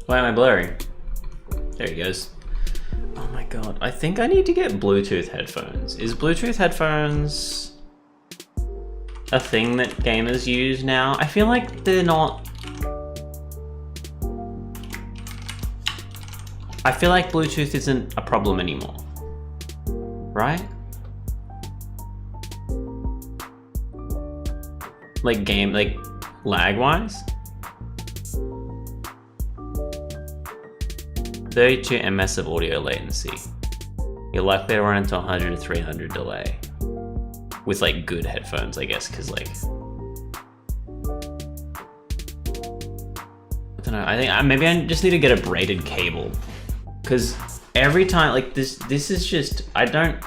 Why am I blurring? There he goes. Oh my god, I think I need to get Bluetooth headphones. Is Bluetooth headphones a thing that gamers use now? I feel like they're not. I feel like Bluetooth isn't a problem anymore, right? Like lag-wise? 32 ms of audio latency. You're likely to run into 100 to 300 delay. With like good headphones, I guess, because like... I don't know, I think maybe I just need to get a braided cable. Because every time, like this is just, I don't...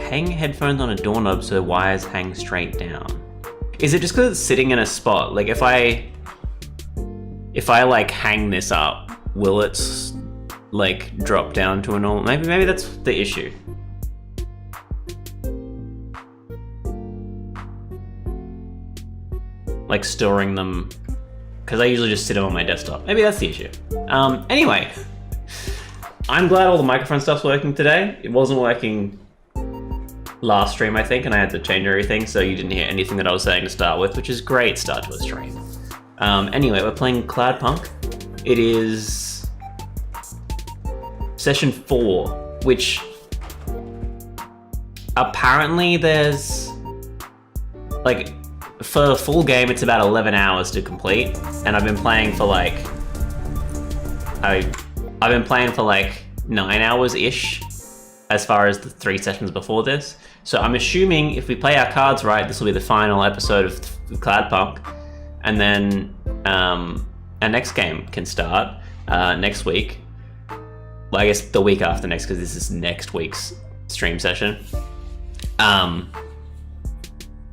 Hang headphones on a doorknob so the wires hang straight down. Is it just because it's sitting in a spot? Like if I like hang this up, will it like drop down to a normal? Maybe that's the issue. Like storing them, because I usually just sit them on my desktop. Maybe that's the issue. Anyway, I'm glad all the microphone stuff's working today. It wasn't working last stream, I think, and I had to change everything, so you didn't hear anything that I was saying to start with, which is great start to a stream. Anyway, we're playing CloudPunk. It is session 4, which apparently there's like, for a full game, it's about 11 hours to complete, and I've been playing for like, I've been playing for like 9 hours-ish, as far as the 3 sessions before this. So I'm assuming if we play our cards right, this will be the final episode of CloudPunk, and then our next game can start next week. Well, I guess the week after next, because this is next week's stream session.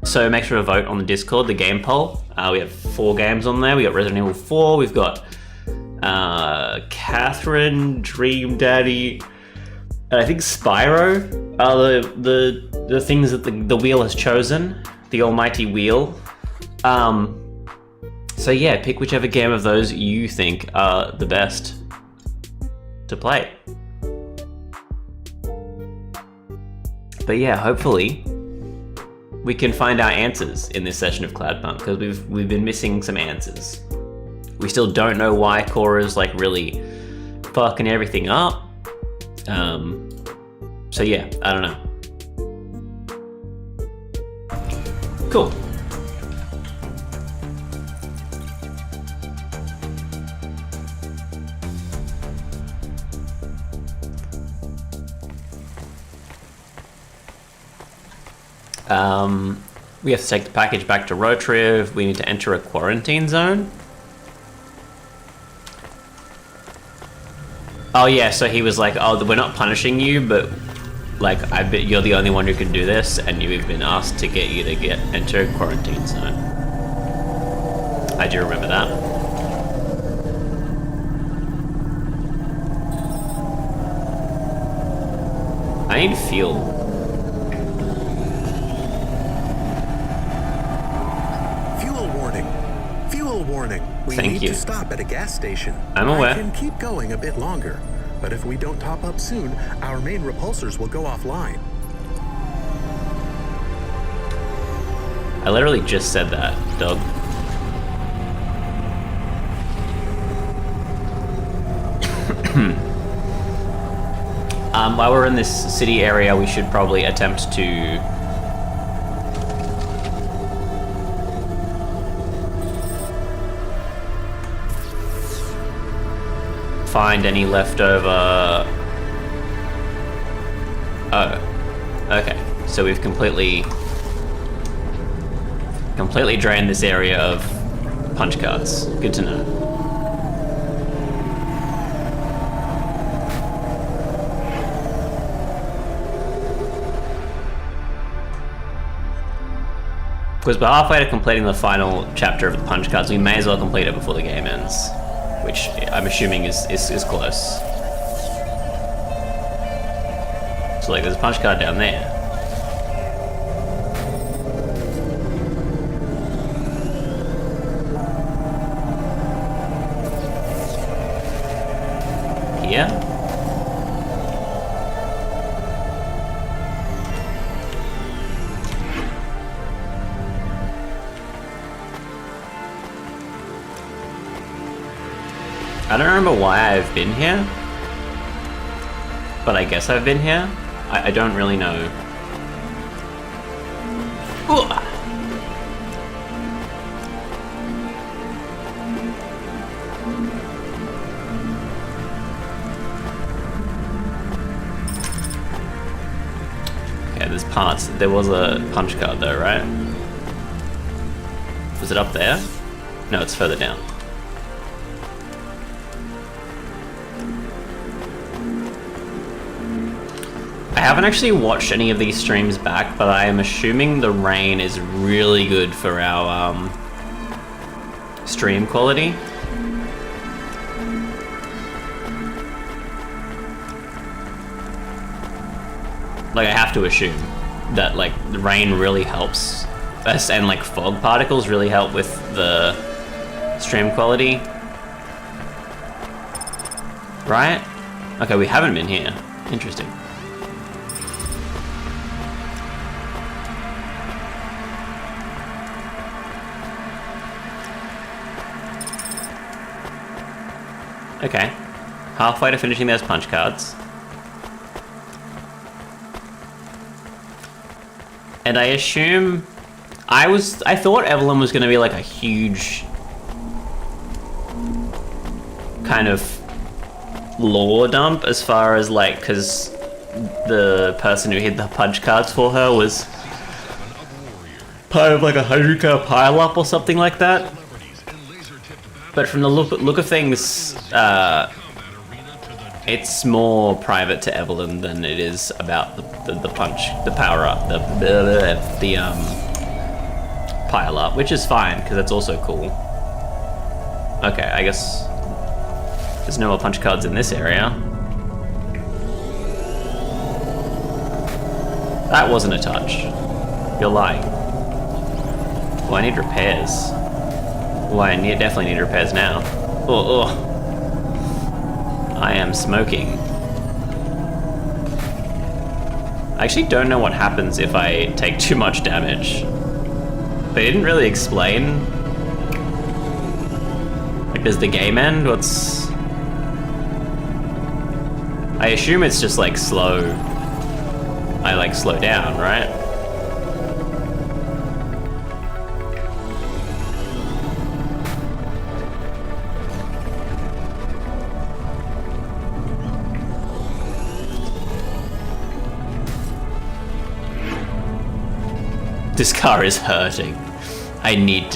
So make sure to vote on the Discord, the game poll. We have 4 games on there. We got Resident Evil 4, we've got Catherine, Dream Daddy, and I think Spyro are the things that the wheel has chosen, the almighty wheel. So yeah, pick whichever game of those you think are the best to play. But yeah, hopefully we can find our answers in this session of CloudPunk, because we've been missing some answers. We still don't know why Cora's like really fucking everything up. So yeah, I don't know. Cool. We have to take the package back to Rotriv. We need to enter a quarantine zone. Oh yeah, so he was like, oh, we're not punishing you, but like, I bet you're the only one who can do this, and you've been asked to get you to enter a quarantine zone. I do remember that. I need fuel. Fuel warning. We need to stop at a gas station. I'm aware. I can keep going a bit longer, but if we don't top up soon, our main repulsors will go offline. I literally just said that, dog. While we're in this city area, we should probably attempt to find any leftover... Oh, okay. So we've completely drained this area of punch cards. Good to know. Because we're halfway to completing the final chapter of the punch cards, we may as well complete it before the game ends. Which I'm assuming is close. So like there's a punch card down there. Here? I don't remember why I've been here, but I guess I've been here. I don't really know. Ooh. Okay, there's parts. There was a punch card though, right? Was it up there? No, it's further down. I haven't actually watched any of these streams back, but I am assuming the rain is really good for our stream quality. Like, I have to assume that like the rain really helps us, and like fog particles really help with the stream quality. Right? Okay, we haven't been here. Interesting. Okay, halfway to finishing those punch cards. And I assume... I thought Evelyn was gonna be like a huge... kind of lore dump as far as like, because the person who hid the punch cards for her was part of like a 100k pile-up or something like that. But from the look of things, it's more private to Evelyn than it is about the punch, the power up, the pile up, which is fine because that's also cool. Okay, I guess there's no more punch cards in this area. That wasn't a touch. You're lying. Oh, I need repairs. Oh, I definitely need repairs now. Oh, I am smoking. I actually don't know what happens if I take too much damage. They didn't really explain. Like, does the game end? What's... I assume it's just like slow. I like slow down, right? This car is hurting. I need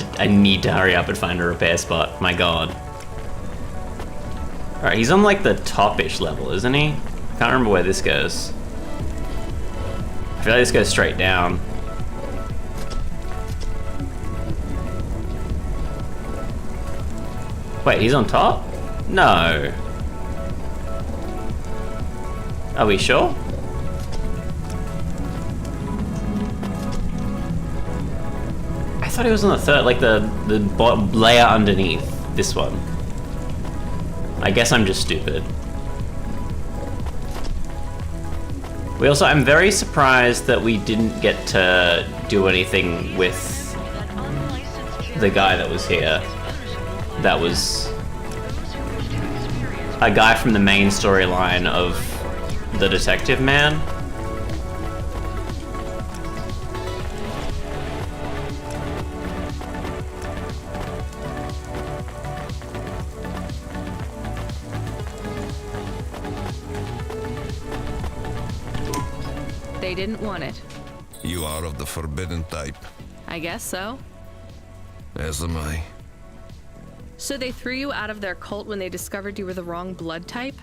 to hurry up and find a repair spot. My god. Alright, he's on like the top-ish level, isn't he? Can't remember where this goes. I feel like this goes straight down. Wait, he's on top? No. Are we sure? I thought he was on the third, like the layer underneath this one. I guess I'm just stupid. We also, I'm very surprised that we didn't get to do anything with the guy that was here. That was a guy from the main storyline of the detective man. They didn't want it. You are of the forbidden type. I guess so. As am I. So they threw you out of their cult when they discovered you were the wrong blood type?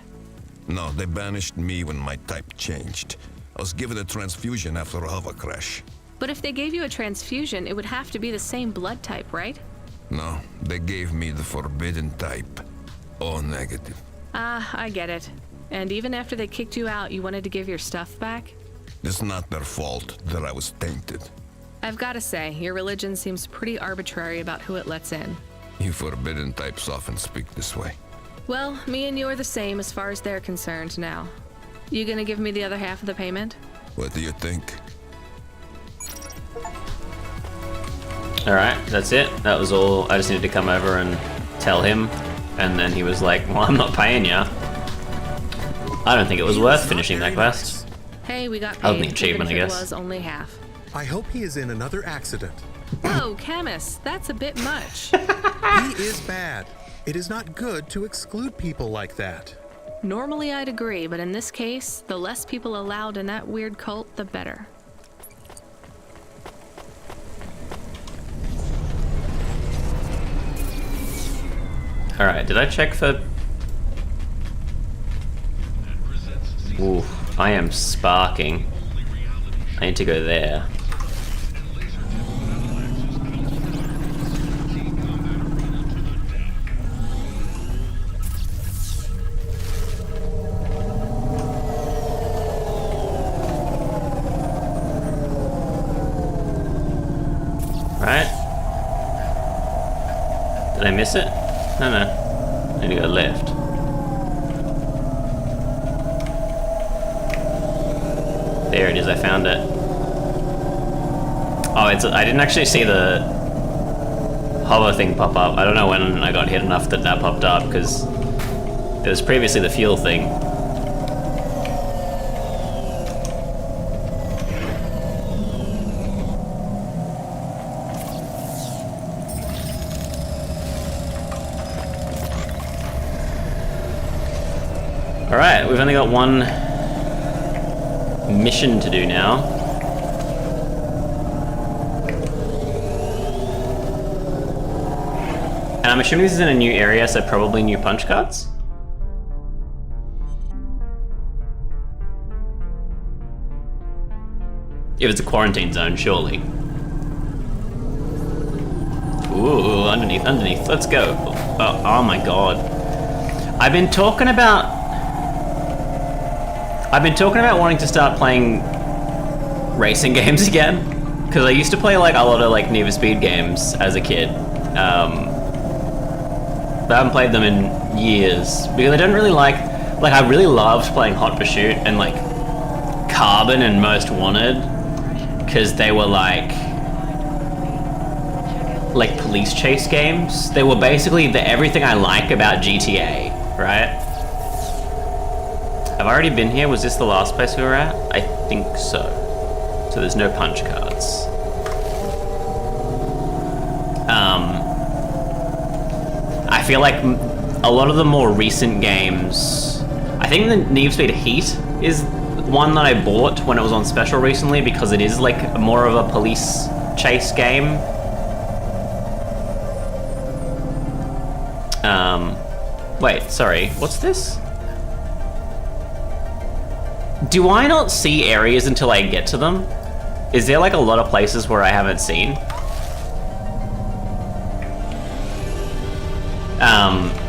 No, they banished me when my type changed. I was given a transfusion after a hover crash. But if they gave you a transfusion, it would have to be the same blood type, right? No, they gave me the forbidden type. O negative. Ah, I get it. And even after they kicked you out, you wanted to give your stuff back? It's not their fault that I was tainted. I've got to say, your religion seems pretty arbitrary about who it lets in. You forbidden types often speak this way. Well, me and you are the same as far as they're concerned now. You gonna give me the other half of the payment? What do you think? Alright, that's it. That was all. I just needed to come over and tell him. And then he was like, well, I'm not paying ya. I don't think it was worth finishing that quest. Hey, we got paid. Other than the achievement, even if I guess. It was only half. I hope he is in another accident. Whoa, Camus, that's a bit much. He is bad. It is not good to exclude people like that. Normally I'd agree, but in this case, the less people allowed in that weird cult, the better. Alright, did I check for... Ooh, I am sparking. I need to go there. Right? Did I miss it? No, no. I need to go left. There it is, I found it. Oh, I didn't actually see the hover thing pop up. I don't know when I got hit enough that that popped up, because it was previously the fuel thing. Alright, we've only got one mission to do now. And I'm assuming this is in a new area, so probably new punch cards? If it's a quarantine zone, surely. Ooh, underneath, let's go. Oh my god. I've been talking about wanting to start playing racing games again, because I used to play like a lot of like Need for Speed games as a kid. But I haven't played them in years because I don't really like I really loved playing Hot Pursuit and like Carbon and Most Wanted, because they were like police chase games. They were basically everything I like about GTA, right? Have I already been here? Was this the last place we were at? I think so. So there's no punch cards. I feel like a lot of the more recent games... I think the Need for Speed Heat is one that I bought when it was on special recently, because it is like more of a police chase game. Wait, sorry, what's this? Do I not see areas until I get to them? Is there like a lot of places where I haven't seen?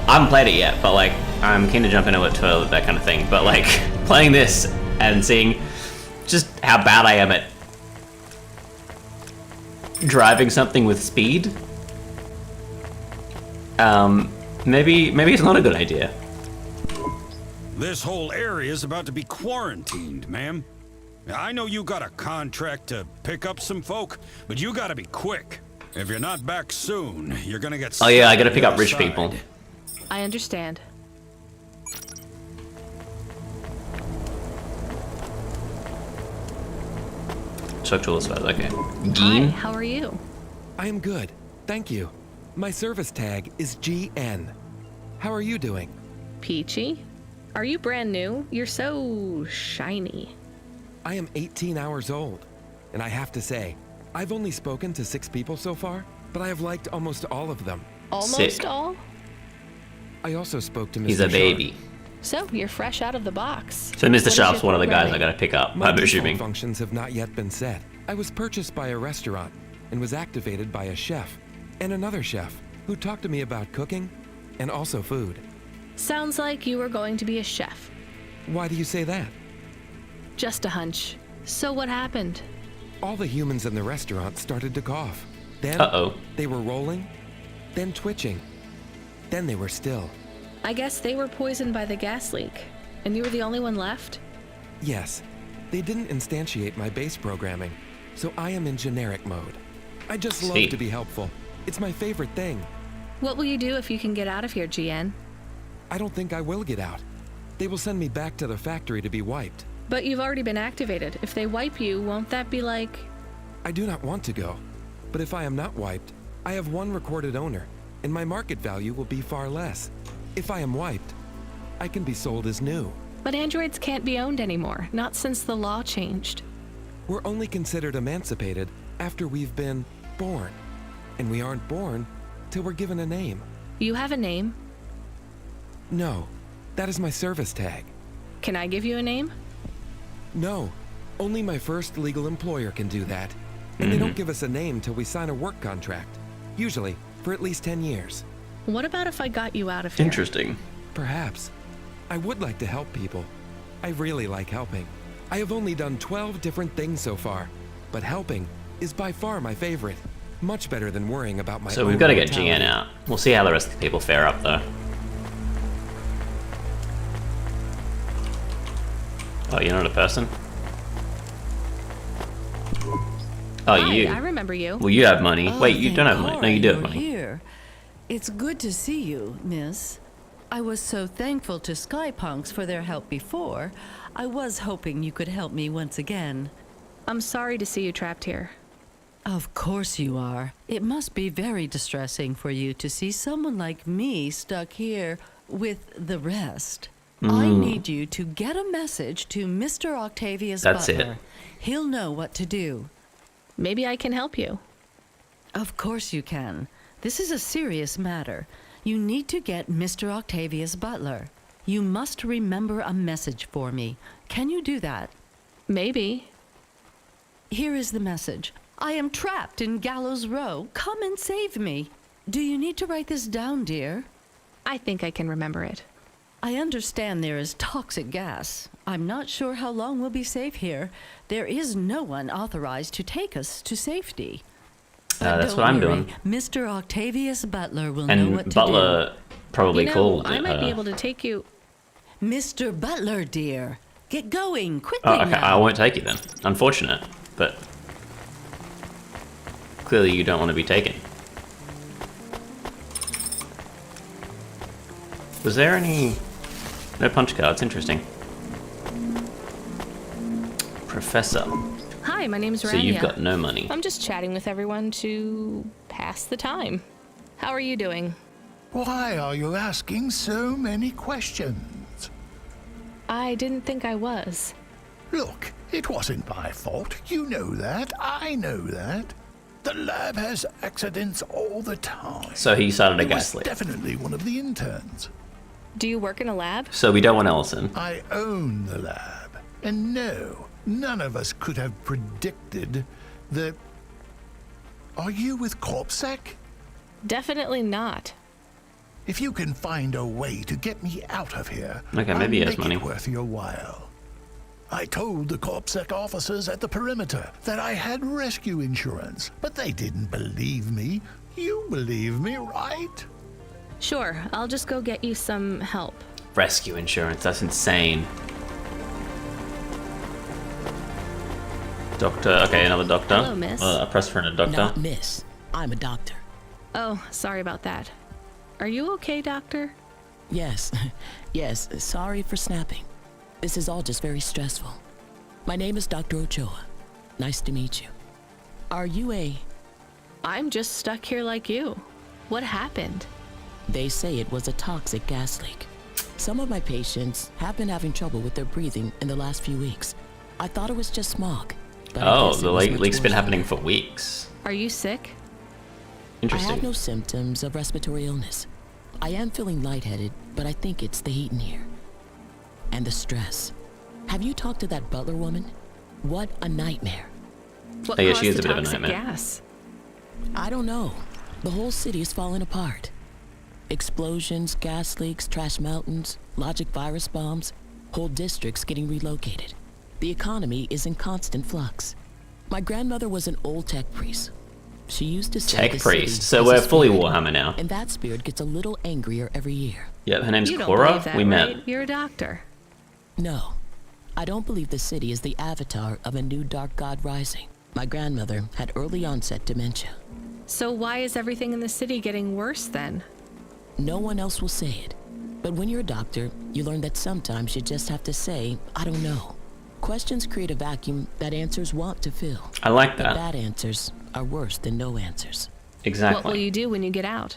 I haven't played it yet, but like, I'm keen to jump into it for that kind of thing. But like, playing this and seeing just how bad I am at driving something with speed, maybe it's not a good idea. This whole area is about to be quarantined, ma'am. I know you got a contract to pick up some folk, but you gotta be quick. If you're not back soon, you're gonna get... Oh yeah, I gotta pick up rich people. I understand. Chuck Jules, okay. Hi, Geen? how are you? I am good, thank you. My service tag is GN. How are you doing? Peachy? Are you brand new? You're so shiny. I am 18 hours old, and I have to say, I've only spoken to 6 people so far, but I have liked almost all of them. Almost Sick. all? I also spoke to Mr. He's a baby. So, you're fresh out of the box. So Mr. What is Sharp's your one of the guys I programming? gotta pick up, My I'm default assuming. functions have not yet been set, I was purchased by a restaurant and was activated by a chef and another chef who talked to me about cooking and also food. Sounds like you were going to be a chef. Why do you say that? Just a hunch. So what happened? All the humans in the restaurant started to cough. Then they were rolling, then twitching, then they were still. I guess they were poisoned by the gas leak, and you were the only one left? Yes, they didn't instantiate my base programming, so I am in generic mode. I just love to be helpful. It's my favorite thing. What will you do if you can get out of here, GN? I don't think I will get out. They will send me back to the factory to be wiped. But you've already been activated. If they wipe you, won't that be like... I do not want to go, but if I am not wiped, I have one recorded owner, and my market value will be far less. If I am wiped, I can be sold as new. But androids can't be owned anymore, not since the law changed. We're only considered emancipated after we've been born, and we aren't born till we're given a name. You have a name? No, that is my service tag. Can I give you a name? No, only my first legal employer can do that. And they don't give us a name till we sign a work contract. Usually, for at least 10 years. What about if I got you out of here? Interesting. Perhaps. I would like to help people. I really like helping. I have only done 12 different things so far, but helping is by far my favorite. Much better than worrying about my So we've got to get GN out. We'll see how the rest of the people fare up, though. Oh, you're not a person? Oh, Hi, you. I remember you. Well, you have money. Oh, Wait, you thank don't have money. No, you do have you're money. Here. It's good to see you, miss. I was so thankful to Skypunks for their help before. I was hoping you could help me once again. I'm sorry to see you trapped here. Of course you are. It must be very distressing for you to see someone like me stuck here with the rest. I need you to get a message to Mr. Octavius That's Butler. it. He'll know what to do. Maybe I can help you. Of course you can. This is a serious matter. You need to get Mr. Octavius Butler. You must remember a message for me. Can you do that? Maybe. Here is the message. I am trapped in Gallows Row. Come and save me. Do you need to write this down, dear? I think I can remember it. I understand there is toxic gas. I'm not sure how long we'll be safe here. There is no one authorized to take us to safety. But That's don't what I'm worry, doing. Mr. Octavius Butler will know what And to Butler probably You know, called I might be her. able to take you... do. Mr. Butler, dear. Get going, quickly Oh, okay. now. I won't take you then. Unfortunate, but clearly you don't want to be taken. Was there any... No punch cards, interesting. Professor. Hi, my name's Rania. So you've got no money. I'm just chatting with everyone to pass the time. How are you doing? Why are you asking so many questions? I didn't think I was. Look, it wasn't my fault. You know that. I know that. The lab has accidents all the time. So he started a It was gas leak. definitely one of the interns. Do you work in a lab? So we don't want Ellison. I own the lab. And no, none of us could have predicted the... Are you with CorpSec? Definitely not. If you can find a way to get me out of here, Okay, maybe he I'll has make money. it worth your while. I told the CorpSec officers at the perimeter that I had rescue insurance, but they didn't believe me. You believe me, right? Sure, I'll just go get you some help. Rescue insurance, that's insane. Doctor, okay, another doctor. Hello, miss. I pressed for a doctor. Not miss. I'm a doctor. Oh, sorry about that. Are you okay, Doctor? Yes. Yes, sorry for snapping. This is all just very stressful. My name is Dr. Ochoa. Nice to meet you. Are you a... I'm just stuck here like you. What happened? They say it was a toxic gas leak. Some of my patients have been having trouble with their breathing in the last few weeks. I thought it was just smog. But I Oh, guess the it was much leak's been worse happening than for weeks. Are you sick? I Interesting. have no symptoms of respiratory illness. I am feeling lightheaded, but I think it's the heat in here. And the stress. Have you talked to that butler woman? What a nightmare. What Oh, yeah, caused she is the a bit of a toxic nightmare. gas? I don't know. The whole city is falling apart. Explosions, gas leaks, trash mountains, logic virus bombs, whole districts getting relocated. The economy is in constant flux. My grandmother was an old tech priest. She used to say Tech the priest. city So is a we're fully spirit, Warhammer now. and that spirit gets a little angrier every year. Yep, her name's You don't Cora. believe that, We met. right? You're a doctor. No, I don't believe the city is the avatar of a new dark god rising. My grandmother had early onset dementia. So why is everything in the city getting worse then? No one else will say it. But when you're a doctor, you learn that sometimes you just have to say, I don't know. Questions create a vacuum that answers want to fill. I like But that. bad answers are worse than no answers. Exactly. What will you do when you get out?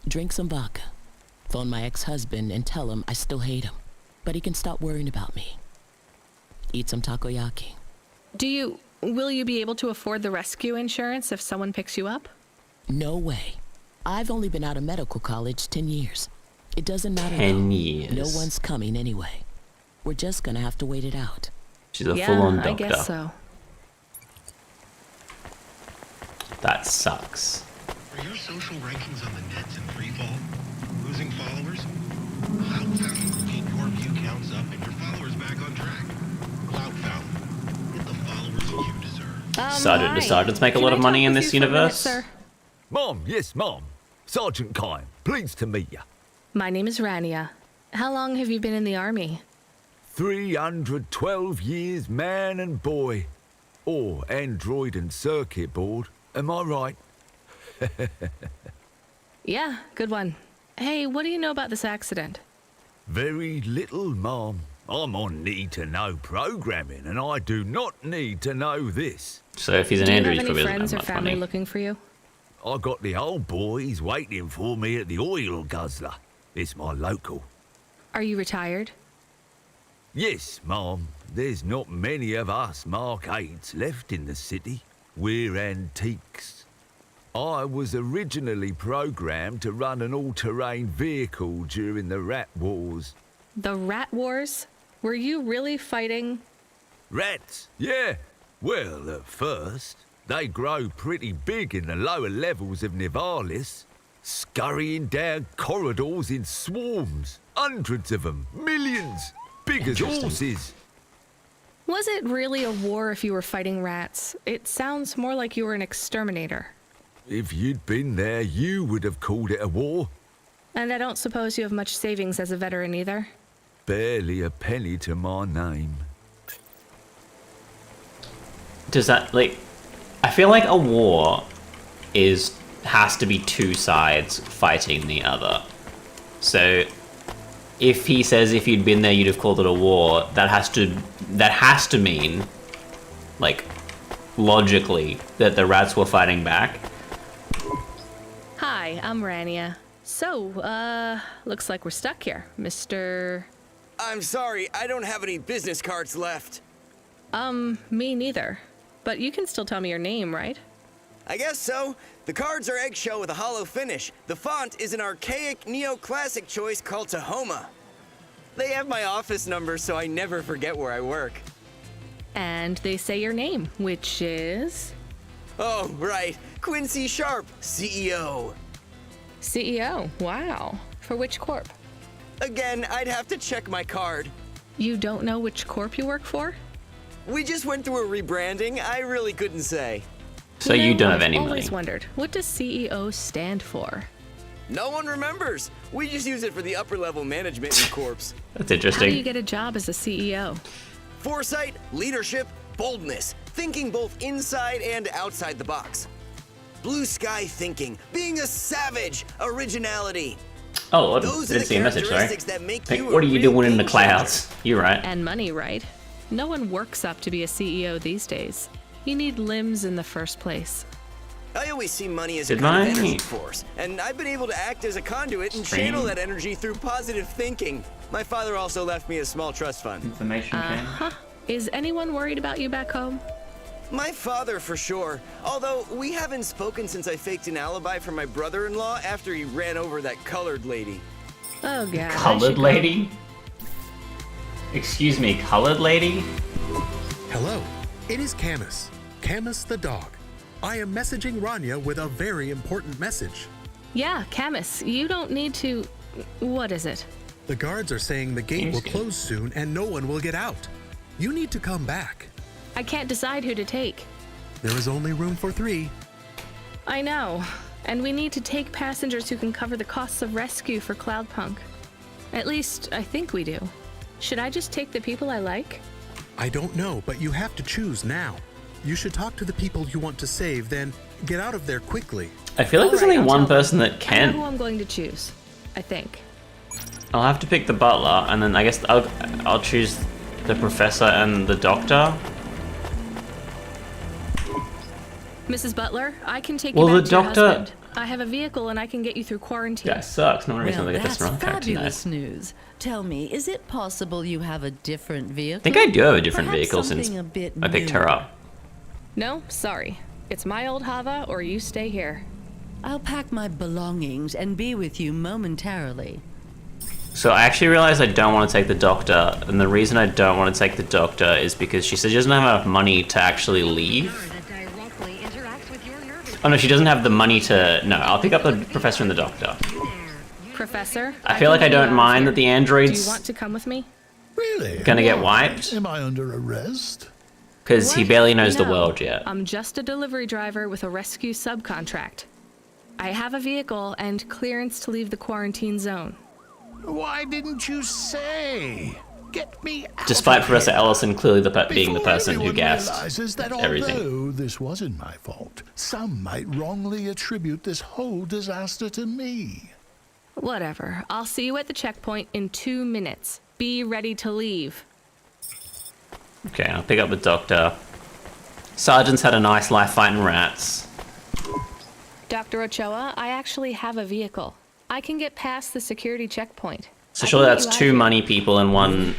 Drink some vodka. Phone my ex-husband and tell him I still hate him. But he can stop worrying about me. Eat some takoyaki. Will you be able to afford the rescue insurance if someone picks you up? No way. I've only been out of medical college 10 years. It doesn't matter. 10 though. years. No one's coming anyway. We're just gonna have to wait it out. She's a Yeah, full-on I doctor. guess so. That sucks. Are your social rankings on the nets in free fall? Losing followers? CloudFound will get your view counts up and your followers back on track. CloudFound. Get the followers you deserve. Do sergeants make a lot of money in this universe? Mom, yes, Mom. Sergeant Kine, pleased to meet you. My name is Rania. How long have you been in the army? 312 years, man and boy. Or android and circuit board. Am I right? Yeah, good one. Hey, what do you know about this accident? Very little, Mom. I'm on need-to-know programming, and I do not need to know this. So if he's an Do you android, have he any probably doesn't friends have or much family money. looking for you? I got the old boys waiting for me at the oil guzzler. It's my local. Are you retired? Yes, Mom. There's not many of us Mark 8s left in the city. We're antiques. I was originally programmed to run an all-terrain vehicle during the Rat Wars. The Rat Wars? Were you really fighting? Rats? Yeah. Well, at first, they grow pretty big in the lower levels of Nivalis, scurrying down corridors in swarms. Hundreds of them. Millions. Big as horses. Was it really a war if you were fighting rats? It sounds more like you were an exterminator. If you'd been there, you would have called it a war. And I don't suppose you have much savings as a veteran either? Barely a penny to my name. Does that, like... I feel like a war has to be two sides fighting the other. So, if he says if you'd been there you'd have called it a war, that has to mean, like, logically, that the rats were fighting back. Hi, I'm Rania. So, looks like we're stuck here, Mr... I'm sorry, I don't have any business cards left. Me neither. But you can still tell me your name, right? I guess so. The cards are eggshell with a hollow finish. The font is an archaic neoclassic choice called Tahoma. They have my office number, so I never forget where I work. And they say your name, which is... Oh, right. Quincy Sharp, CEO. CEO, wow. For which corp? Again, I'd have to check my card. You don't know which corp you work for? We just went through a rebranding. I really couldn't say. So you don't have I've any money. always wondered, what does CEO stand for? No one remembers. We just use it for the upper level management in corps. That's How interesting. do you get a job as a CEO? Foresight, leadership, boldness, thinking both inside and outside the box. Blue sky thinking, being a savage, originality. Oh, I Those are didn't the see a message, sorry. characteristics that make you What a are you real doing in the game changer. clouds? You're right. And money, right? No one works up to be a CEO these days. You need limbs in the first place. I always see money as Did a kind of I? energy force, and I've been able to act as a conduit and channel that energy through positive thinking. My father also left me a small trust fund. Information Is anyone worried about you back home? My father, for sure. Although, we haven't spoken since I faked an alibi for my brother-in-law after he ran over that colored lady. Oh, God. I should Colored go. lady? Excuse me, colored lady? Hello, it is Camus. Camus the dog. I am messaging Rania with a very important message. Yeah, Camus, you don't need to... What is it? The guards are saying the gate will close soon and no one will get out. You need to come back. I can't decide who to take. There is only room for 3. I know. And we need to take passengers who can cover the costs of rescue for CloudPunk. At least, I think we do. Should I just take the people I like? I don't know, but you have to choose now. You should talk to the people you want to save, then get out of there quickly. I feel like there's only one person that I know who can. I'm going to choose. I think. I'll have to pick the butler, and then I guess I'll choose the professor and the doctor. Mrs. Butler, I can take Well, you back the to your doctor- husband. I have a vehicle and I can get you through quarantine. That sucks. No reason to get this That's wrong character fabulous news. Tell me, is it possible you have a different vehicle? I think I do have a different Perhaps vehicle since something a bit I picked newer. her up. No, sorry. It's my old Hava or you stay here. I'll pack my belongings and be with you momentarily. So I actually realized I don't want to take the doctor, and the reason I don't want to take the doctor is because she said she doesn't have enough money to actually leave. Oh no, she doesn't have the money to... No, I'll pick up the professor and the doctor. Professor, I feel like I can get don't you out mind here. that the Do androids you want to come with me? Really? gonna get Why? wiped. Am I under arrest? Because he What? barely knows the No, world yet. I'm just a delivery driver with a rescue subcontract. I have a vehicle and clearance to leave the quarantine zone. Why didn't you say? Get me out Despite of Professor here. Ellison clearly being the Before person who anyone gassed realizes that everything. although this wasn't my fault, some might wrongly attribute this whole disaster to me. Whatever. I'll see you at the checkpoint in 2 minutes. Be ready to leave. Okay, I'll pick up the doctor. Sergeant's had a nice life fighting rats. Dr. Ochoa, I actually have a vehicle. I can get past the security checkpoint. So I surely can get that's you out 2 here. money people and 1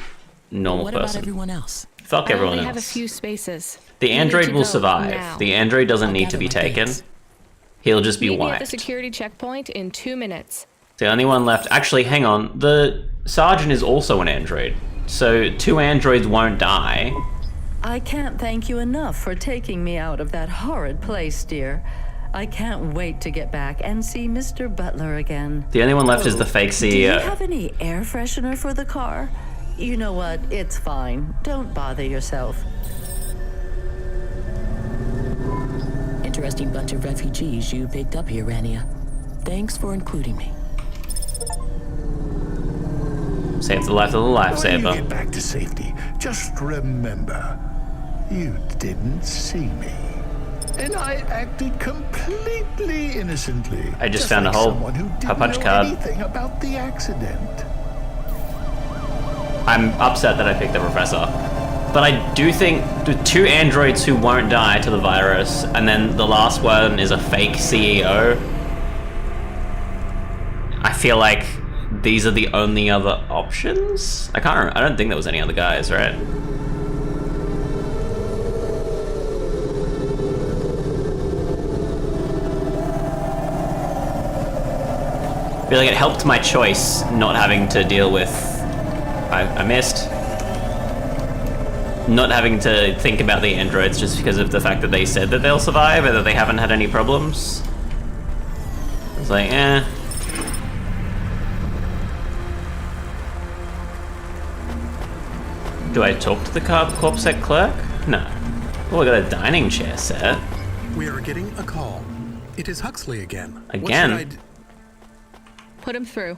normal What about person. everyone else? Fuck I everyone only else. have a few spaces. The You need android to will go survive. now. The android doesn't I'll need to gather be my taken. things. He'll just be Meet me at the wiped. security checkpoint in 2 minutes. The only one left. Actually, hang on. The sergeant is also an android. So 2 androids won't die. I can't thank you enough for taking me out of that horrid place, dear. I can't wait to get back and see Mr. Butler again. The only one left is the fake Do you CEO. have any air freshener for the car? You know what? It's fine. Don't bother yourself. Interesting bunch of refugees you picked up here, Rania. Thanks for including me. Save the life of the When you lifesaver. get back to safety, just remember, you didn't see me. And I acted completely innocently. I just found a like whole someone who didn't punch know card. anything about the accident. I'm upset that I picked the professor. But I do think the 2 androids who won't die to the virus, and then the last one is a fake CEO. I feel like these are the only other options? I can't remember. I don't think there was any other guys, right? I feel like it helped my choice not having to deal with... I missed. Not having to think about the androids just because of the fact that they said that they'll survive or that they haven't had any problems. It's like, eh. Do I talk to the corpsec clerk? No. Oh, I got a dining chair set. We are getting a call. It is Huxley again. What Again? should I Put him through.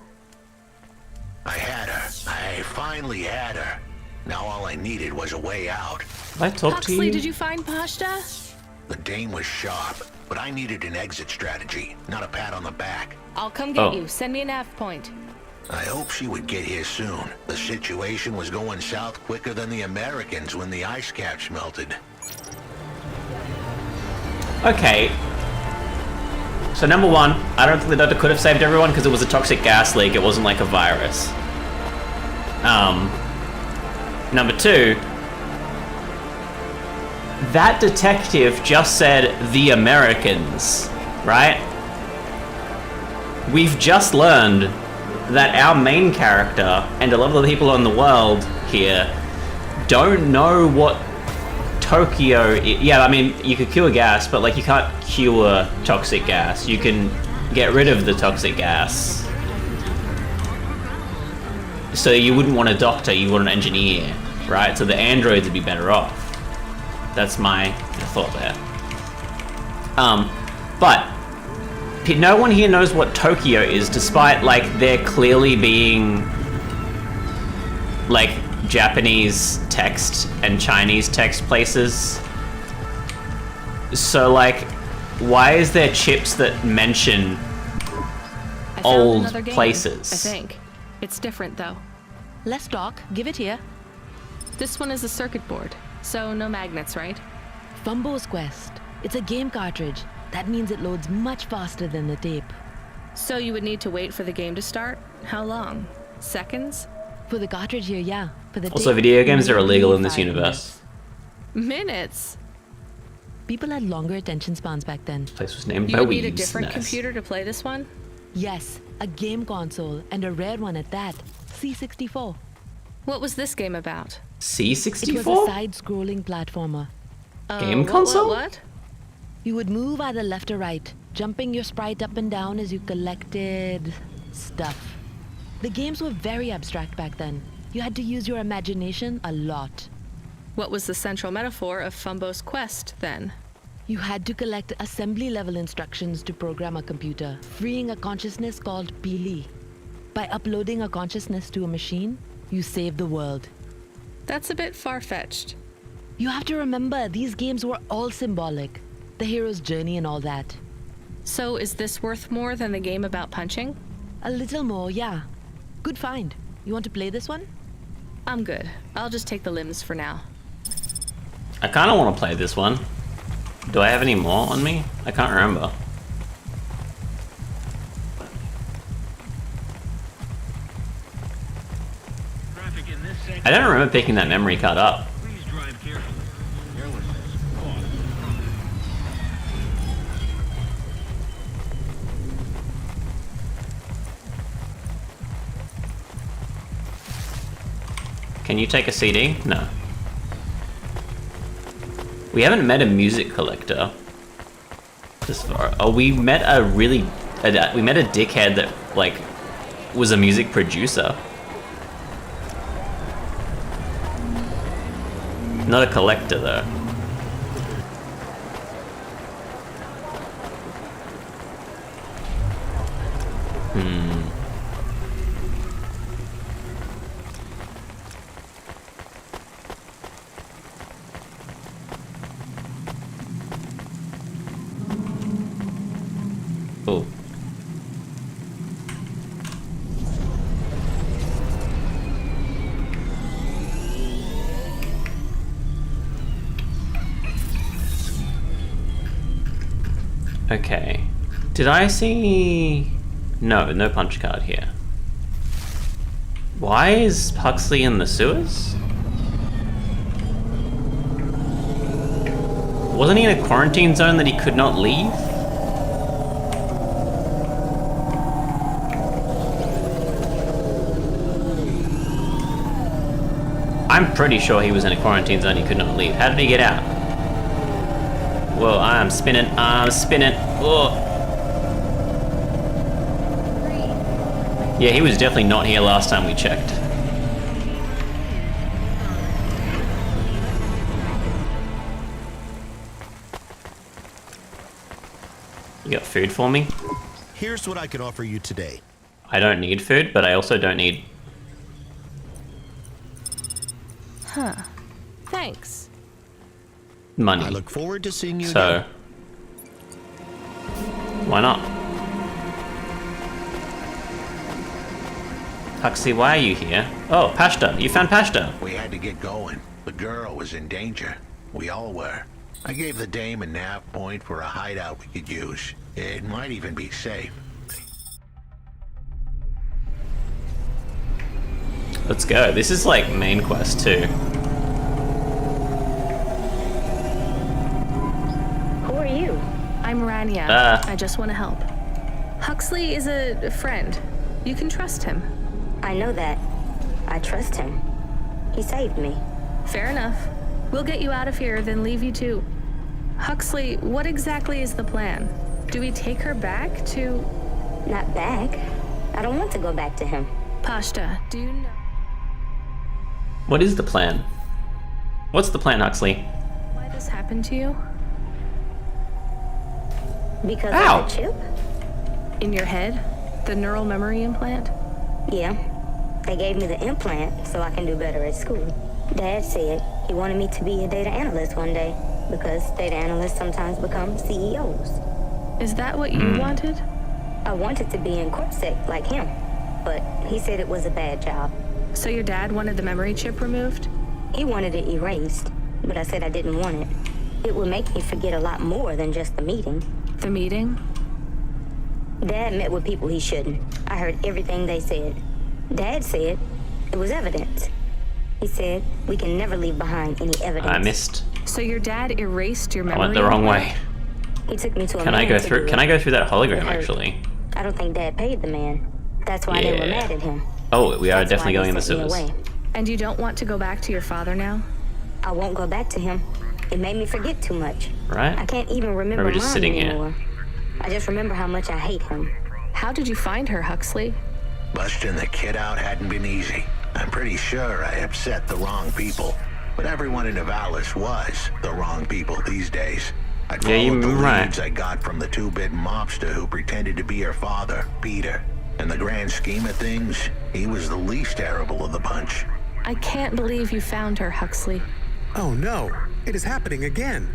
I had her. I finally had her. Now all I needed was a way out. Have I talked to Huxley, you? did you find Pashta? The dame was sharp, but I needed an exit strategy, not a pat on the back. I'll come get Oh. you. Send me an F point. I hope she would get here soon. The situation was going south quicker than the Americans when the ice caps melted. Okay. So number 1, I don't think the doctor could have saved everyone because it was a toxic gas leak. It wasn't like a virus. Number 2, that detective just said the Americans, right? We've just learned that our main character and a lot of the people in the world here don't know what Tokyo, yeah, I mean, you could cure gas, but like you can't cure toxic gas. You can get rid of the toxic gas. So you wouldn't want a doctor, you want an engineer, right? So the androids would be better off. That's my thought there. But no one here knows what Tokyo is, despite like there clearly being like Japanese text and Chinese text places. So like, why is there chips that mention old places? I think. It's different though. Let's talk. Give it here. This one is a circuit board, so no magnets, right? Fumbo's Quest. It's a game cartridge. That means it loads much faster than the tape. So you would need to wait for the game to start? How long? Seconds? For the cartridge here, yeah. For the Also, video games are illegal in this universe. Minutes? People had longer attention spans back then. This place was named You by would need a Weaves. different Nice. computer to play this one? Yes, a game console, and a rare one at that. C64. What was this game about? C64? It was a side-scrolling platformer. Game console? What? You would move either left or right, jumping your sprite up and down as you collected stuff. The games were very abstract back then. You had to use your imagination a lot. What was the central metaphor of Fumbo's Quest, then? You had to collect assembly-level instructions to program a computer, freeing a consciousness called Pili. By uploading a consciousness to a machine, you save the world. That's a bit far-fetched. You have to remember, these games were all symbolic. The hero's journey and all that. So is this worth more than the game about punching? A little more, yeah. Good find. You want to play this one? I'm good. I'll just take the limbs for now. I kind of want to play this one. Do I have any more on me? I can't remember. I don't remember picking that memory card up. Please drive carefully. Carelessness causes Can you take a CD? No. We haven't met a music collector this far. Oh, we met a dickhead that like was a music producer. Not a collector though. Oh. Okay. Did I see... No punch card here. Why is Huxley in the sewers? Wasn't he in a quarantine zone that he could not leave? I'm pretty sure he was in a quarantine zone he could not leave. How did he get out? Whoa, I'm spinning. Whoa. Yeah, he was definitely not here last time we checked. You got food for me? Here's what I can offer you today. I don't need food, but I also don't need... Huh. Thanks. money. I look forward to seeing you so, again. Why not? Huxley, why are you here? Oh, Pashta. You found Pashta. We had to get going. The girl was in danger. We all were. I gave the dame a nav point for a hideout we could use. It might even be safe. Let's go. This is like main quest too. Who are you? I'm Rania. I just want to help. Huxley is a friend. You can trust him. I know that. I trust him. He saved me. Fair enough. We'll get you out of here, then leave you to... Huxley, what exactly is the plan? Do we take her back to... Not back. I don't want to go back to him. Pashta, do you know... What is the plan? What's the plan, Huxley? Why this happened to you? Because Ow. of the chip? In your head? The neural memory implant? Yeah. They gave me the implant so I can do better at school. Dad said he wanted me to be a data analyst one day because data analysts sometimes become CEOs. Is that what you wanted? I wanted to be in CorpSec like him, but he said it was a bad job. So your dad wanted the memory chip removed? He wanted it erased, but I said I didn't want it. It would make me forget a lot more than just the meeting. The meeting? Dad met with people he shouldn't. I heard everything they said. Dad said it was evidence. He said we can never leave behind any evidence. I missed. So your dad erased your I memory? went the wrong way. He took me to a Can man I go to through? do Can it. I go through that hologram It hurt. actually? I don't think Dad paid the man. That's why they were Yeah. mad at him. Oh, we are That's definitely why going in they the sent me sewers. away. And you don't want to go back to your father now? I won't go back to him. It made me forget too much. Right? I can't even remember Or we're just Mom sitting here. anymore. I just remember how much I hate him. How did you find her, Huxley? Busting the kid out hadn't been easy. I'm pretty sure I upset the wrong people. But everyone in Nivalis was the wrong people these days. I'd Yeah, followed the you're right. leads I got from the two-bit mobster who pretended to be her father, Peter. In the grand scheme of things, he was the least terrible of the bunch. I can't believe you found her, Huxley. Oh no, it is happening again.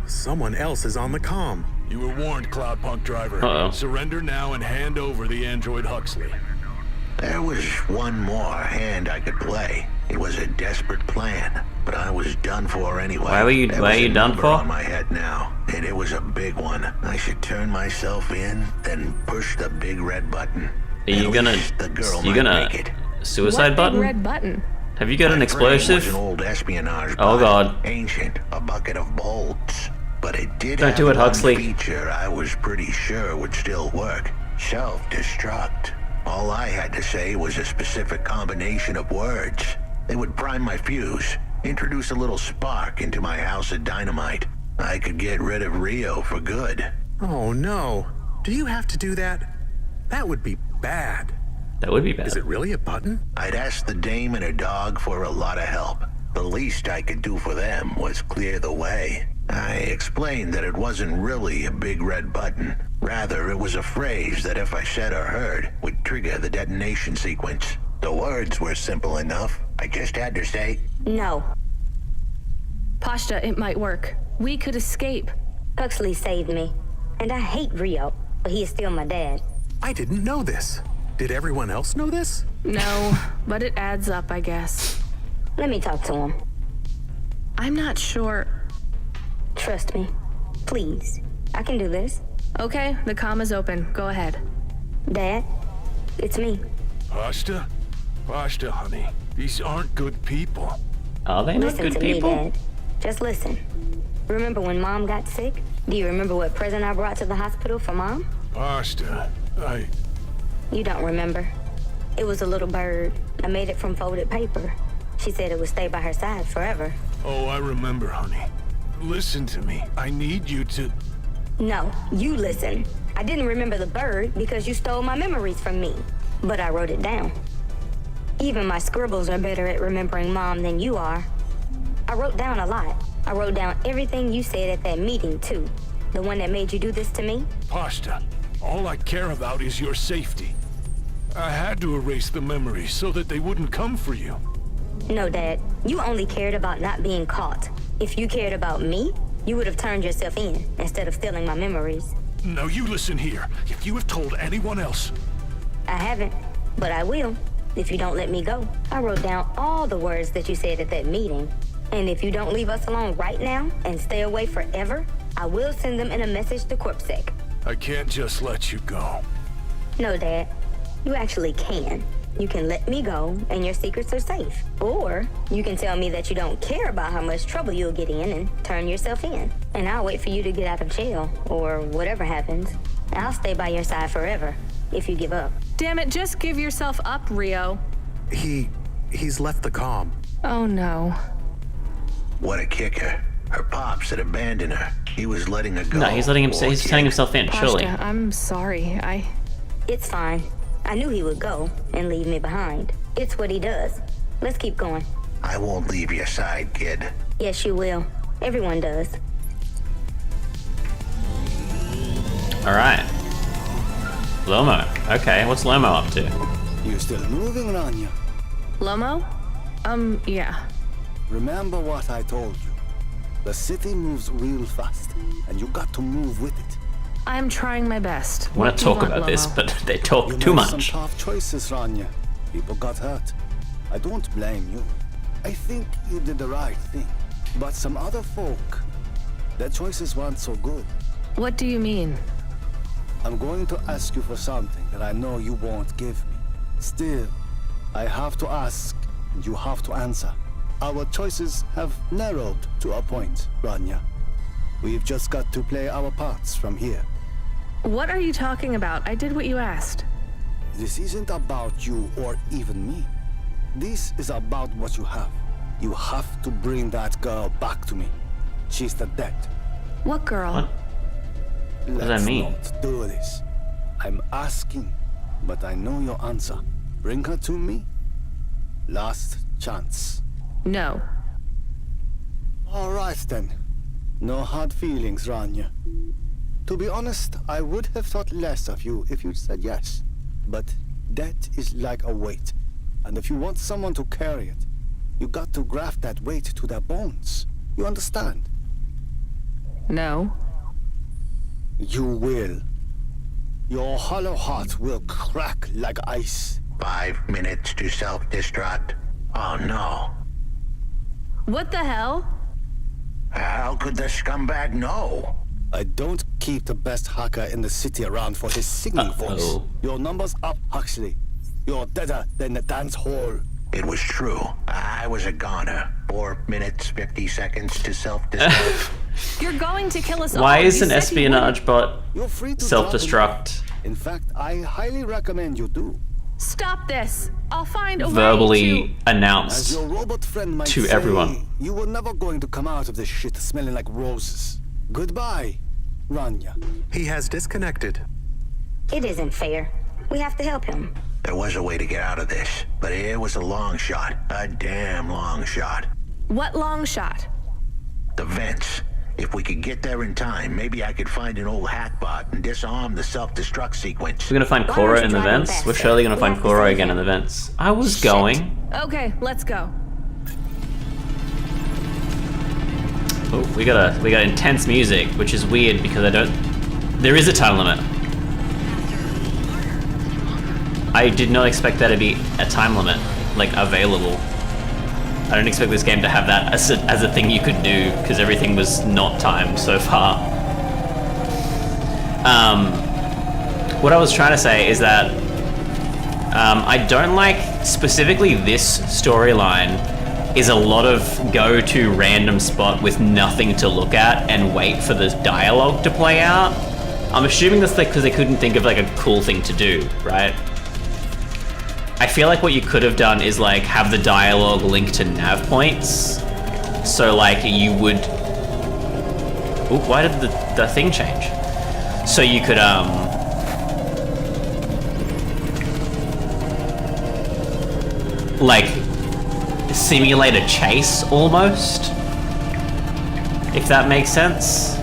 Someone else is on the comm. You were warned, CloudPunk driver. Uh-oh. Surrender now and hand over the android Huxley. There was one more hand I could play. It was a desperate plan, but I was done for anyway. Why are you There was a done number for? on my head now, and it was a big one. I should turn myself in, then push the big red button. Are you At gonna? least the girl You might gonna? make it. Suicide What button? big red button? Have you got an My frame explosive? was an old espionage Oh, bot, God. ancient, a bucket of bolts. But it did Don't have do it, one Huxley. feature I was pretty sure would still work. Self-destruct. All I had to say was a specific combination of words. They would prime my fuse, introduce a little spark into my house of dynamite. I could get rid of Rio for good. Oh no. Do you have to do that? That would be bad. That would be bad. Is it really a button? I'd asked the dame and her dog for a lot of help. The least I could do for them was clear the way. I explained that it wasn't really a big red button. Rather, it was a phrase that if I said or heard, would trigger the detonation sequence. The words were simple enough. I just had to say, No. Pashta, it might work. We could escape. Huxley saved me. And I hate Rio, but he is still my dad. I didn't know this. Did everyone else know this? No, but it adds up, I guess. Let me talk to him. I'm not sure. Trust me. Please. I can do this. Okay, the comm is open. Go ahead. Dad, it's me. Pashta? Pashta, honey. These aren't good people. Are they not Listen good to people? me, Dad. Just listen. Remember when Mom got sick? Do you remember what present I brought to the hospital for Mom? Pashta, You don't remember. It was a little bird. I made it from folded paper. She said it would stay by her side forever. Oh, I remember, honey. Listen to me. I need you to... No, you listen. I didn't remember the bird because you stole my memories from me. But I wrote it down. Even my scribbles are better at remembering Mom than you are. I wrote down a lot. I wrote down everything you said at that meeting, too. The one that made you do this to me? Pashta, all I care about is your safety. I had to erase the memories so that they wouldn't come for you. No, Dad. You only cared about not being caught. If you cared about me, you would have turned yourself in instead of stealing my memories. Now you listen here. If you have told anyone else... I haven't, but I will, if you don't let me go. I wrote down all the words that you said at that meeting. And if you don't leave us alone right now and stay away forever, I will send them in a message to CorpSec. I can't just let you go. No, Dad. You actually can. You can let me go and your secrets are safe. Or you can tell me that you don't care about how much trouble you'll get in and turn yourself in. And I'll wait for you to get out of jail or whatever happens. I'll stay by your side forever if you give up. Damn it, just give yourself up, Rio. He's left the comm. Oh no. What a kicker. Her pops had abandoned her. He was letting her go. No, he's letting him. He's turning himself in. Surely. Pashka, I'm sorry. It's fine. I knew he would go and leave me behind. It's what he does. Let's keep going. I won't leave your side, kid. Yes, you will. Everyone does. All right. Lomo. Okay, what's Lomo up to? You still moving, Rania? Lomo? Yeah. Remember what I told you. The city moves real fast, and you got to move with it. I'm trying my best. I want to talk about this, but they talk too much. You made some tough choices, Rania. People got hurt. I don't blame you. I think you did the right thing. But some other folk, their choices weren't so good. What do you mean? I'm going to ask you for something that I know you won't give me. Still, I have to ask, and you have to answer. Our choices have narrowed to a point, Rania. We've just got to play our parts from here. What are you talking about? I did what you asked. This isn't about you or even me. This is about what you have. You have to bring that girl back to me. She's the dead. What girl? What does that mean? Let's not do this. I'm asking, but I know your answer. Bring her to me. Last chance. No. All right then. No hard feelings, Rania. To be honest, I would have thought less of you if you said yes. But death is like a weight. And if you want someone to carry it, you got to graft that weight to their bones. You understand? No. You will. Your hollow heart will crack like ice. 5 minutes to self-destruct. Oh no. What the hell? How could the scumbag know? I don't keep the best hacker in the city around for his singing voice. Your number's up, Huxley. You're deader than the dance hall. It was true. I was a goner. 4 minutes, 50 seconds to self-destruct. You're going to kill us all. Why is You an said you espionage bot You're free to self-destruct? In fact, I highly recommend you do. Stop this. I'll find a way Verbally As announced your robot friend might to say, everyone. You were never going to come out of this shit smelling like roses. Goodbye, Rania. He has disconnected. It isn't fair. We have to help him. There was a way to get out of this, but it was a long shot. A damn long shot. What long shot? The vents. If we could get there in time, maybe I could find an old hackbot and disarm the self-destruct sequence. We're gonna find Koro in the vents? We're surely gonna find Koro again in the vents. I was going. Okay, let's go. Oh, we got intense music, which is weird because there is a time limit. I did not expect there to be a time limit, like, available. I don't expect this game to have that as a thing you could do, because everything was not timed so far. What I was trying to say is that I don't like, specifically this storyline, is a lot of go to random spot with nothing to look at and wait for the dialogue to play out. I'm assuming that's because they couldn't think of like a cool thing to do, right? I feel like what you could have done is like have the dialogue linked to nav points. So like you would... Ooh, why did the thing change? So you could like simulate a chase almost, if that makes sense.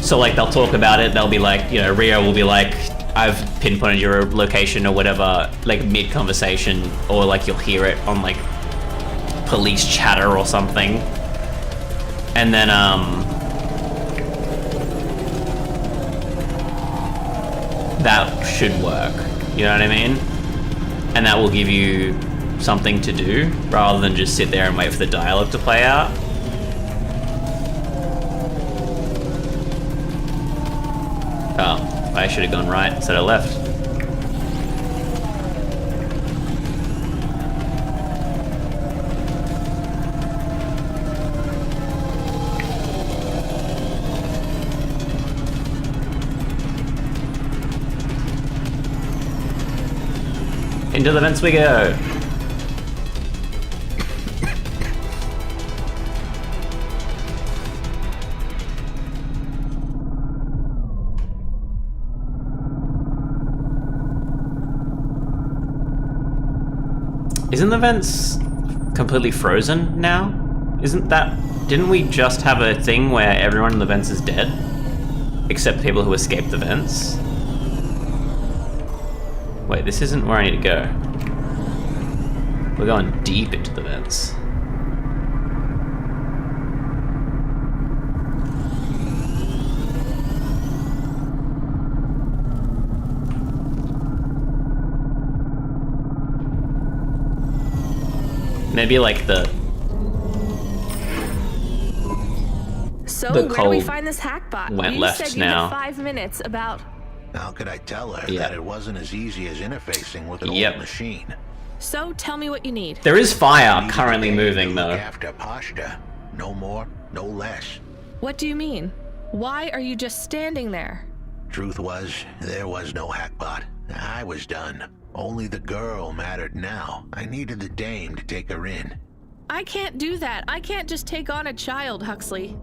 So like they'll talk about it, they'll be like, you know, Rio will be like, I've pinpointed your location or whatever, like mid-conversation, or like you'll hear it on like police chatter or something. And then that should work, you know what I mean? And that will give you something to do rather than just sit there and wait for the dialogue to play out. Oh, I should have gone right instead of left. Into the vents we go. Isn't the vents completely frozen now? Didn't we just have a thing where everyone in the vents is dead? Except people who escaped the vents? Wait, this isn't where I need to go. We're going deep into the vents. Maybe like So the where do we find this hackbot? went You left said you now. had 5 minutes about... How could I tell her Yeah. that it wasn't as easy as interfacing with an Yep. old machine? So tell me what you need. There is fire currently moving though. After Pashta, no more, no less. What do you mean? Why are you just standing there? Truth was, there was no hackbot. I was done. Only the girl mattered now. I needed the dame to take her in. I can't do that. I can't just take on a child, Huxley.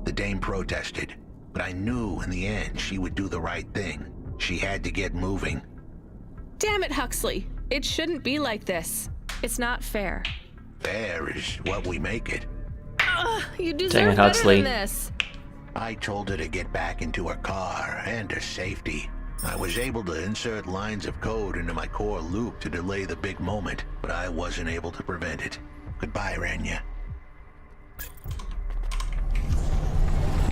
The dame protested, but I knew in the end she would do the right thing. She had to get moving. Damn it, Huxley. It shouldn't be like this. It's not fair. Fair is what we make it. Ugh, you Dang deserve it, better Huxley. than this. I told her to get back into her car and her safety. I was able to insert lines of code into my core loop to delay the big moment, but I wasn't able to prevent it. Goodbye, Rania.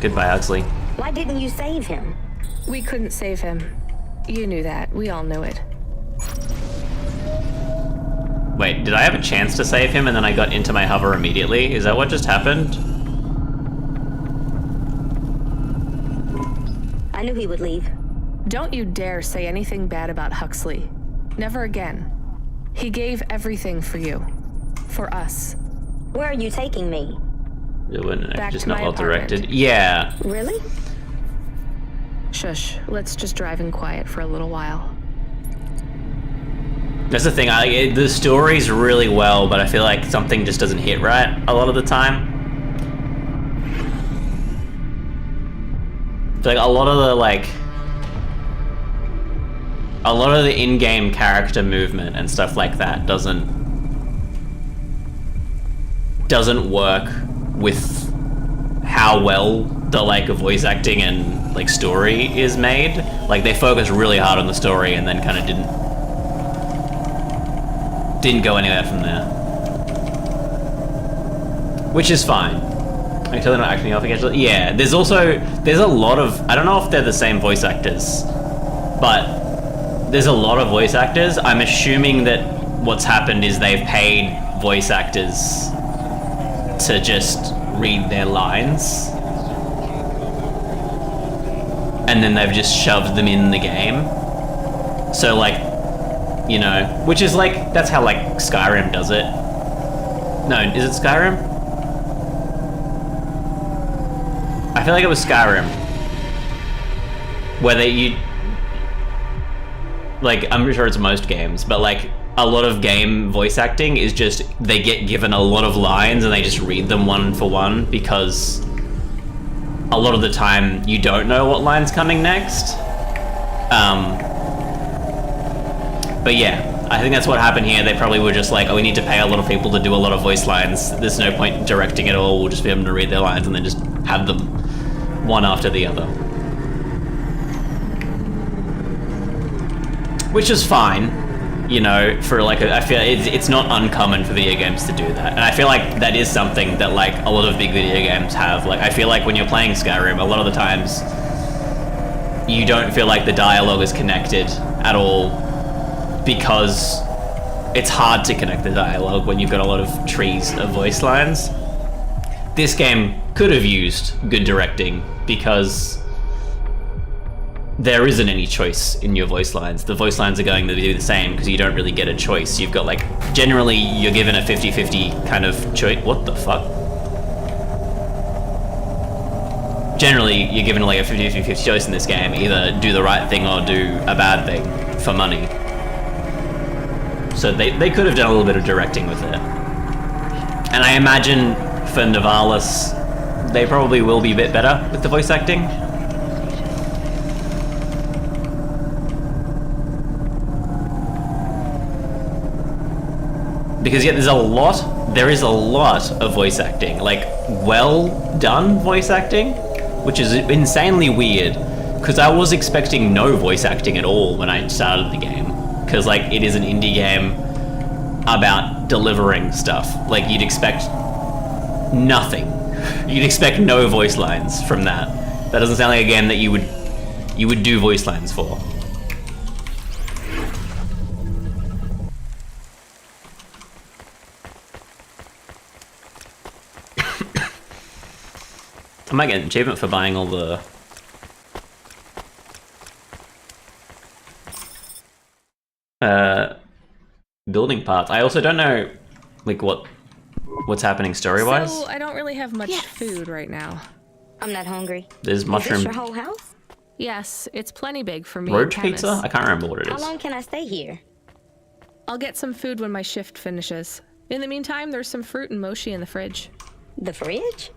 Goodbye, Huxley. Why didn't you save him? We couldn't save him. You knew that. We all knew it. Wait, did I have a chance to save him and then I got into my hover immediately? Is that what just happened? I knew he would leave. Don't you dare say anything bad about Huxley. Never again. He gave everything for you. For us. Where are you taking me? It wasn't Back just to not my well directed. apartment. Yeah. Really? Shush. Let's just drive in quiet for a little while. That's the thing. The story's really well, but I feel like something just doesn't hit right a lot of the time. I feel like a lot of the in-game character movement and stuff like that doesn't work with how well the voice acting and story is made. Like they focus really hard on the story and then kind of didn't go anywhere from there, which is fine. Until they're not acting off against it. Yeah, there's a lot of, I don't know if they're the same voice actors, but there's a lot of voice actors. I'm assuming that what's happened is they've paid voice actors to just read their lines, and then they've just shoved them in the game. So which is that's how Skyrim does it. No, is it Skyrim? I feel like it was Skyrim, where I'm pretty sure it's most games, but a lot of game voice acting is just they get given a lot of lines and they just read them one for one, because a lot of the time you don't know what line's coming next. But yeah, I think that's what happened here. They probably were just we need to pay a lot of people to do a lot of voice lines. There's no point directing at all. We'll just be able to read their lines and then just have them one after the other. Which is fine, for I feel it's not uncommon for video games to do that. And I feel like that is something that a lot of big video games have. I feel like when you're playing Skyrim, a lot of the times you don't feel like the dialogue is connected at all, because it's hard to connect the dialogue when you've got a lot of trees of voice lines. This game could have used good directing, because there isn't any choice in your voice lines. The voice lines are going to be the same because you don't really get a choice. You've got generally you're given a 50-50 kind of choice. What the fuck? Generally you're given a 50-50 choice in this game. Either do the right thing or do a bad thing for money. So they could have done a little bit of directing with it. And I imagine for Nivalis, they probably will be a bit better with the voice acting. Because yeah, there is a lot of voice acting, like well done voice acting, which is insanely weird, because I was expecting no voice acting at all when I started the game, because like it is an indie game about delivering stuff. Like you'd expect nothing. You'd expect no voice lines from that. That doesn't sound like a game that you would do voice lines for. I might get an achievement for buying all the building parts. I also don't know like what's happening story-wise. So I don't really have much food right now. I'm not hungry. There's mushroom. Is this your whole house? Yes, it's plenty big for me. Roach and Camus. pizza? I can't remember what it How is. long can I stay here? I'll get some food when my shift finishes. In the meantime, there's some fruit and mochi in the fridge. The fridge?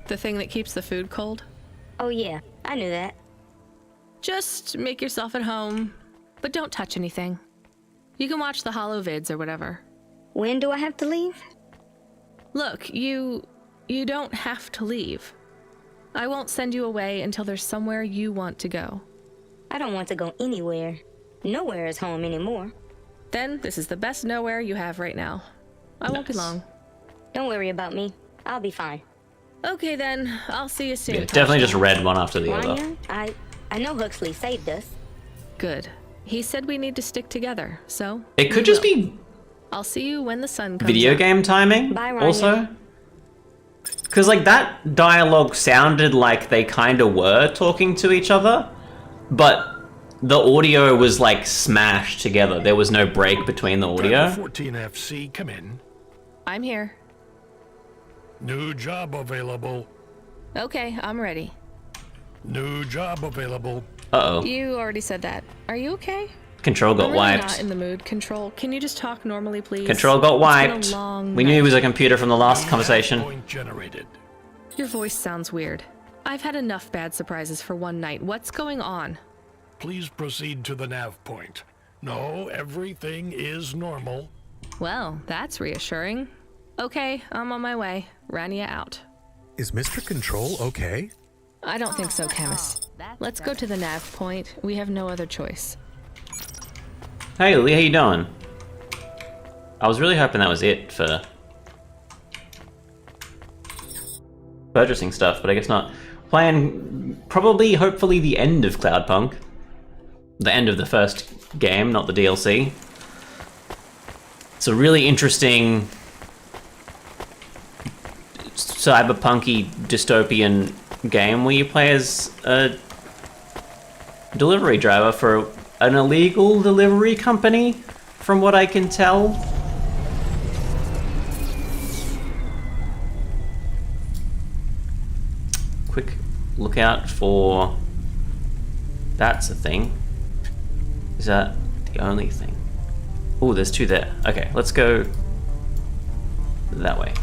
The thing that keeps the food cold. Oh yeah, I knew that. Just make yourself at home, but don't touch anything. You can watch the holo vids or whatever. When do I have to leave? Look, you don't have to leave. I won't send you away until there's somewhere you want to go. I don't want to go anywhere. Nowhere is home anymore. Then this is the best nowhere you have right now. I won't be long. Don't worry about me. I'll be fine. Okay then, I'll see you soon. Yeah, definitely just read one after the other. Rania, I know Huxley saved us. Good. He said we need to stick together, so... It could just be I'll see you when the sun comes video up. game timing Bye, Rania. also. Because like that dialogue sounded like they kind of were talking to each other, but the audio was like smashed together. There was no break between the audio. 14FC, come in. I'm here. New job available. Okay, I'm ready. New job available. Uh-oh. You already said that. Are you okay? Control got I'm really wiped. not in the mood. Control, can you just talk normally, please? Control got wiped. It's been a long We knew he night. was a computer from the last conversation. Point generated. Your voice sounds weird. I've had enough bad surprises for one night. What's going on? Please proceed to the nav point. No, everything is normal. Well, that's reassuring. Okay, I'm on my way. Rania out. Is Mr. Control okay? I don't think so, Camus. Let's go to the nav point. We have no other choice. Hey Lee, how you doing? I was really hoping that was it for purchasing stuff, but I guess not. Playing probably, hopefully, the end of CloudPunk. The end of the first game, not the DLC. It's a really interesting cyberpunky dystopian game where you play as a delivery driver for an illegal delivery company, from what I can tell. Quick look out for... That's a thing. Is that the only thing? Oh, there's two there. Okay, let's go that way.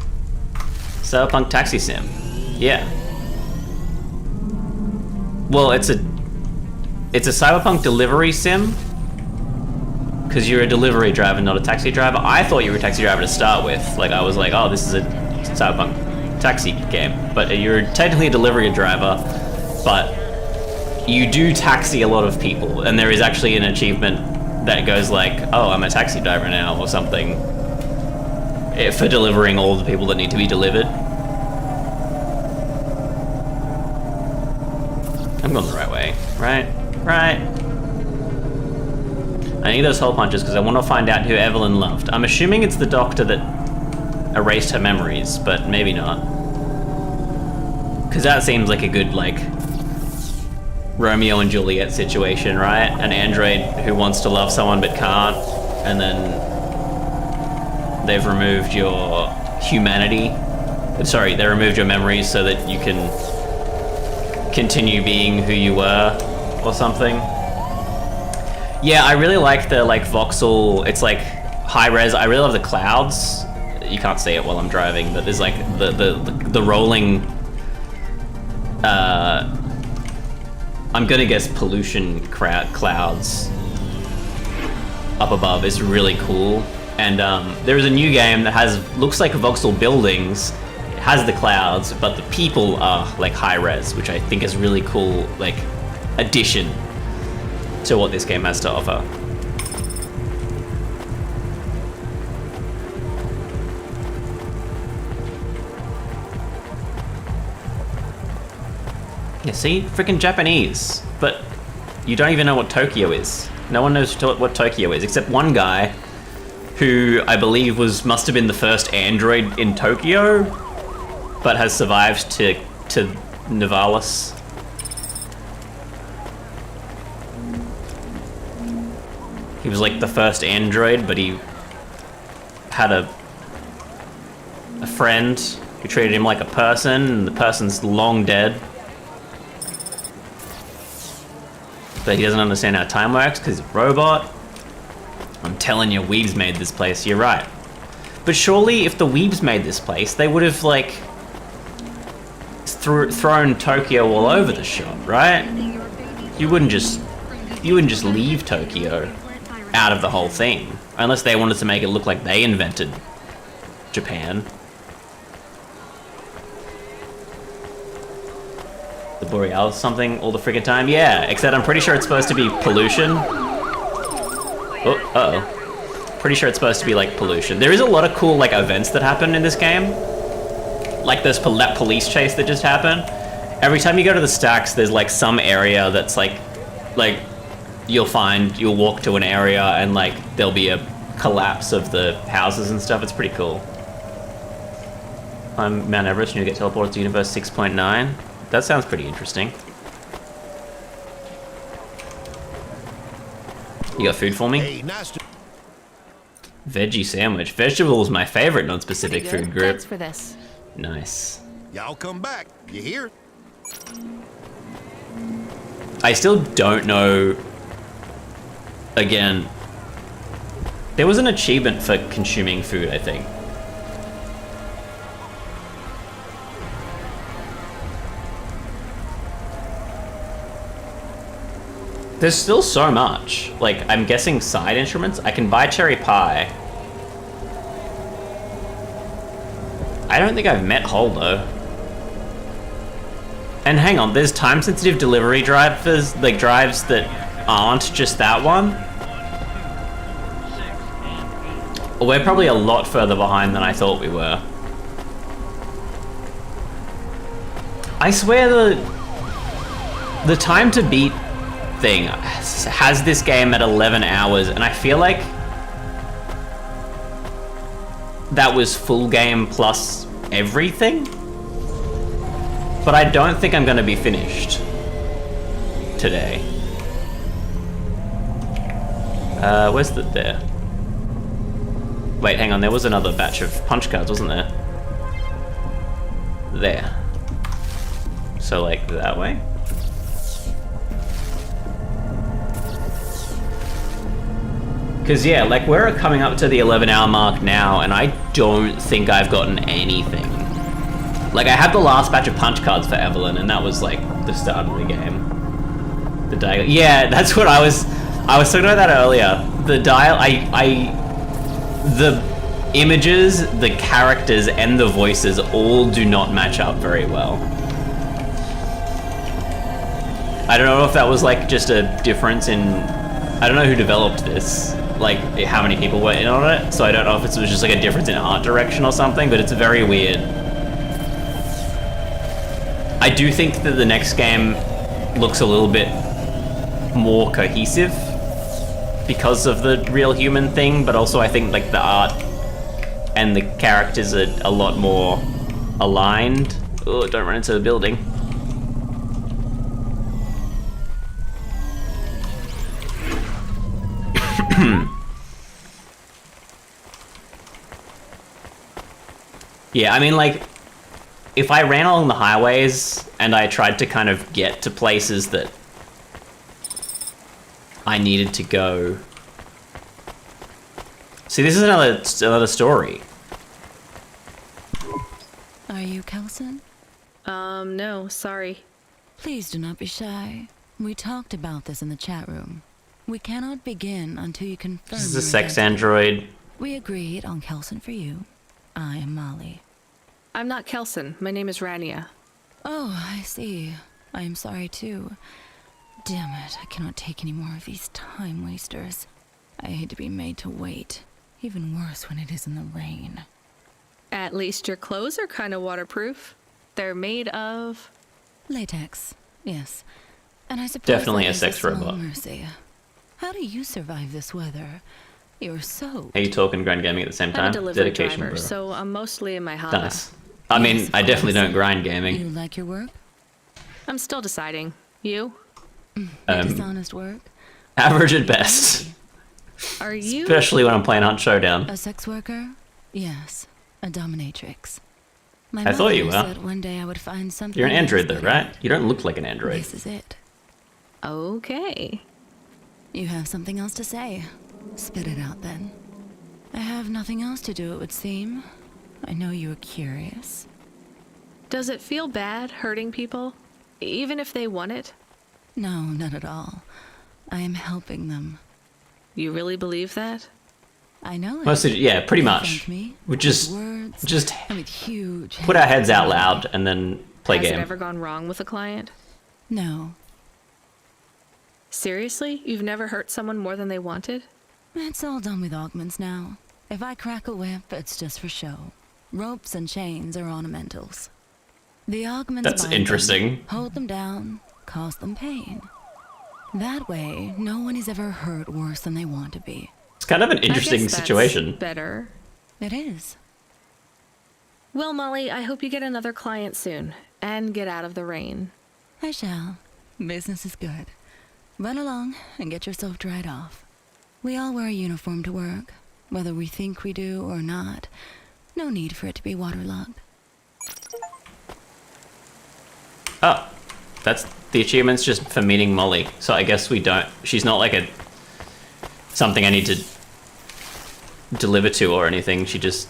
Cyberpunk Taxi Sim. Yeah. Well, it's a Cyberpunk delivery sim, because you're a delivery driver, not a taxi driver. I thought you were a taxi driver to start with. Like, I was like, oh, this is a Cyberpunk taxi game. But you're technically a delivery driver, but you do taxi a lot of people, and there is actually an achievement that goes like, oh, I'm a taxi driver now, or something, for delivering all the people that need to be delivered. I'm going the right way, right? Right. I need those hole punches because I want to find out who Evelyn loved. I'm assuming it's the doctor that erased her memories, but maybe not. Because that seems like a good, like, Romeo and Juliet situation, right? An android who wants to love someone but can't, and then they've removed your humanity. Sorry, they removed your memories so that you can continue being who you were, or something. Yeah, I really like the like voxel. It's like high res. I really love the clouds. You can't see it while I'm driving, but there's like the rolling. I'm gonna guess pollution clouds up above is really cool. And there is a new game that looks like voxel buildings. It has the clouds, but the people are like high res, which I think is really cool, like addition to what this game has to offer. Yeah, see? Freaking Japanese. But you don't even know what Tokyo is. No one knows what Tokyo is, except one guy who I believe must have been the first android in Tokyo, but has survived to Nivalis. He was like the first android, but he had a friend who treated him like a person, and the person's long dead. But he doesn't understand how time works because he's a robot. I'm telling you, Weebs made this place, you're right. But surely if the Weebs made this place, they would have like thrown Tokyo all over the shop, right? You wouldn't just leave Tokyo out of the whole thing. Unless they wanted to make it look like they invented Japan. The Borealis something all the friggin' time? Yeah, except I'm pretty sure it's supposed to be pollution. Oh, uh-oh. Pretty sure it's supposed to be like pollution. There is a lot of cool like events that happen in this game. Like there's that police chase that just happened. Every time you go to the stacks, there's like some area that's like you'll walk to an area and like there'll be a collapse of the houses and stuff. It's pretty cool. I'm Mount Everest and you get teleported to Universe 6.9. That sounds pretty interesting. You got food for me? Hey, nice to... Veggie sandwich. Vegetable is my favorite non-specific food group. Thanks for this. Nice. Y'all come back. You hear? I still don't know. Again, there was an achievement for consuming food, I think. There's still so much. Like, I'm guessing side instruments. I can buy cherry pie. I don't think I've met Hole, though. And hang on, there's time-sensitive delivery drivers, like drives that aren't just that one. We're probably a lot further behind than I thought we were. I swear the time to beat thing has this game at 11 hours, and I feel like that was full game plus everything. But I don't think I'm gonna be finished today. Where's there? Wait, hang on, there was another batch of punch cards, wasn't there? There. So like that way? Cause yeah, like we're coming up to the 11-hour mark now, and I don't think I've gotten anything. Like I had the last batch of punch cards for Evelyn, and that was like the start of the game. The dial, yeah, that's what I was talking about that earlier. The dial, the images, the characters, and the voices all do not match up very well. I don't know if that was like just a difference in, I don't know who developed this, like how many people were in on it, so I don't know if it was just like a difference in art direction or something, but it's very weird. I do think that the next game looks a little bit more cohesive because of the real human thing, but also I think like the art and the characters are a lot more aligned. Oh, don't run into the building. Yeah, I mean, like, if I ran along the highways and I tried to kind of get to places that I needed to go. See, this is another story. Are you Kelson? No, sorry. Please do not be shy. We talked about this in the chat room. We cannot begin until you confirm. This is a sex android We agreed on Kelson for you. I am Molly. I'm not Kelson. My name is Rania. Oh, I see. I am sorry too. Damn it, I cannot take any more of these time wasters. I hate to be made to wait. Even worse when it is in the rain. At least your clothes are kind of waterproof. They're made of... latex, yes. And I suppose Definitely that a is sex small robot. mercy. How do you survive this weather? You're so... Are you talking grind gaming at the same I'm a time? delivery Dedication, driver, bro. so I'm mostly in my Honda. Nice. I mean, Yes, of I definitely course. don't grind gaming. You like your work? I'm still deciding. You? Dishonest work? Average at best. Are you... Especially when I'm playing Hunt Showdown. A sex worker? Yes. A dominatrix. My I thought you mother were. said one day I would find something... You're an android else though, better. right? You don't look like an android. This is it. Okay. You have something else to say. Spit it out then. I have nothing else to do, it would seem. I know you are curious. Does it feel bad hurting people? Even if they want it? No, not at all. I am helping them. You really believe that? I know it. Mostly, yeah, pretty They much. thank me We with just words and with huge put our heads out loud and then play Has game. it ever gone wrong with a client? No, Seriously? You've never hurt someone more than they wanted? it's all done with augments now. If I crack a whip, it's just for show. Ropes and chains are ornamentals. The augments That's bind them, interesting. hold them down, cause them pain. That way, no one is ever hurt worse than they want to be. It's kind of an I guess interesting that's situation. Better. It is. Well, Molly, I hope you get another client soon. And get out of the rain. I shall. Business is good. Run along and get yourself dried off. We all wear a uniform to work, whether we think we do or not. No need for it to be waterlogged. Oh, that's the achievement's just for meeting Molly. So I guess we don't. She's not like a something I need to deliver to or anything. She just.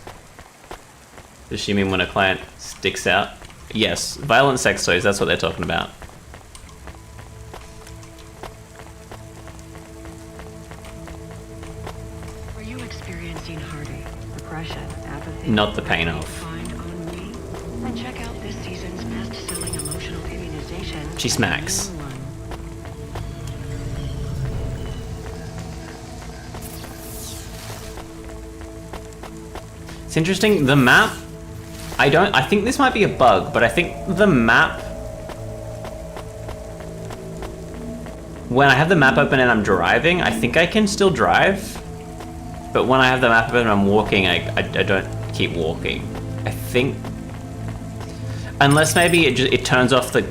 Does she mean when a client sticks out? Yes, violent sex toys. That's what they're talking about. Are you experiencing heartache, depression, apathy? Not the pain of. Find on me? And check out this season's best-selling emotional immunization. She smacks. It's interesting. The map. I think this might be a bug, but I think the map. When I have the map open and I'm driving, I think I can still drive. But when I have the map open and I'm walking, I don't keep walking. I think. Unless maybe it turns off the.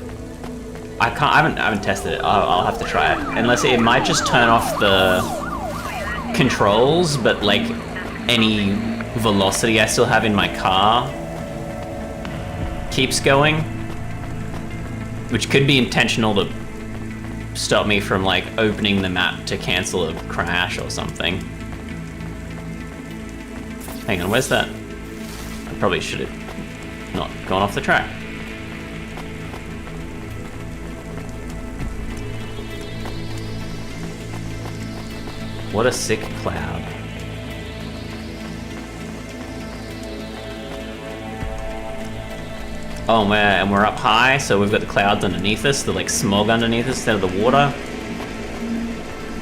I haven't tested it. I'll have to try it. Unless it might just turn off the controls, but like any velocity I still have in my car keeps going, which could be intentional to stop me from like opening the map to cancel a crash or something. Hang on, where's that? I probably should have not gone off the track. What a sick cloud. Oh, and we're up high, so we've got the clouds underneath us, the like smog underneath us instead of the water.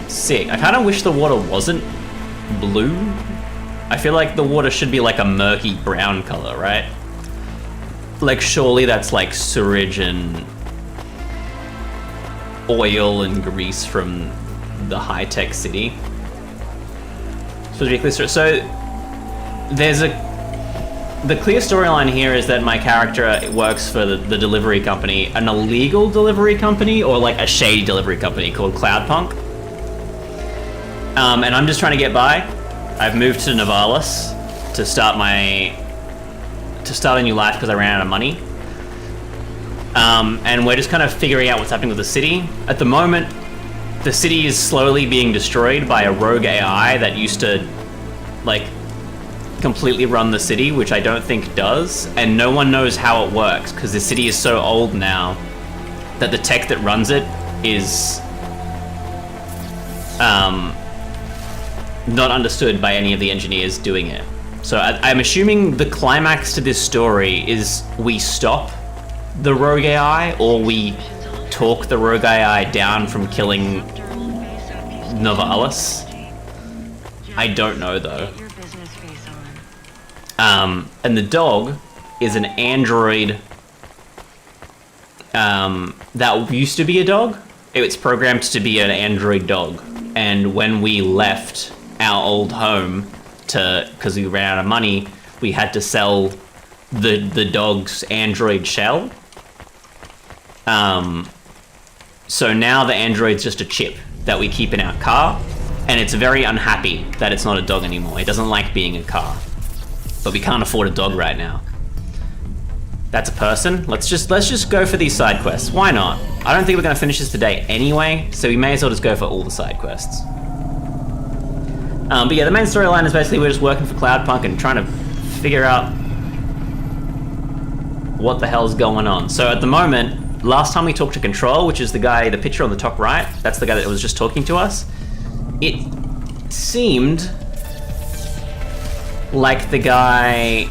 Sick. I kind of wish the water wasn't blue. I feel like the water should be like a murky brown color, right? Like surely that's like sewage and oil and grease from the high-tech city. So there's the clear storyline here is that my character works for the delivery company, an illegal delivery company or like a shady delivery company called CloudPunk. And I'm just trying to get by. I've moved to Navalis to start a new life because I ran out of money. And we're just kind of figuring out what's happening with the city. At the moment, the city is slowly being destroyed by a rogue AI that used to like completely run the city, which I don't think does, and no one knows how it works because the city is so old now that the tech that runs it is not understood by any of the engineers doing it. So I'm assuming the climax to this story is we stop the rogue AI, or we talk the rogue AI down from killing Novalis. I don't know though. And the dog is an android that used to be a dog. It's programmed to be an android dog. And when we left our old home because we ran out of money, we had to sell the dog's android shell. So now the android's just a chip that we keep in our car, and it's very unhappy that it's not a dog anymore. It doesn't like being a car. But we can't afford a dog right now. That's a person. Let's just go for these side quests. Why not? I don't think we're gonna finish this today anyway, so we may as well just go for all the side quests. But yeah, the main storyline is basically we're just working for CloudPunk and trying to figure out what the hell's going on. So at the moment, last time we talked to Control, which is the guy, the picture on the top right, that's the guy that was just talking to us, it seemed like the guy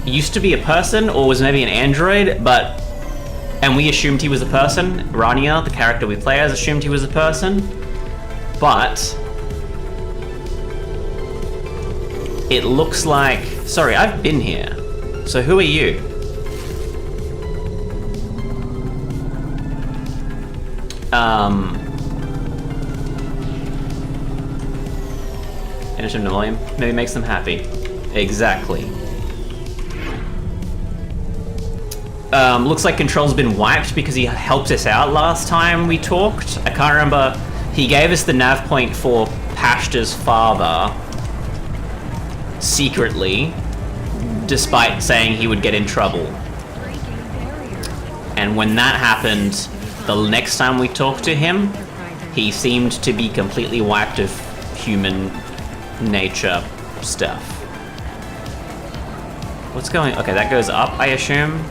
used to be a person or was maybe an android, and we assumed he was a person. Rania, the character we play as, assumed he was a person, but it looks like... Sorry, I've been here. So who are you? Enter the volume. Maybe makes them happy. Exactly. Looks like Control's been wiped because he helped us out last time we talked. I can't remember. He gave us the nav point for Pashta's father secretly, despite saying he would get in trouble. And when that happened, the next time we talked to him, he seemed to be completely wiped of human nature stuff. What's going... Okay, that goes up, I assume.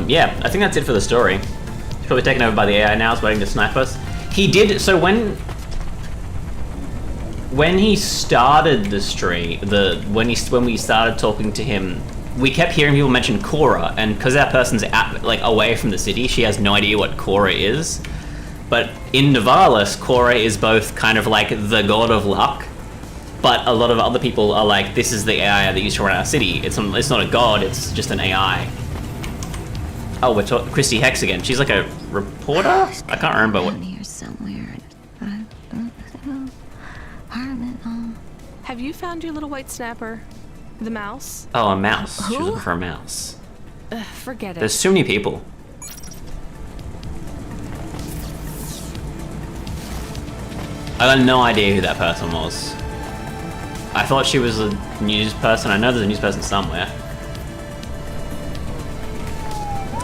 Yeah, I think that's it for the story. He's probably taken over by the AI now, it's waiting to snipe us. He did, so when he started the stream, when we started talking to him, we kept hearing people mention Cora, and because that person's away from the city, she has no idea what Cora is. But in Novalis, Cora is both kind of like the god of luck, but a lot of other people are like, this is the AI that used to run our city. It's not a god, it's just an AI. Oh, we're talking Christy Hex again. She's like a reporter? I can't remember what. Here somewhere. Have you found your little white snapper? The mouse? Oh, a mouse. Who? She's looking for a mouse. Forget it. There's too many people. I got no idea who that person was. I thought she was a news person. I know there's a news person somewhere.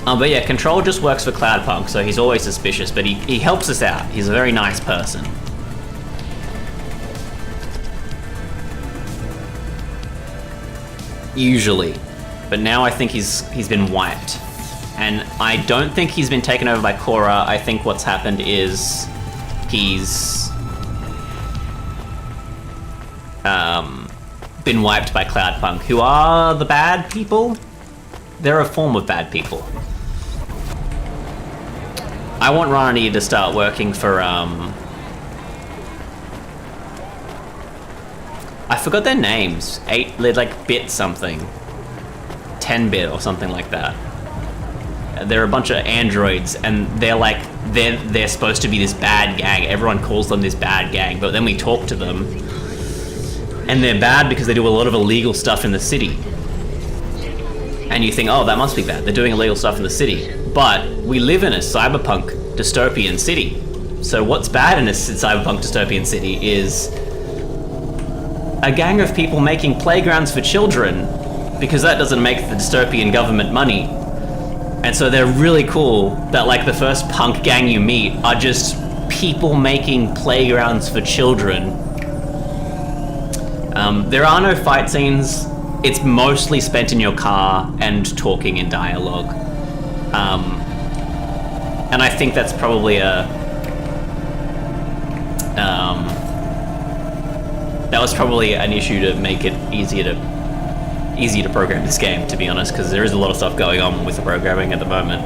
But yeah, Control just works for CloudPunk, so he's always suspicious, but he helps us out. He's a very nice person. Usually. But now I think he's been wiped. And I don't think he's been taken over by Cora. I think what's happened is he's been wiped by CloudPunk, who are the bad people. They're a form of bad people. I want Ronnie to start working for, I forgot their names. They're like Bit something. 10-bit or something like that. They're a bunch of androids, and they're supposed to be this bad gang. Everyone calls them this bad gang, but then we talk to them, and they're bad because they do a lot of illegal stuff in the city. And you think, oh, that must be bad. They're doing illegal stuff in the city. But we live in a cyberpunk dystopian city. So what's bad in a cyberpunk dystopian city is a gang of people making playgrounds for children, because that doesn't make the dystopian government money. And so they're really cool that like the first punk gang you meet are just people making playgrounds for children. There are no fight scenes. It's mostly spent in your car and talking in dialogue. And I think that's probably that was probably an issue to make it easier to program this game, to be honest, because there is a lot of stuff going on with the programming at the moment.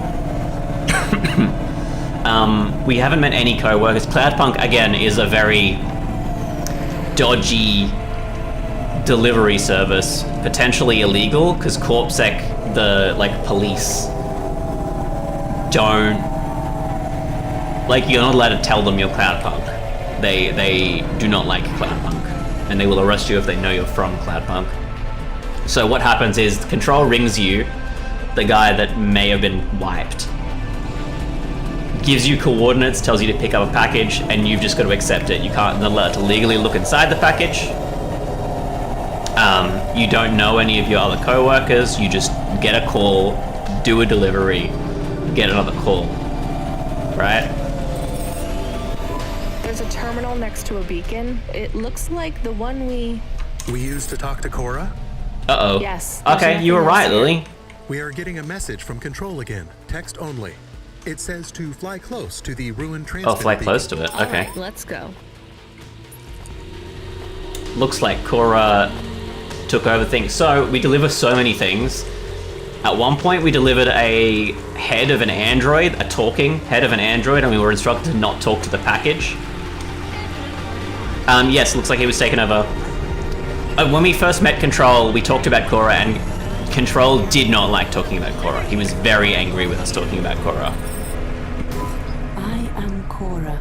We haven't met any co-workers. CloudPunk, again, is a very dodgy delivery service, potentially illegal, because CorpSec, the, like, police don't... Like, you're not allowed to tell them you're CloudPunk. They do not like CloudPunk, and they will arrest you if they know you're from CloudPunk. So what happens is Control rings you, the guy that may have been wiped, gives you coordinates, tells you to pick up a package, and you've just got to accept it. You can't, not allowed to legally look inside the package. You don't know any of your other co-workers. You just get a call, do a delivery, get another call, right? There's a terminal next to a beacon. It looks like the one we used to talk to Cora? Uh-oh. Yes. Okay, you were right, Lily. We are getting a message from Control again. Text only. It says to fly close to the ruined transmitter. Oh, fly close to it. All Okay. right, let's go. Looks like Cora took over things. So we deliver so many things. At one point, we delivered a head of an android, a talking head of an android, and we were instructed to not talk to the package. Yes, looks like he was taken over. When we first met Control, we talked about Cora, and Control did not like talking about Cora. He was very angry with us talking about Cora. I am Cora.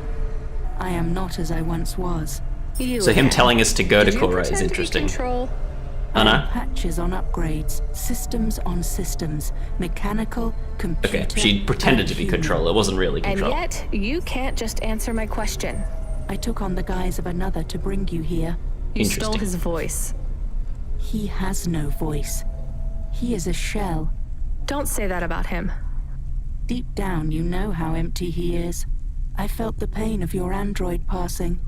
I am not as I once was. So him telling us to go to Cora is interesting. Oh no? Patches on upgrades, systems on systems, mechanical, computer. Okay, she pretended to be Control. It wasn't really Control. And yet, you can't just answer my question. I took on the guise of another to bring you here. You stole his voice. He has no voice. He is a shell. Don't say that about him. Deep down, you know how empty he is. I felt the pain of your android passing.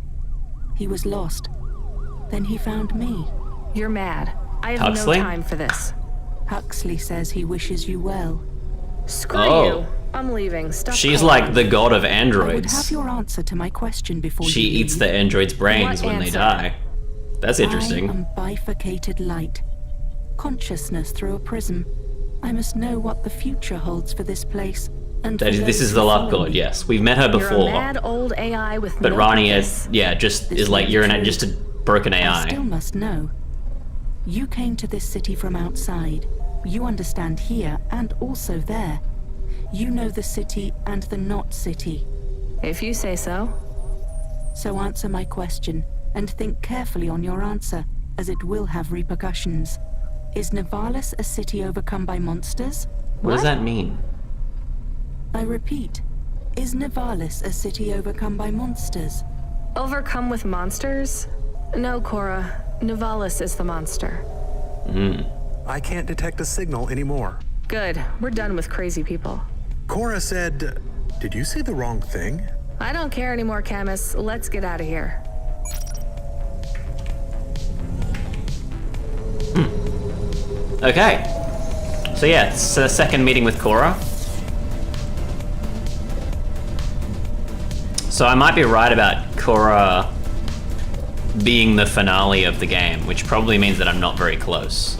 He was lost. Then he found me. You're mad. I have Huxley? no time for this. Huxley says he wishes you well. Screw Oh. you. I'm leaving. Stop She's calling. like the god of I would androids. have your answer to my question before She you eats leave. the androids' brains What when they answer? die. That's interesting. I am bifurcated light. Consciousness through a prism. I must know what the future holds for this place. And That is, for this those is the who Love follow God, me. yes. We've met her You're a before. mad old AI with But no Rani purpose. is, yeah, just This is like, may you're be an, true. just a broken I still AI. must know. You came to this city from outside. You understand here and also there. You know the city and the not city. If you say so. So answer my question and think carefully on your answer, as it will have repercussions. Is Nivalis a city overcome by monsters? What does that mean? I repeat, is Nivalis a city overcome by monsters? Overcome with monsters? No, Cora. Nivalis is the monster. I can't detect a signal anymore. Good. We're done with crazy people. Cora said... Did you say the wrong thing? I don't care anymore, Camus. Let's get out of here. Okay. So yeah, it's a second meeting with Cora. So I might be right about Cora being the finale of the game, which probably means that I'm not very close.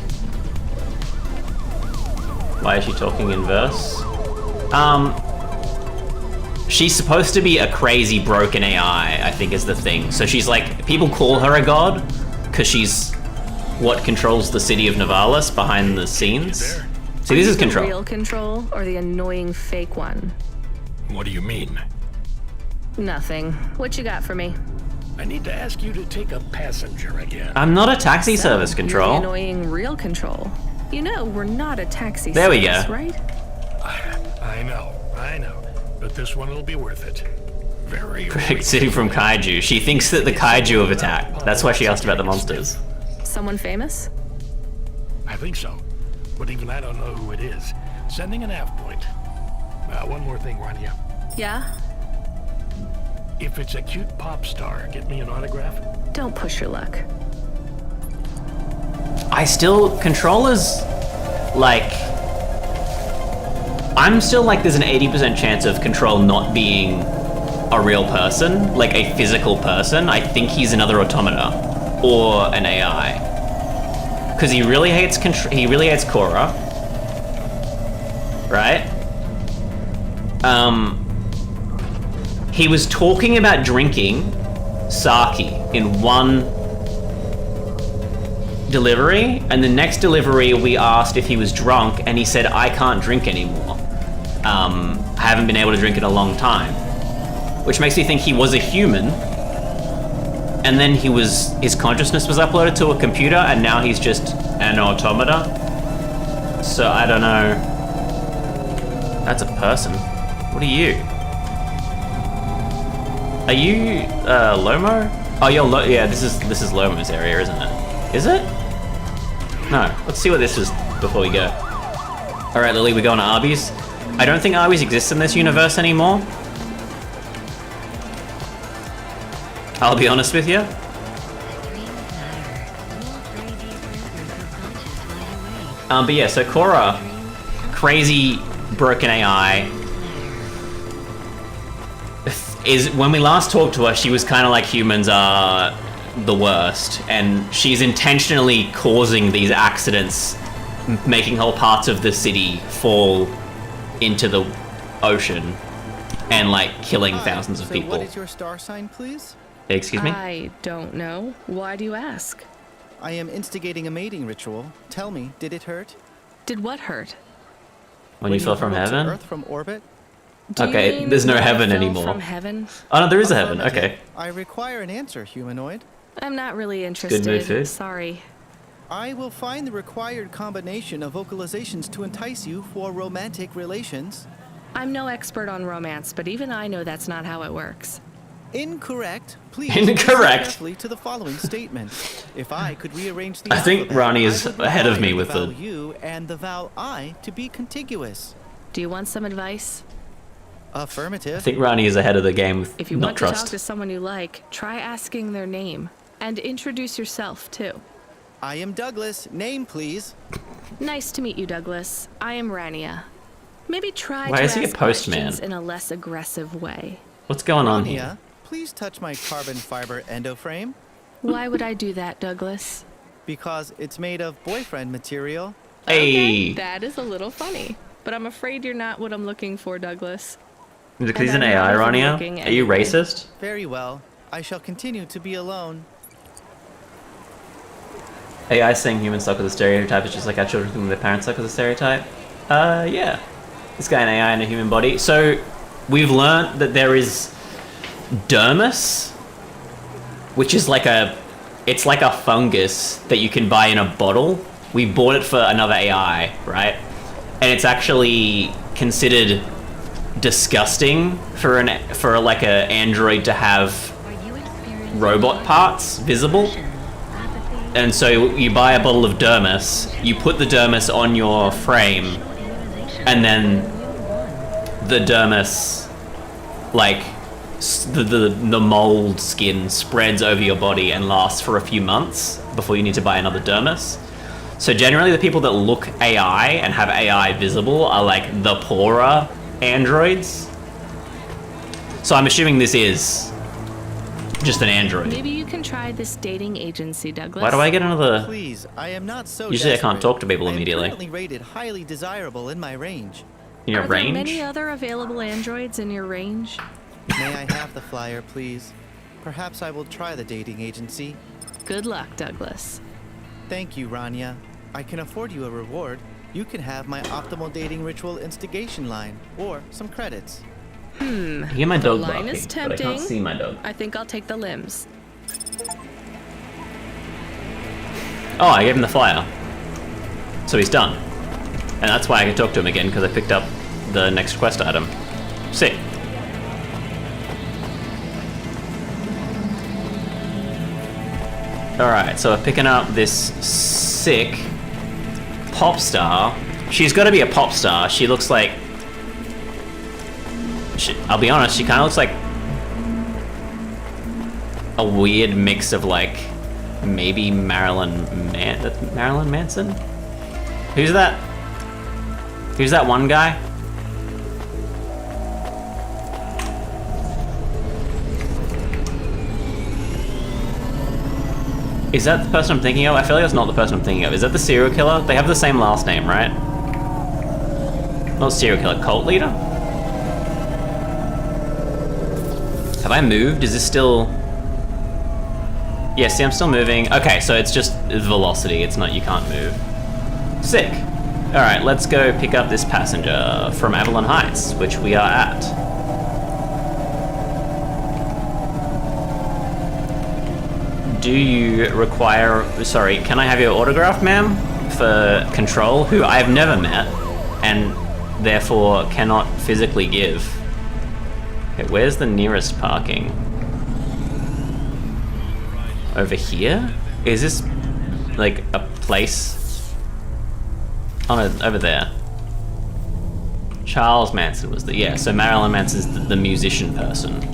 Why is she talking in verse? She's supposed to be a crazy broken AI, I think is the thing. So she's like, people call her a god because she's what controls the city of Nivalis behind the scenes. See, this is The Control. real Control or the annoying fake one? What do you mean? Nothing. What you got for me? I need to ask you to take a passenger again. I'm not a taxi So, service, you're Control. the annoying real Control. You know, we're not a taxi There we service, go. right? I know. But this one will be worth it. Very Protect city from kaiju. She thinks that the kaiju have attacked. That's why she asked about the monsters. Someone famous? I think so. But even I don't know who it is. Sending an nav point. One more thing, Rania. Yeah? If it's a cute pop star, get me an autograph. Don't push your luck. Controllers, like, I'm still like, there's an 80% chance of Control not being a real person, like a physical person. I think he's another automata or an AI. Because he really hates Korra, right? He was talking about drinking sake in one delivery, and the next delivery we asked if he was drunk, and he said, I can't drink anymore. I haven't been able to drink in a long time. Which makes me think he was a human, and then his consciousness was uploaded to a computer, and now he's just an automata. So I don't know. That's a person. What are you? Are you Lomo? Oh, you're yeah. This is Lomo's area, isn't it? Is it? No. Let's see what this is before we go. All right, Lily, we're going to Arby's. I don't think Arby's exists in this universe anymore. I'll be honest with you. But yeah, so Korra, crazy broken AI, is when we last talked to her, she was kind of like humans are the worst, and she's intentionally causing these accidents, making whole parts of the city fall into the ocean and like killing thousands of people. What is your star sign, please? Excuse me? I don't know. Why do you ask? I am instigating a mating ritual. Tell me, did it hurt? Did what hurt? When you fell from heaven? Earth from orbit? Okay, there's no heaven anymore. From heaven? Oh no, there is a heaven. Okay. I require an answer, humanoid. I'm not really interested. Good move, too. Sorry. I will find the required combination of vocalizations to entice you for romantic relations. I'm no expert on romance, but even I know that's not how it works. Incorrect. Please Incorrect. listen carefully to the following statement. If I could rearrange the I think alphabet, Ronnie is I would ahead of me require with the vowel the- U and the vowel I to be contiguous. Do you want some advice? Affirmative. I think Rani is ahead of the game with If you not want trust. to talk to someone you like, try asking their name. And introduce yourself, too. I am Douglas. Name, please. Nice to meet you, Douglas. I am Rania. Maybe try Why to is he a ask postman? questions in a less aggressive way. What's going on Rania, here? please touch my carbon fiber endoframe. Why would I do that, Douglas? Because it's made of boyfriend material. Hey. Okay, that is a little funny. But I'm afraid you're not what I'm looking for, Douglas. Is it because he's an And I'm AI, not even Rania? looking Are you anyway. racist? Very well. I shall continue to be alone. AI saying humans suck with a stereotype is just like our children think their parents suck with a stereotype. Yeah. This guy an AI in a human body. So we've learnt that there is dermis, which is like it's like a fungus that you can buy in a bottle. We bought it for another AI, right? And it's actually considered disgusting for like a android to have robot parts visible. And so you buy a bottle of dermis, you put the dermis on your frame, and then the dermis, like the mold skin spreads over your body and lasts for a few months before you need to buy another dermis. So generally the people that look AI and have AI visible are like the poorer androids. So I'm assuming this is just an android. Maybe you can try this dating agency, Douglas. Why do I get another... Please, I am not so Usually I can't desperate. talk to people I am immediately. currently rated highly desirable in my range. In your Are there range? many other available androids in your range? May I have the flyer, please? Perhaps I will try the dating agency. Good luck, Douglas. Thank you, Rania. I can afford you a reward. You can have my optimal dating ritual instigation line, or some credits. Hmm. I hear my the dog line barking, is but I tempting. can't see my dog. I think I'll take the limbs. Oh, I gave him the flyer. So he's done. And that's why I can talk to him again, because I picked up the next quest item. Sick. Alright, so we're picking up this sick pop star. She's got to be a pop star. She looks like I'll be honest, she kind of looks like a weird mix of like maybe Marilyn Manson? Who's that? Who's that one guy? Is that the person I'm thinking of? I feel like that's not the person I'm thinking of. Is that the serial killer? They have the same last name, right? Not serial killer, cult leader? Have I moved? Is this still... Yeah, see, I'm still moving. Okay, so it's just velocity. It's not, you can't move. Sick. Alright, let's go pick up this passenger from Avalon Heights, which we are at. Do you require... Sorry, can I have your autograph, ma'am? For Control, who I have never met, and therefore cannot physically give. Okay, where's the nearest parking? Over here? Is this like a place? Oh no, over there. Charles Manson was the... Yeah, so Marilyn Manson's the musician person.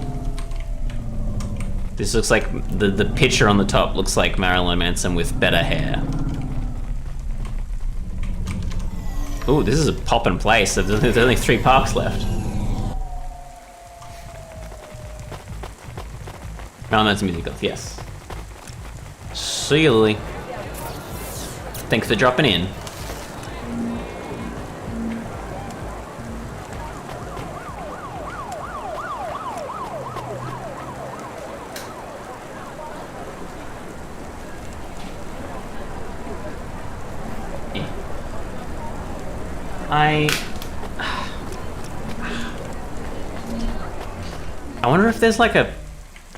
This looks like, the picture on the top looks like Marilyn Manson with better hair. Ooh, this is a poppin' place. There's only 3 parks left. Marilyn Manson music goes, yes. See you, Lily. Thanks for dropping in. I wonder if there's like a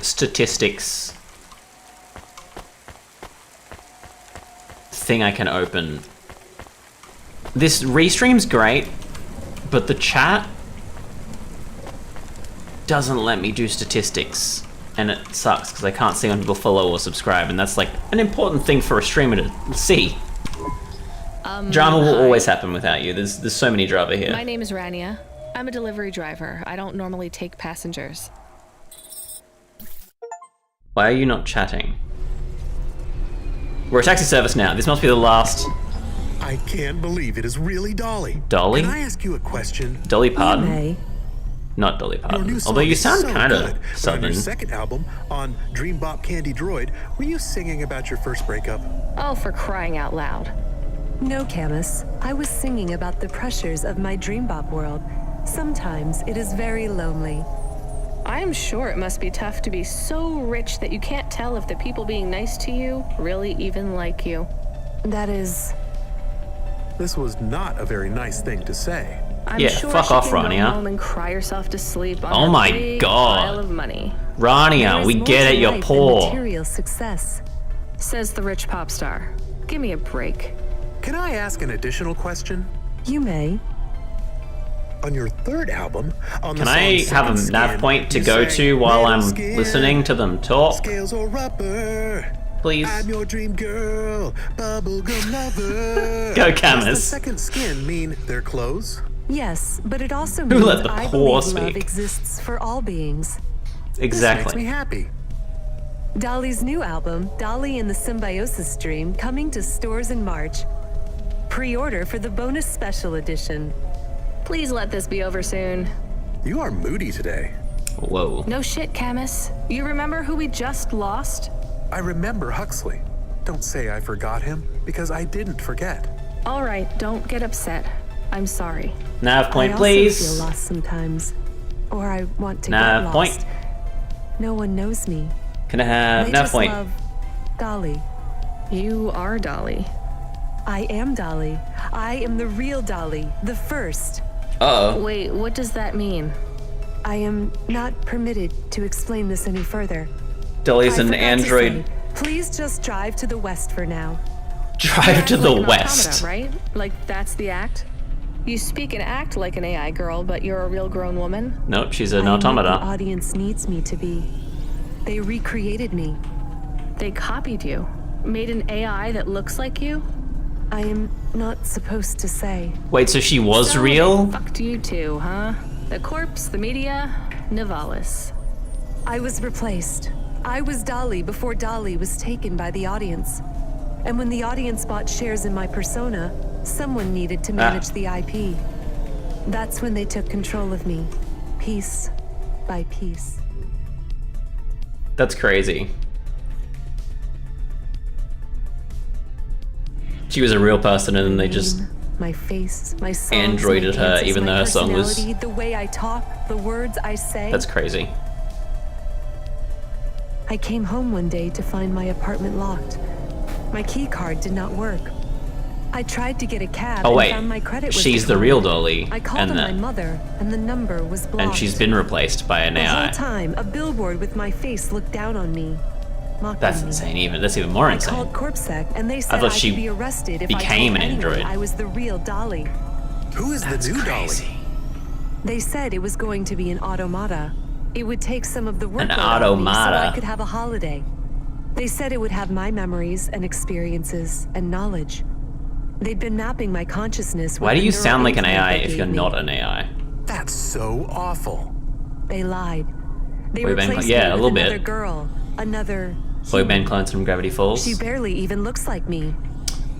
statistics thing I can open. This restream's great, but the chat doesn't let me do statistics, and it sucks because I can't see when people follow or subscribe, and that's like an important thing for a streamer to see. Drama will always happen without you. There's so many drama here. My name is Rania. I'm a delivery driver. I don't normally take passengers. Why are you not chatting? We're a taxi service now. This must be the last... I can't believe it is really Dolly. Dolly? Can I ask you a question? Dolly Parton? Not Dolly Parton. Although you sound kind of southern. On your second album, on Dream Bop Candy Droid, were you singing about your first breakup? Oh, for crying out loud. No, Camus. I was singing about the pressures of my Dream Bop world. Sometimes it is very lonely. I am sure it must be tough to be so rich that you can't tell if the people being nice to you really even like you. That is... This was not a very nice thing to say. I'm yeah, sure fuck off, Rania. Go Rania. home and cry yourself to sleep on Oh her my big god. pile of money. Rania, we get it, you're poor. Material success. Says the rich pop star. Give me a break. Can I ask an additional question? You may. On your third album, on the Can I have a nav point to go to while I'm listening to them talk? Scales or rubber. Please. I'm your dream girl, bubblegum lover. Go, Does Camus. the second skin mean their clothes? Yes, but it also Who means let the I poor believe love speak? exists for all beings. Exactly. This makes me happy. Dolly's new album, Dolly and the Symbiosis Dream, coming to stores in March. Pre-order for the bonus special edition. Please let this be over soon. You are moody today. Whoa. No shit, Camus. You remember who we just lost? I remember Huxley. Don't say I forgot him, because I didn't forget. All right, don't get upset. I'm sorry. Nav point, I please. also feel lost sometimes. Or I want to Nav get point. lost. No one knows me. Can I have They nav just point? love Dolly. You are Dolly. I am Dolly. I am the real Dolly, the first. Uh-oh. Wait, what does that mean? I am not permitted to explain this any further. Dolly's I an forgot to android. say, please just drive to the west for now. Drive to the Like an west. automata, right? Like that's the act? You speak and act like an AI girl, but you're a real grown woman? Nope, she's an I am what the automata. audience needs me to be. They recreated me. They copied you. Made an AI that looks like you? I am not supposed to say. Wait, so she was So real? they fucked you too, huh? The corpse, the media, Nivalis. I was replaced. I was Dolly before Dolly was taken by the audience. And when the audience bought shares in my persona, someone needed to manage the IP. That's when they took control of me, piece by piece. That's crazy. She was a real person and then they just my face, my songs, androided my her dances, even though my her song was... personality, the way I talk, the words I say. That's crazy. I came home one day to find my apartment locked. My key card did not work. I tried to get a cab Oh wait, and found my credit was she's the declined. real Dolly, I called and my mother, and the number was blocked. and she's been replaced by an The AI. whole time, a billboard with my face looked down on me, mocking That's me. insane. That's even more I insane. called CorpSec, and they said thought I she could be arrested if became I told an anyone android. I was the real Dolly. Who is the new Dolly? They said it was going to be an automata. It would take some of the work An off me so automata. I could have a holiday. They said it would have my memories and experiences and knowledge. They'd been mapping my consciousness. Why do you sound like an AI if if you're not an AI? That's so awful. They lied. They Boy band replaced clone- yeah, me a with little another bit. girl, another. Boy band clones from Gravity Falls. She barely even looks like me.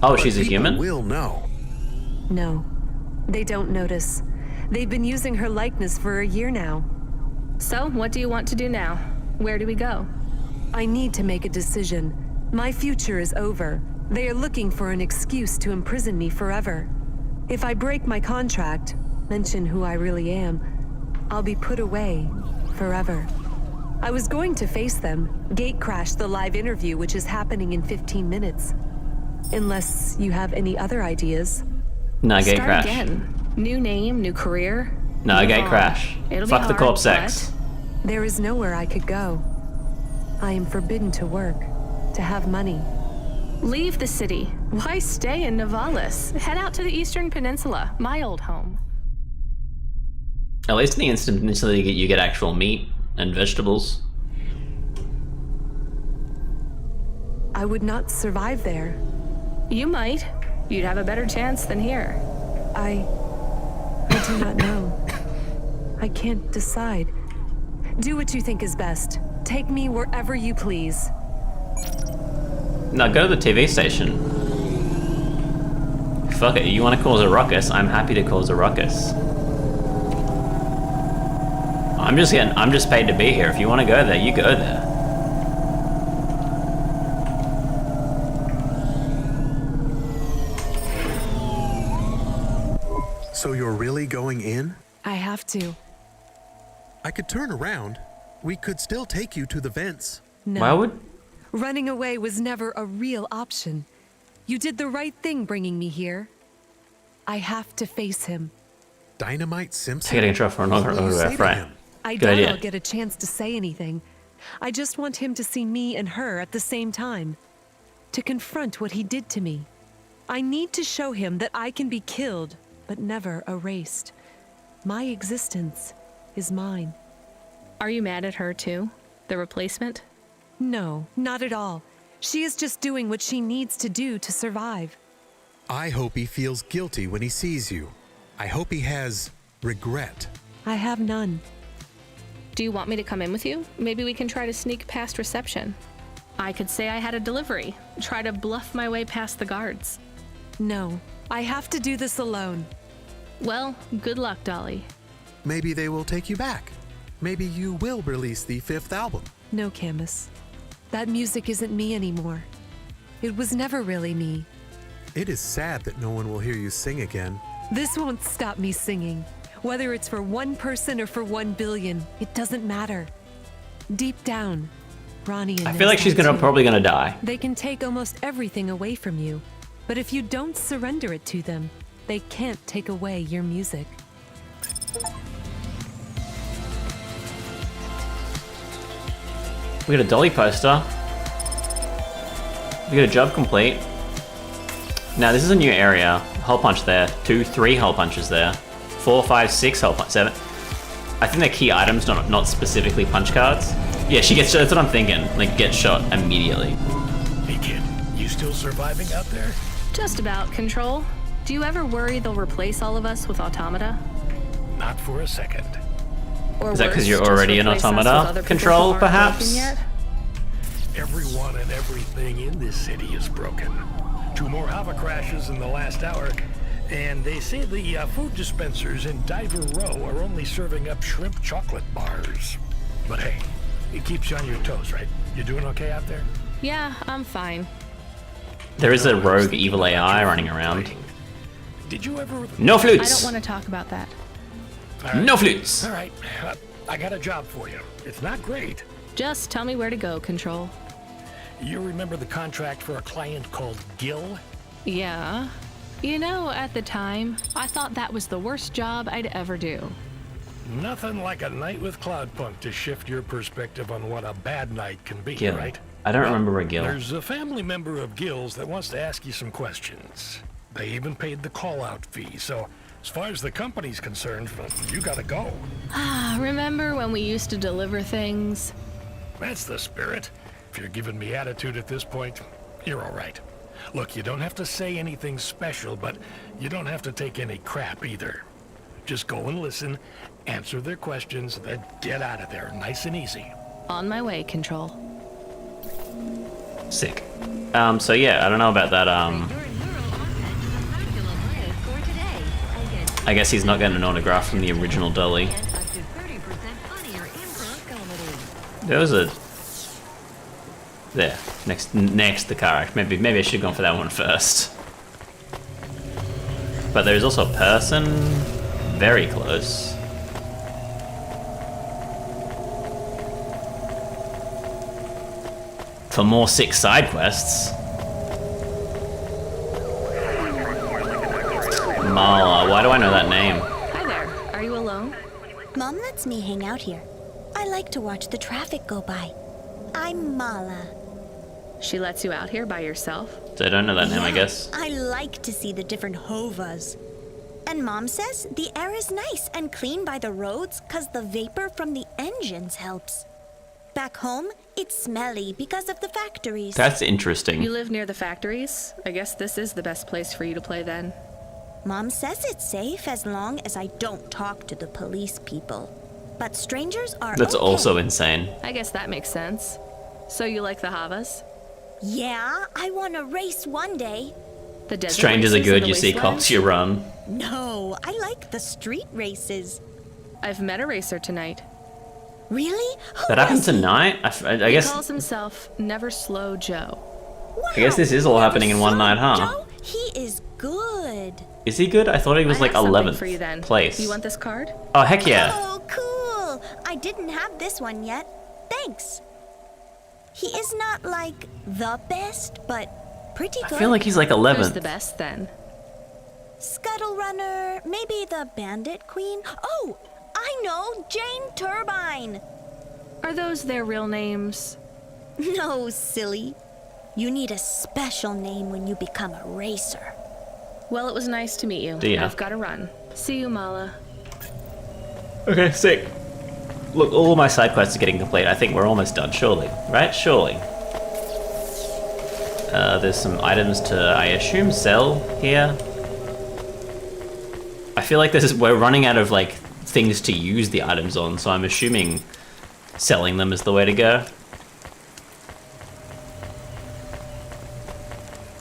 Oh, she's a human? Will know. No, they don't notice. They've been using her likeness for a year now. So, what do you want to do now? Where do we go? I need to make a decision. My future is over. They are looking for an excuse to imprison me forever. If I break my contract, mention who I really am, I'll be put away forever. I was going to face them, gatecrash the live interview which is happening in 15 minutes. Unless you have any other ideas. No, gate Start crash. again. New name, new career. No, move gate on. crash. It'll be Fuck the hard, corpse sex. There is nowhere I could go. I am forbidden to work, to have money. Leave the city. Why stay in Nivalis? Head out to the Eastern Peninsula, my old home. At least in the Instant Peninsula you get actual meat and vegetables. I would not survive there. You might. You'd have a better chance than here. I do not know. I can't decide. Do what you think is best. Take me wherever you please. No, go to the TV station. Fuck it, you want to cause a ruckus? I'm happy to cause a ruckus. I'm just paid to be here. If you want to go there, you go there. So you're really going in? I have to. I could turn around. We could still take you to the vents. No. Why would... Running away was never a real option. You did the right thing bringing me here. I have to face him. Dynamite Simpson? Take it in trouble for an autograph, right? I Good doubt idea. I'll get a chance to say anything. I just want him to see me and her at the same time. To confront what he did to me. I need to show him that I can be killed, but never erased. My existence is mine. Are you mad at her too? The replacement? No, not at all. She is just doing what she needs to do to survive. I hope he feels guilty when he sees you. I hope he has regret. I have none. Do you want me to come in with you? Maybe we can try to sneak past reception. I could say I had a delivery. Try to bluff my way past the guards. No, I have to do this alone. Well, good luck, Dolly. Maybe they will take you back. Maybe you will release the 5th album. No, Camus. That music isn't me anymore. It was never really me. It is sad that no one will hear you sing again. This won't stop me singing. Whether it's for one person or for 1 billion, it doesn't matter. Deep down, Ronnie I feel like she's probably gonna die. They can take almost everything away from you, but if you don't surrender it to them, they can't take away your music. We got a Dolly poster. We got a job complete. Now this is a new area. Hole punch there. 2, 3 hole punches there. 4, 5, 6 hole punch. 7. I think they're key items, not specifically punch cards. Yeah, she gets. That's what I'm thinking. Like, get shot immediately. Hey kid, you still surviving out there? Just about, Control. Do you ever worry they'll replace all of us with automata? Not for a second. Or Is that because worse, you're just already an replace us with automata other people control, who aren't broken perhaps? yet? Everyone and everything in this city is broken. 2 more hover crashes in the last hour, and they say the food dispensers in Diver Row are only serving up shrimp chocolate bars. But hey, it keeps you on your toes, right? You doing okay out there? Yeah, I'm fine. There is a rogue evil AI running around. Did you ever... No I flutes! don't want to talk about that. All right. No flutes! All right, I got a job for you. It's not great. Just tell me where to go, Control. You remember the contract for a client called Gil? Yeah. You know, at the time, I thought that was the worst job I'd ever do. Nothing like a night with CloudPunk to shift your perspective on what a bad night can be, Gil. right? I don't remember a Gil. There's a family member of Gil's that wants to ask you some questions. They even paid the call-out fee, so as far as the company's concerned, you gotta go. Remember when we used to deliver things? That's the spirit. If you're giving me attitude at this point, you're all right. Look, you don't have to say anything special, but you don't have to take any crap either. Just go and listen, answer their questions, then get out of there, nice and easy. On my way, Control. Sick. So yeah, I don't know about that, I guess he's not getting an autograph from the original Dolly. There was a... There, next to the car. Maybe I should have gone for that one first. But there's also a person very close. For more sick side quests. Mala, why do I know that name? Hi there. Are you alone? Mom lets me hang out here. I like to watch the traffic go by. I'm Mala. She lets you out here by yourself? So I don't know that name, I guess. I like to see the different hovas. And Mom says the air is nice and clean by the roads because the vapor from the engines helps. Back home, it's smelly because of the factories. That's interesting. You live near the factories? I guess this is the best place for you to play then. Mom says it's safe as long as I don't talk to the police people. But strangers are That's okay. also insane. I guess that makes sense. So you like the Havas? Yeah, I want to race one day. The desert Strangers are races in good, the you see wasteland? cops, you run. No, I like the street races. I've met a racer tonight. Really? Who That happened was he? tonight? I He guess calls himself Never Slow Joe. I guess this is all happening in one night, huh? Joe, he is good. Is he good? I thought he was I like have something 11th for you then. place. You want this card? Oh, heck yeah. Oh, cool. I didn't have this one yet. Thanks. He is not like the best, but pretty good. I feel like he's like Who's 11th. the best then? Scuttle Runner, maybe the Bandit Queen. Oh, I know, Jane Turbine. Are those their real names? No, silly. You need a special name when you become a racer. Well, it was nice to meet you. Do ya? I've got to run. See you, Mala. Okay, sick. Look, all my side quests are getting complete. I think we're almost done, surely. Right? Surely. There's some items to, I assume, sell here. I feel like we're running out of, like, things to use the items on, so I'm assuming selling them is the way to go.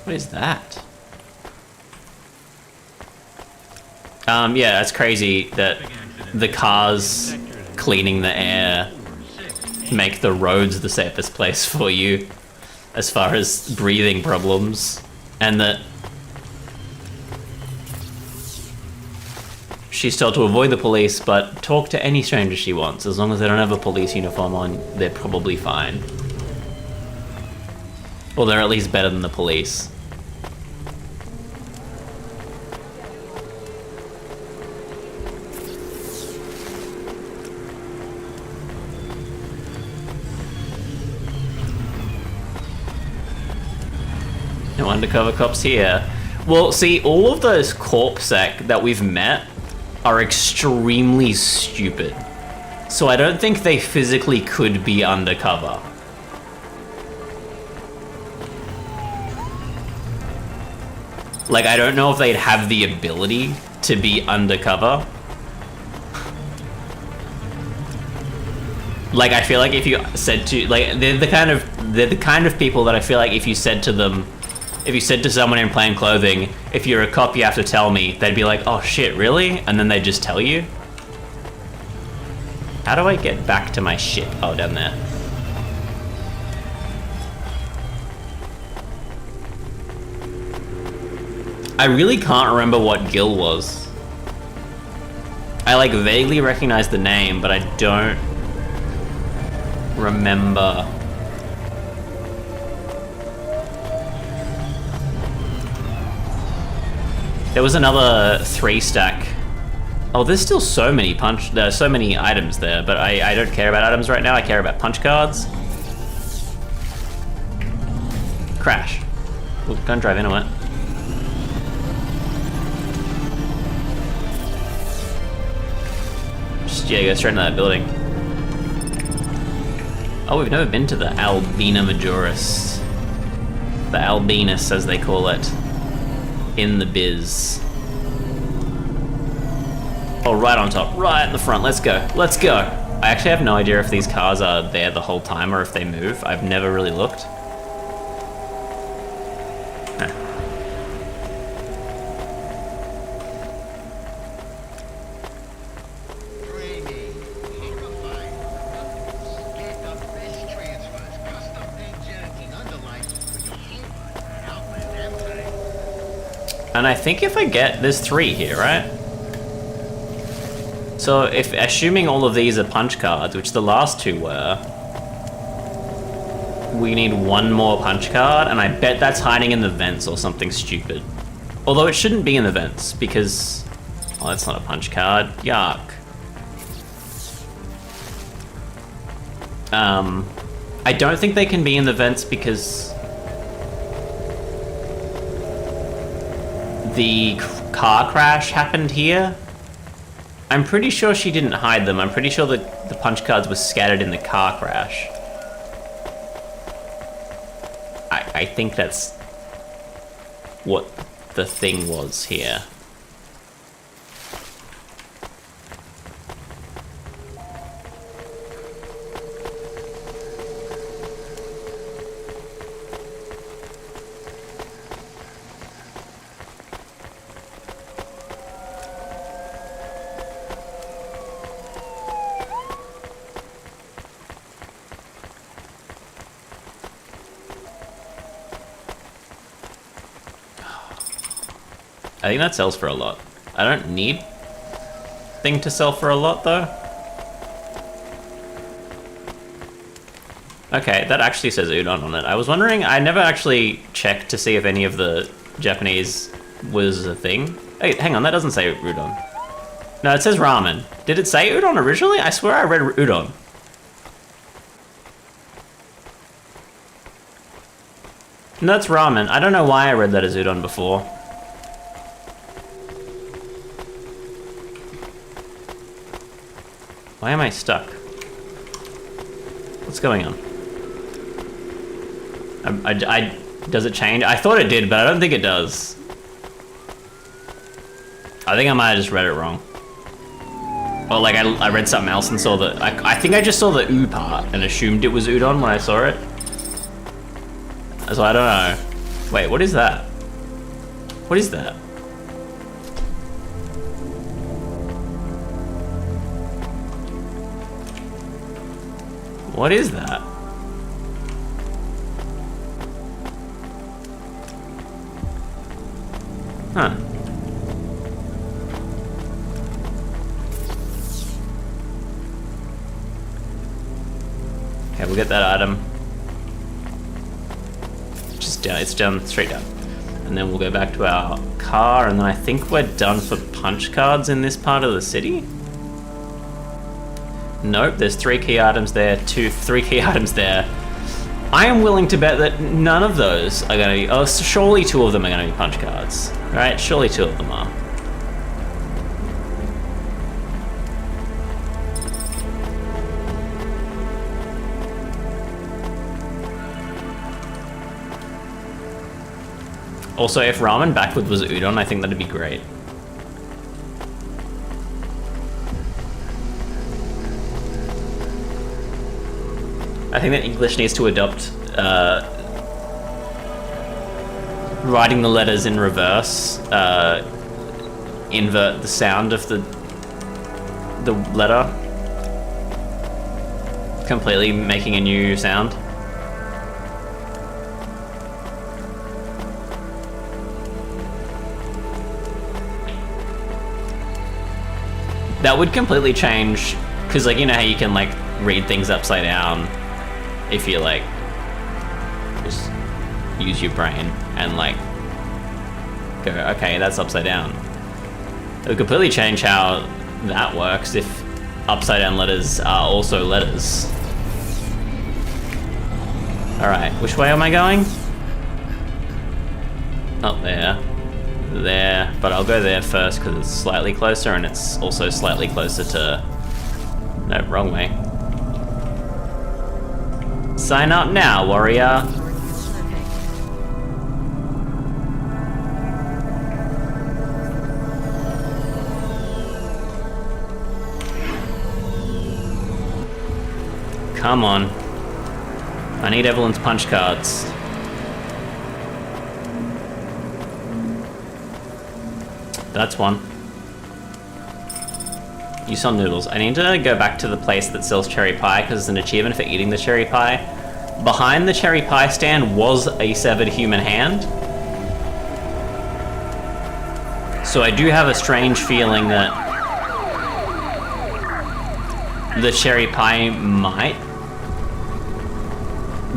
What is that? Yeah, it's crazy that the cars cleaning the air make the roads the safest place for you as far as breathing problems, and that she's told to avoid the police but talk to any stranger she wants. As long as they don't have a police uniform on, they're probably fine. Or they're at least better than the police. No undercover cops here. Well, see, all of those corpsec that we've met are extremely stupid. So I don't think they physically could be undercover. Like, I don't know if they'd have the ability to be undercover. Like, I feel like if you said to, like, they're the kind of people that I feel like if you said to someone in plain clothing, if you're a cop, you have to tell me, they'd be like, oh shit, really? And then they'd just tell you. How do I get back to my ship? Oh, down there. I really can't remember what Gil was. I like vaguely recognize the name, but I don't remember. There was another 3-stack. Oh, there's still so many so many items there, but I don't care about items right now. I care about punch cards. Crash. Ooh, don't drive into it. Just, yeah, go straight into that building. Oh, we've never been to the Albina Majoris. The Albinus, as they call it. In the biz. Oh, right on top, right at the front. Let's go. Let's go. I actually have no idea if these cars are there the whole time or if they move. I've never really looked. Huh. And I think if I get, there's 3 here, right? So if, assuming all of these are punch cards, which the last 2 were, we need 1 more punch card, and I bet that's hiding in the vents or something stupid. Although it shouldn't be in the vents, because, oh, that's not a punch card, yuck. I don't think they can be in the vents because the car crash happened here. I'm pretty sure she didn't hide them. I'm pretty sure that the punch cards were scattered in the car crash. I think that's what the thing was here. I think that sells for a lot. I don't need thing to sell for a lot though. Okay, that actually says udon on it. I was wondering, I never actually checked to see if any of the Japanese was a thing. Hey, hang on, that doesn't say udon. No, it says ramen. Did it say udon originally? I swear I read udon. No, that's ramen. I don't know why I read that as udon before. Why am I stuck? What's going on? Does it change? I thought it did, but I don't think it does. I think I might have just read it wrong. Or like I read something else and saw the... I think I just saw the oo part and assumed it was udon when I saw it. So I don't know. Wait, what is that? What is that? What is that? Huh. Okay, we'll get that item. Just down, it's down, straight down. And then we'll go back to our car, and then I think we're done for punch cards in this part of the city. Nope, there's 3 key items there, 3 key items there. I am willing to bet that none of those are gonna be, oh, surely 2 of them are gonna be punch cards, right? Surely 2 of them are. Also, if ramen backward was udon, I think that'd be great. I think that English needs to adopt writing the letters in reverse, invert the sound of the letter, completely making a new sound. That would completely change, because like, you know how you can like read things upside down if you like just use your brain and like go, okay, that's upside down. It would completely change how that works if upside down letters are also letters. Alright, which way am I going? Up there. There, but I'll go there first because it's slightly closer and it's also slightly closer to... No, wrong way. Sign up now, warrior. Come on. I need Evelyn's punch cards. That's one. You sell noodles. I need to go back to the place that sells cherry pie because it's an achievement for eating the cherry pie. Behind the cherry pie stand was a severed human hand. So I do have a strange feeling that the cherry pie might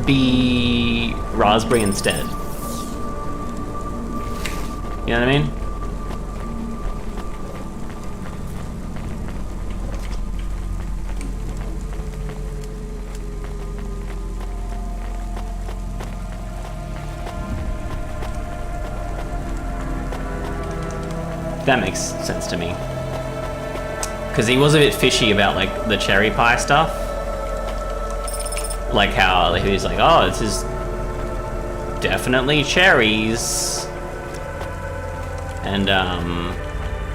be raspberry instead. You know what I mean? That makes sense to me. Because he was a bit fishy about like the cherry pie stuff. Like how he was like, oh, this is definitely cherries. And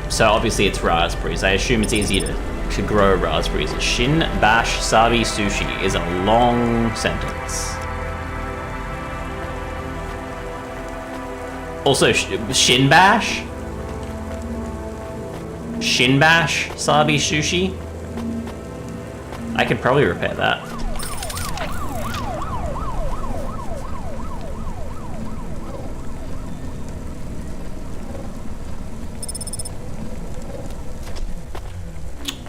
so obviously it's raspberries. I assume it's easy to grow raspberries. Shin Bash Sabi Sushi is a long sentence. Also, Shin Bash? Shin Bash Sabi Sushi? I could probably repair that.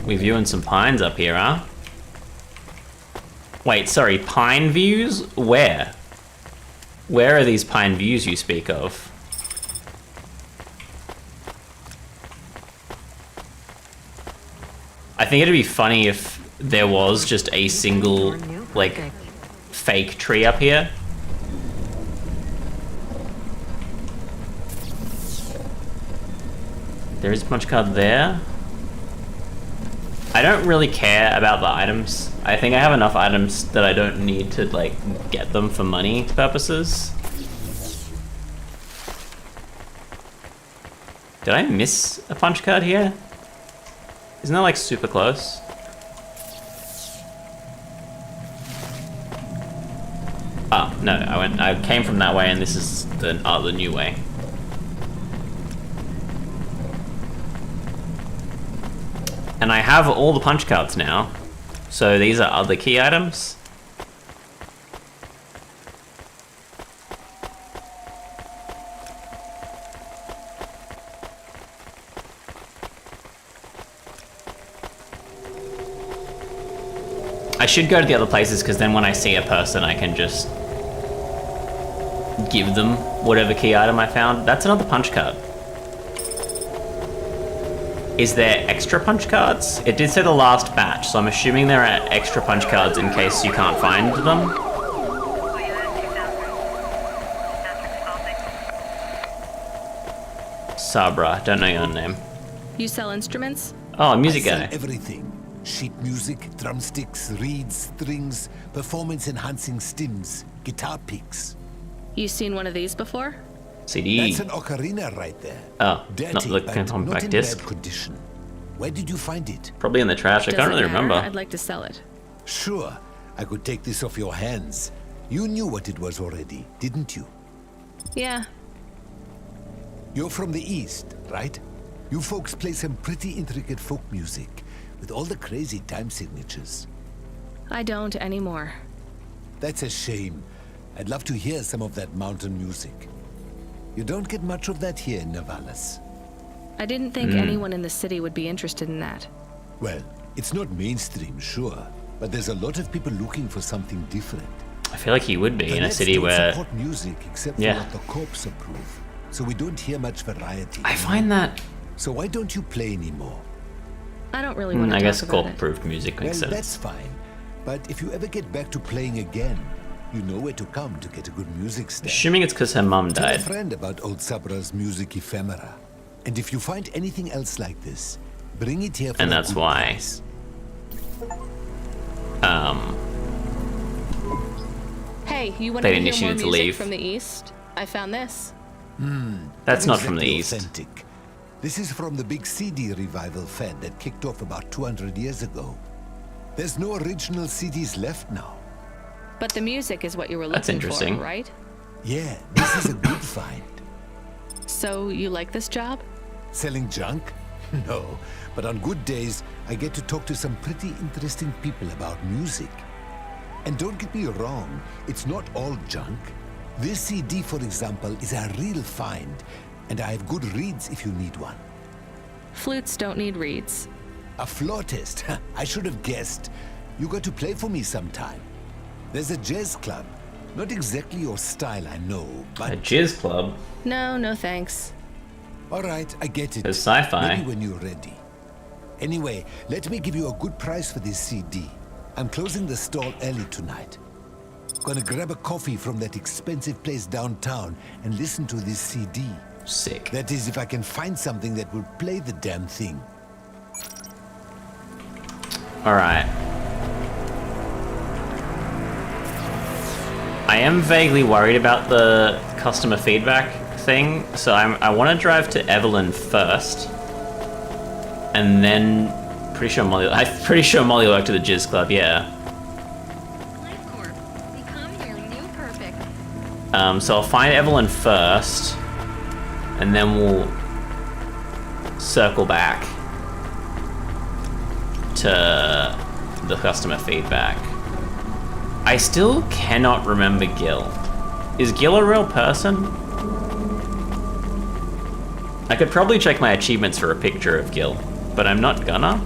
We're viewing some pines up here, huh? Wait, sorry, pine views? Where? Where are these pine views you speak of? I think it'd be funny if there was just a single, like, fake tree up here. There is a punch card there. I don't really care about the items. I think I have enough items that I don't need to, like, get them for money purposes. Did I miss a punch card here? Isn't that like super close? Oh, no, I came from that way and this is the new way. And I have all the punch cards now. So these are other key items. I should go to the other places because then when I see a person I can just give them whatever key item I found. That's another punch card. Is there extra punch cards? It did say the last batch, so I'm assuming there are extra punch cards in case you can't find them. Sabra, don't know your name. You sell instruments? Oh, a music I sell guy. everything. Sheet music, drumsticks, reeds, strings, performance-enhancing stems, guitar picks. You seen one of these before? CD. That's an ocarina right there. Oh, Dirty, not the but compact not in disc. bad condition. Where did you find it? Probably in the trash. I can't Doesn't really matter. remember. I'd like to sell it. Sure. I could take this off your hands. You knew what it was already, didn't you? Yeah. You're from the East, right? You folks play some pretty intricate folk music, with all the crazy time signatures. I don't anymore. That's a shame. I'd love to hear some of that mountain music. You don't get much of that here in Navalis. I didn't think anyone in the city would be interested in that. Well, it's not mainstream, sure, but there's a lot of people looking for something different. I feel like he would be The in a Nets city don't where... support music except for what the cops approve, so we don't hear much variety. I find that... So why don't you play anymore? I don't really want to I talk guess about it. corp-approved music makes Well, sense. that's fine. But if you ever get back to playing again, you know where to come to get a good music stand. Assuming it's because her mum Tell a died. friend about old Sabra's music ephemera. And if you find anything else like this, bring it here for And a that's good why. price. Hey, you want They to didn't hear more issue to music leave. from the East? I found this. That's not from the exactly East. Authentic. This is from the big CD revival fad that kicked off about 200 years ago. There's no original CDs left now. But the music is what you were That's looking interesting. for, right? Yeah, this is a good find. So you like this job? Selling junk? No, but on good days, I get to talk to some pretty interesting people about music. And don't get me wrong, it's not all junk. This CD, for example, is a real find, and I have good reeds if you need one. Flutes don't need reeds. A flautist? I should have guessed. You got to play for me sometime. There's a jazz club. Not exactly your style, I know, but... A jizz club? No, no thanks. All right, I get it. There's sci-fi. Maybe when you're ready. Anyway, let me give you a good price for this CD. I'm closing the stall early tonight. Gonna grab a coffee from that expensive place downtown and listen to this CD. Sick. That is, if I can find something that will play the damn thing. Alright. I am vaguely worried about the customer feedback thing, so I want to drive to Evelyn first. And then... I'm pretty sure Molly worked at the Jizz Club, yeah. So I'll find Evelyn first, and then we'll circle back to the customer feedback. I still cannot remember Gil. Is Gil a real person? I could probably check my achievements for a picture of Gil, but I'm not gonna.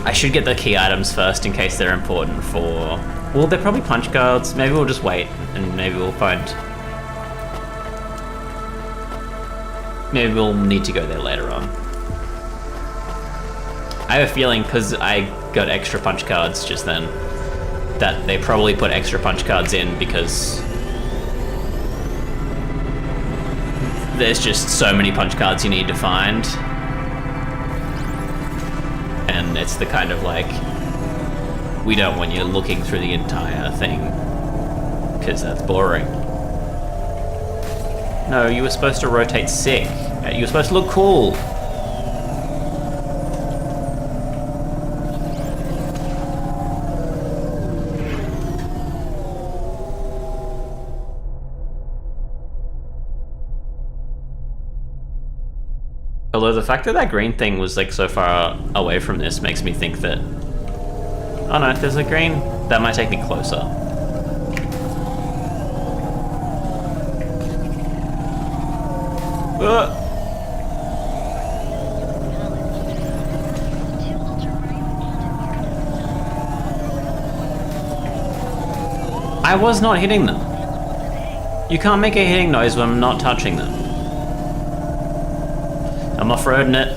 I should get the key items first in case they're important for... Well, they're probably punch cards. Maybe we'll just wait and maybe we'll find... Maybe we'll need to go there later on. I have a feeling, because I got extra punch cards just then, that they probably put extra punch cards in because there's just so many punch cards you need to find. And it's the kind of like, we don't want you looking through the entire thing, because that's boring. No, you were supposed to rotate sick. You were supposed to look cool. Although the fact that that green thing was like so far away from this makes me think that... Oh no, there's a green. That might take me closer. I was not hitting them. You can't make a hitting noise when I'm not touching them. I'm off-roading it.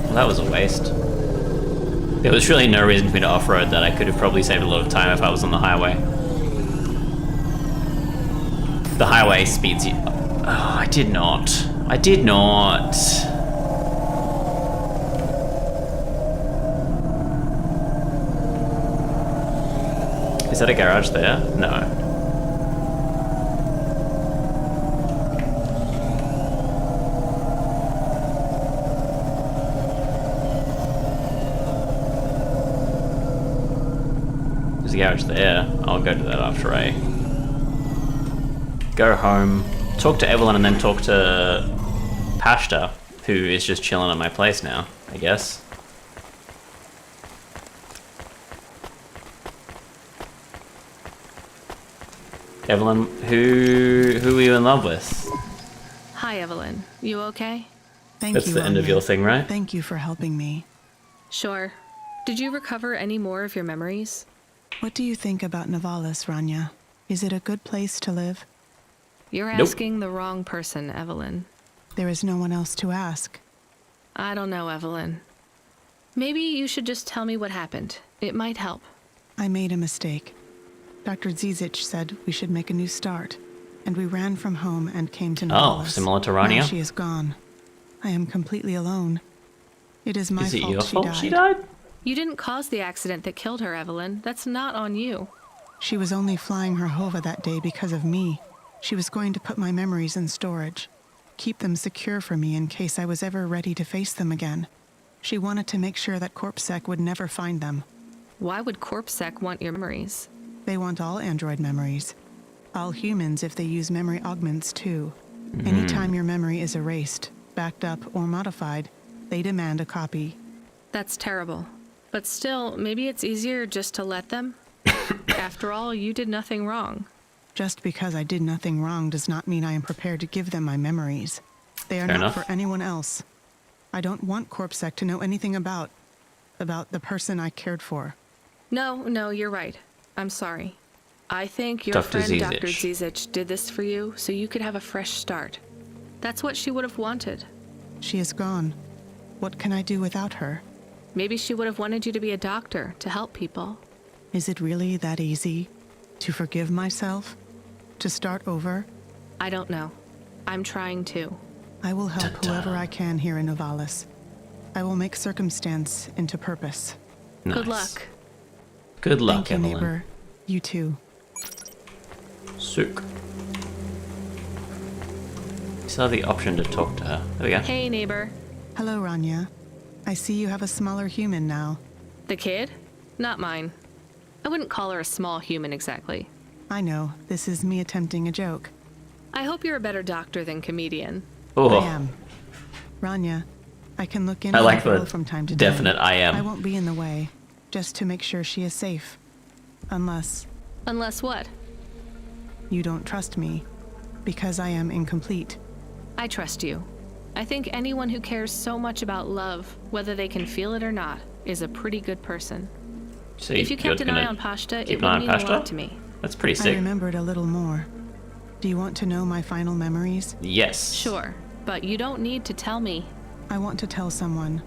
Well, that was a waste. There was really no reason for me to off-road that. I could have probably saved a lot of time if I was on the highway. The highway speeds you... Oh, I did not. I did not. that a garage there? No. There's a garage there. I'll go to that after I go home, talk to Evelyn, and then talk to Pashta, who is just chilling at my place now, I guess. Evelyn, who are you in love with? Hi, Evelyn. You okay? Thank That's you, the end of Anya. your thing, right? Thank you for helping me. Sure. Did you recover any more of your memories? What do you think about Novalis, Rania? Is it a good place to live? You're Nope. asking the wrong person, Evelyn. There is no one else to ask. I don't know, Evelyn. Maybe you should just tell me what happened. It might help. I made a mistake. Dr. Zizic said we should make a new start, and we ran from home and came to Novalis. Oh, similar to Now Rania? she is gone. I am completely alone. It is my Is it fault your she fault died. she died? You didn't cause the accident that killed her, Evelyn. That's not on you. She was only flying her Hova that day because of me. She was going to put my memories in storage, keep them secure for me in case I was ever ready to face them again. She wanted to make sure that CorpSec would never find them. Why would CorpSec want your memories? They want all android memories. All humans if they use memory augments too. Anytime your memory is erased, backed up, or modified, they demand a copy. That's terrible. But still, maybe it's easier just to let them. After all, you did nothing wrong. Just because I did nothing wrong does not mean I am prepared to give them my memories. They are Fair not enough. for anyone else. I don't want CorpSec to know anything about the person I cared for. No, you're right. I'm sorry. I think your Dr. friend Zizic. Dr. Zizic did this for you so you could have a fresh start. That's what she would have wanted. She is gone. What can I do without her? Maybe she would have wanted you to be a doctor to help people. Is it really that easy? To forgive myself? To start over? I don't know. I'm trying to. I will help whoever I can here in Novalis. I will make circumstance into purpose. Good Nice. luck. Good luck, Thank you, Evelyn. neighbor. You too. Sook. Still have the option to talk to her. There we go. Hey, neighbor. Hello, Rania. I see you have a smaller human now. The kid? Not mine. I wouldn't call her a small human exactly. I know, this is me attempting a joke. I hope you're a better doctor than comedian. Oh. I am. Rania, I can look in I on like the girl the from time to definite time. I am. I won't be in the way, just to make sure she is safe. Unless Unless what? you don't trust me, because I am incomplete. I trust you. I think anyone who cares so much about love, whether they can feel it or not, is a pretty good person. So If you kept you're an eye gonna on Pashta, keep it an eye would on mean a lot Pashta? to me. That's pretty I sick. remembered a little more. Do you want to know my final memories? Yes. Sure, but you don't need to tell me. I want to tell someone.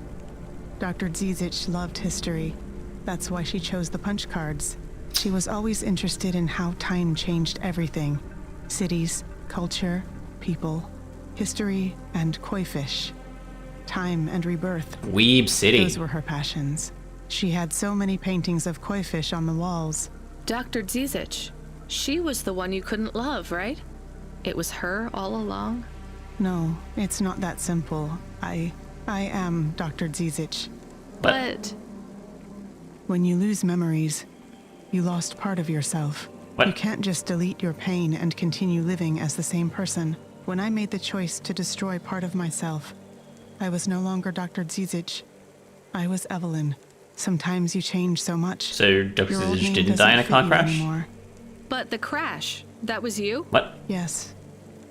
Dr. Zizic loved history. That's why she chose the punch cards. She was always interested in how time changed everything. Cities, culture, people, history, and koi fish. Time and rebirth. Weeb City. Those were her passions. She had so many paintings of koi fish on the walls. Dr. Zizic. She was the one you couldn't love, right? It was her all along? No, it's not that simple. I am Dr. Zizic. But When you lose memories, you lost part of yourself. What? You can't just delete your pain and continue living as the same person. When I made the choice to destroy part of myself, I was no longer Dr. Zizic. I was Evelyn. Sometimes you change so much. So Dr. Your old Zizic name didn't die in a doesn't car fit you crash? anymore. But the crash, that was you? What? Yes.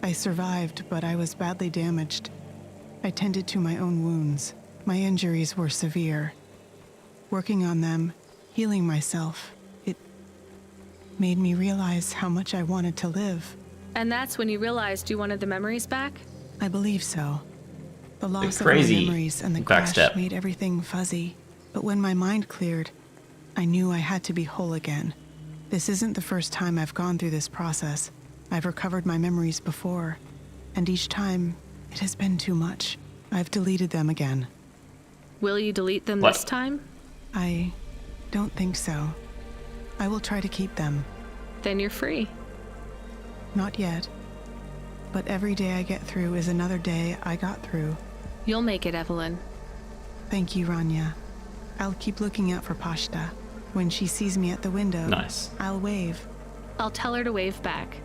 I survived, but I was badly damaged. I tended to my own wounds. My injuries were severe. Working on them, healing myself, it made me realize how much I wanted to live. And that's when you realized you wanted the memories back? I believe so. The loss of crazy my memories and the back crash step. made everything fuzzy. But when my mind cleared, I knew I had to be whole again. This isn't the first time I've gone through this process. I've recovered my memories before, and each time, it has been too much. I've deleted them again. Will you delete them What? this time? I don't think so. I will try to keep them. Then you're free. Not yet. But every day I get through is another day I got through. You'll make it, Evelyn. Thank you, Rania. I'll keep looking out for Pashta. When she sees me at the window, Nice. I'll wave. I'll tell her to wave back.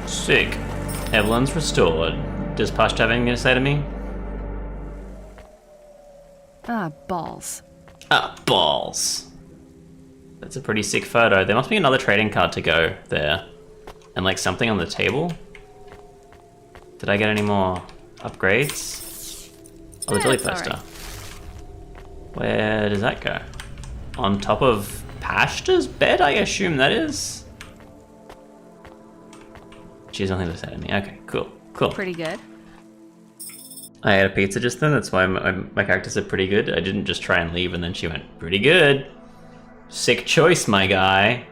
Sick. Evelyn's restored. Does Pashta have anything to say to me? Ah, balls. Ah, balls. That's a pretty sick photo. There must be another trading card to go there. And like something on the table. Did I get any more upgrades? Oh, the Dilly poster. Right. Where does that go? On top of Pashta's bed, I assume that is? She has nothing to say to me. Okay, cool. Cool. Pretty good. I ate a pizza just then, that's why my character said pretty good. I didn't just try and leave and then she went, pretty good. Sick choice, my guy.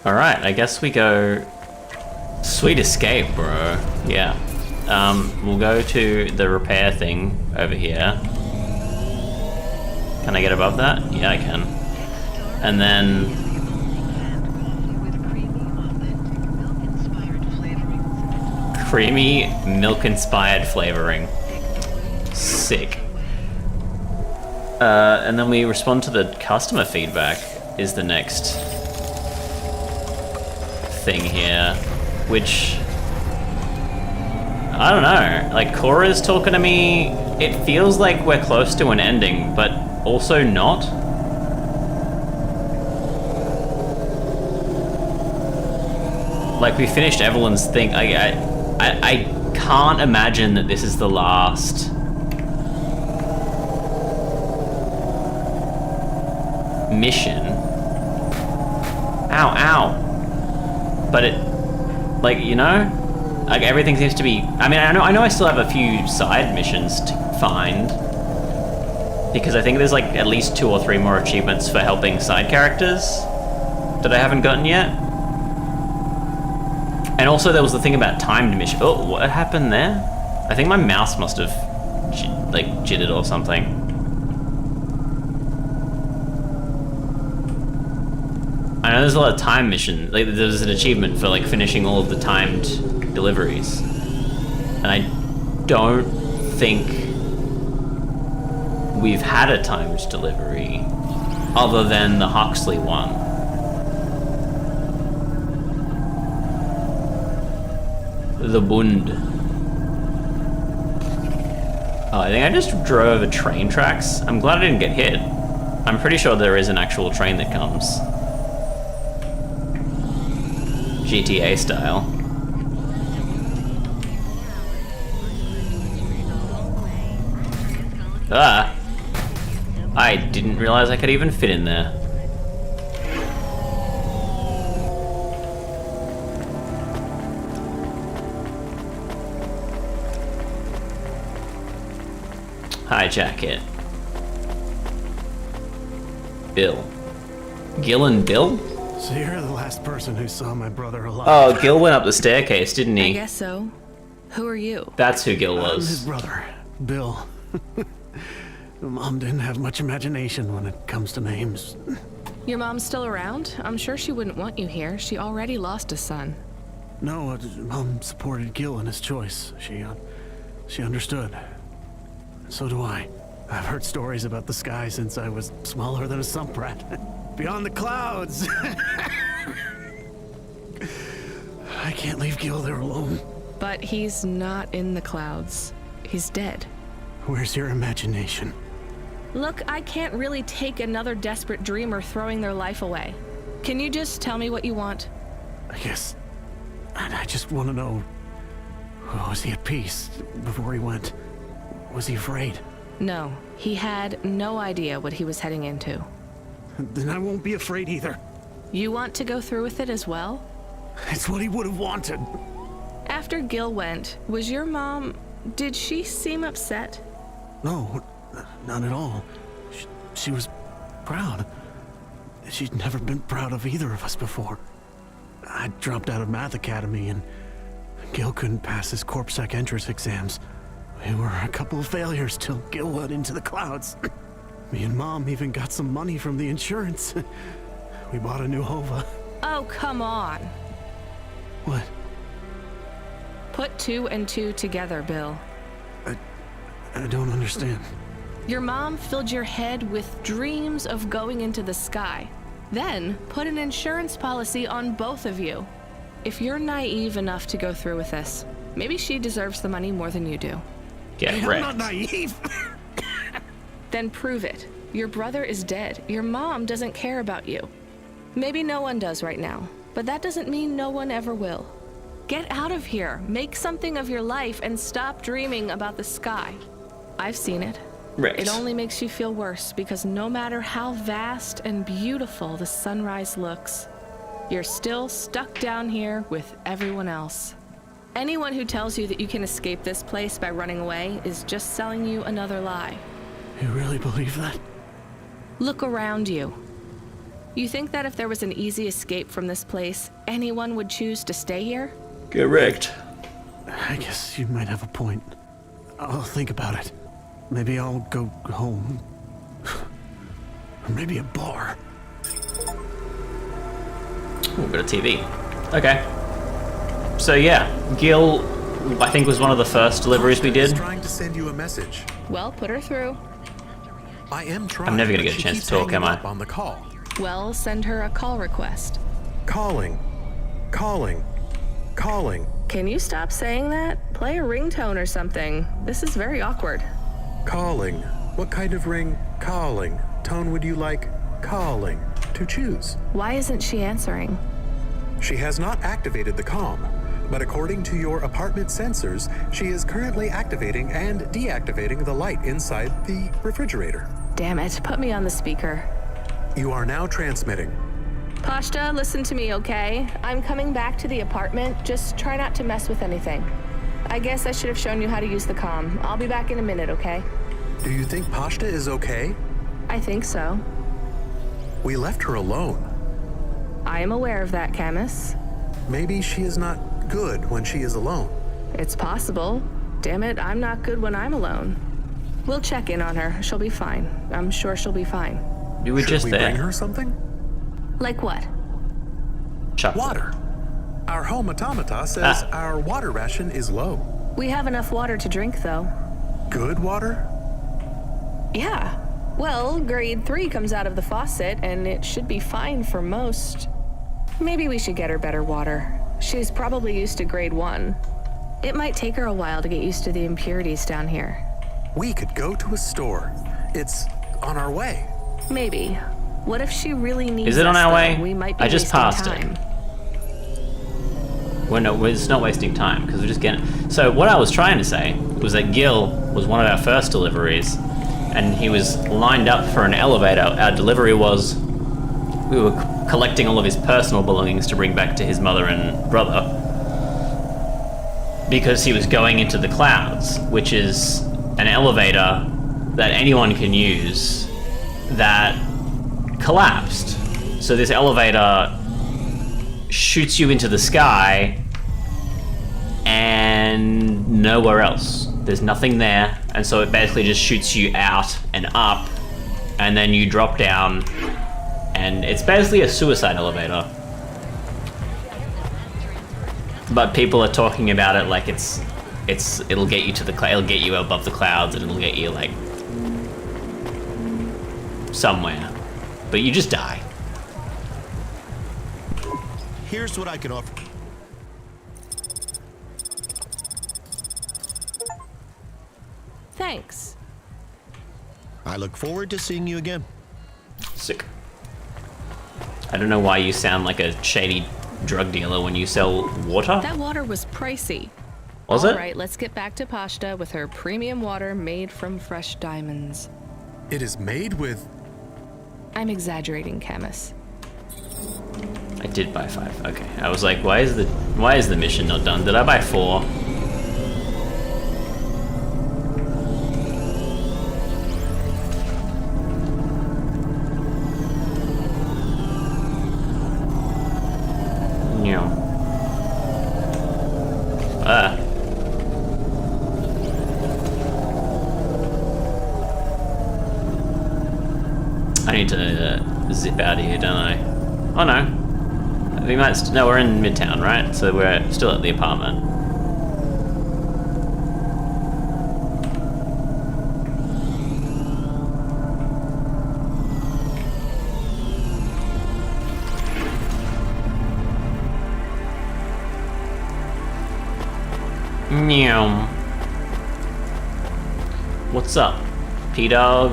Alright, I guess we go... Sweet escape, bro. Yeah. We'll go to the repair thing over here. Can I get above that? Yeah, I can. And then... Creamy milk-inspired flavoring. Sick. And then we respond to the customer feedback is the next thing here, which... I don't know, like Cora's talking to me, it feels like we're close to an ending, but also not. Like we finished Evelyn's thing, I can't imagine that this is the last mission. Ow, ow. But it, like, you know? Like everything seems to be, I mean, I know I still have a few side missions to find. Because I think there's like at least 2 or 3 more achievements for helping side characters that I haven't gotten yet. And also there was the thing about timed mission. Oh, what happened there? I think my mouse must have like jittered or something. I know there's a lot of time mission. Like there's an achievement for like finishing all of the timed deliveries. And I don't think we've had a timed delivery other than the Huxley one. The Bund. Oh, I think I just drove over train tracks. I'm glad I didn't get hit. I'm pretty sure there is an actual train that comes. GTA style. Ah! I didn't realize I could even fit in there. Hijack it. Bill. Gil and Bill? So you're the last person who saw my brother alive. Oh, Gil went up the staircase, didn't he? I guess so. Who are you? That's who Gil was. I'm his brother, Bill. Mom didn't have much imagination when it comes to names. Your mom's still around? I'm sure she wouldn't want you here. She already lost a son. No, Mom supported Gil in his choice. She understood. So do I. I've heard stories about the sky since I was smaller than a sump rat. Beyond the clouds! I can't leave Gil there alone. But he's not in the clouds. He's dead. Where's your imagination? Look, I can't really take another desperate dreamer throwing their life away. Can you just tell me what you want? I guess... I just want to know... Was he at peace before he went? Was he afraid? No, he had no idea what he was heading into. Then I won't be afraid either. You want to go through with it as well? It's what he would have wanted. After Gil went, was your mom... Did she seem upset? No, not at all. she was proud. She'd never been proud of either of us before. I dropped out of Math Academy and Gil couldn't pass his CorpSec entrance exams. We were a couple of failures till Gil went into the clouds. Me and Mom even got some money from the insurance. We bought a new Hova. Oh, come on. What? Put 2 and 2 together, Bill. I don't understand. Your mom filled your head with dreams of going into the sky. Then put an insurance policy on both of you. If you're naive enough to go through with this, maybe she deserves the money more than you do. Get I'm wrecked. not naive. Then prove it. Your brother is dead. Your mom doesn't care about you. Maybe no one does right now, but that doesn't mean no one ever will. Get out of here. Make something of your life and stop dreaming about the sky. I've seen it. Wrecked. It only makes you feel worse because no matter how vast and beautiful the sunrise looks, you're still stuck down here with everyone else. Anyone who tells you that you can escape this place by running away is just selling you another lie. You really believe that? Look around you. You think that if there was an easy escape from this place, anyone would choose to stay here? Get wrecked. I guess you might have a point. I'll think about it. Maybe I'll go home. Or maybe a bar. We've got a TV. Okay. So yeah, Gil, I think, was one of the first deliveries we did. Trying to send you a message. Well, put her through. I am trying. I'm never gonna but get a she chance keeps to talk, hanging am I? up on the call. Well, send her a call request. Calling. Calling. Calling. Can you stop saying that? Play a ringtone or something. This is very awkward. Calling. What kind of ring? Calling. Tone would you like? Calling. To choose. Why isn't she answering? She has not activated the comm, but according to your apartment sensors, she is currently activating and deactivating the light inside the refrigerator. Damn it, put me on the speaker. You are now transmitting. Pashta, listen to me, okay? I'm coming back to the apartment. Just try not to mess with anything. I guess I should have shown you how to use the comm. I'll be back in a minute, okay? Do you think Pashta is okay? I think so. We left her alone. I am aware of that, Camus. Maybe she is not good when she is alone. It's possible. Damn it, I'm not good when I'm alone. We'll check in on her. She'll be fine. I'm sure she'll be fine. You were just we there. Bring her something? Like what? Chocolate. Water. Our home automata says our water ration is low. We have enough water to drink, though. Good water? Yeah. Well, grade 3 comes out of the faucet, and it should be fine for most. Maybe we should get her better water. She's probably used to grade 1. It might take her a while to get used to the impurities down here. We could go to a store. It's on our way. Maybe. What if she really needs Is it on us, our though? way? We might be I just wasting passed time. it. Well, no, it's not wasting time because we're just getting. So what I was trying to say was that Gil was one of our first deliveries, and he was lined up for an elevator. Our delivery was we were collecting all of his personal belongings to bring back to his mother and brother because he was going into the clouds, which is an elevator that anyone can use that collapsed. So this elevator shoots you into the sky and nowhere else. There's nothing there, and so it basically just shoots you out and up, and then you drop down, and it's basically a suicide elevator. But people are talking about it like it'll get you to the it'll get you above the clouds, and it'll get you like somewhere, but you just die. Here's what I can offer. Thanks. I look forward to seeing you again. Sick. I don't know why you sound like a shady drug dealer when you sell water. That water was pricey. Was it? All right, let's get back to Pashta with her premium water made from fresh diamonds. It is made with... I'm exaggerating, Camus. I did buy 5. Okay. I was like, why is the mission not done? Did I buy 4? zip out of here, don't I? Oh no. We might. No, we're in Midtown, right? So we're still at the apartment. Meow. What's up, P-Dog?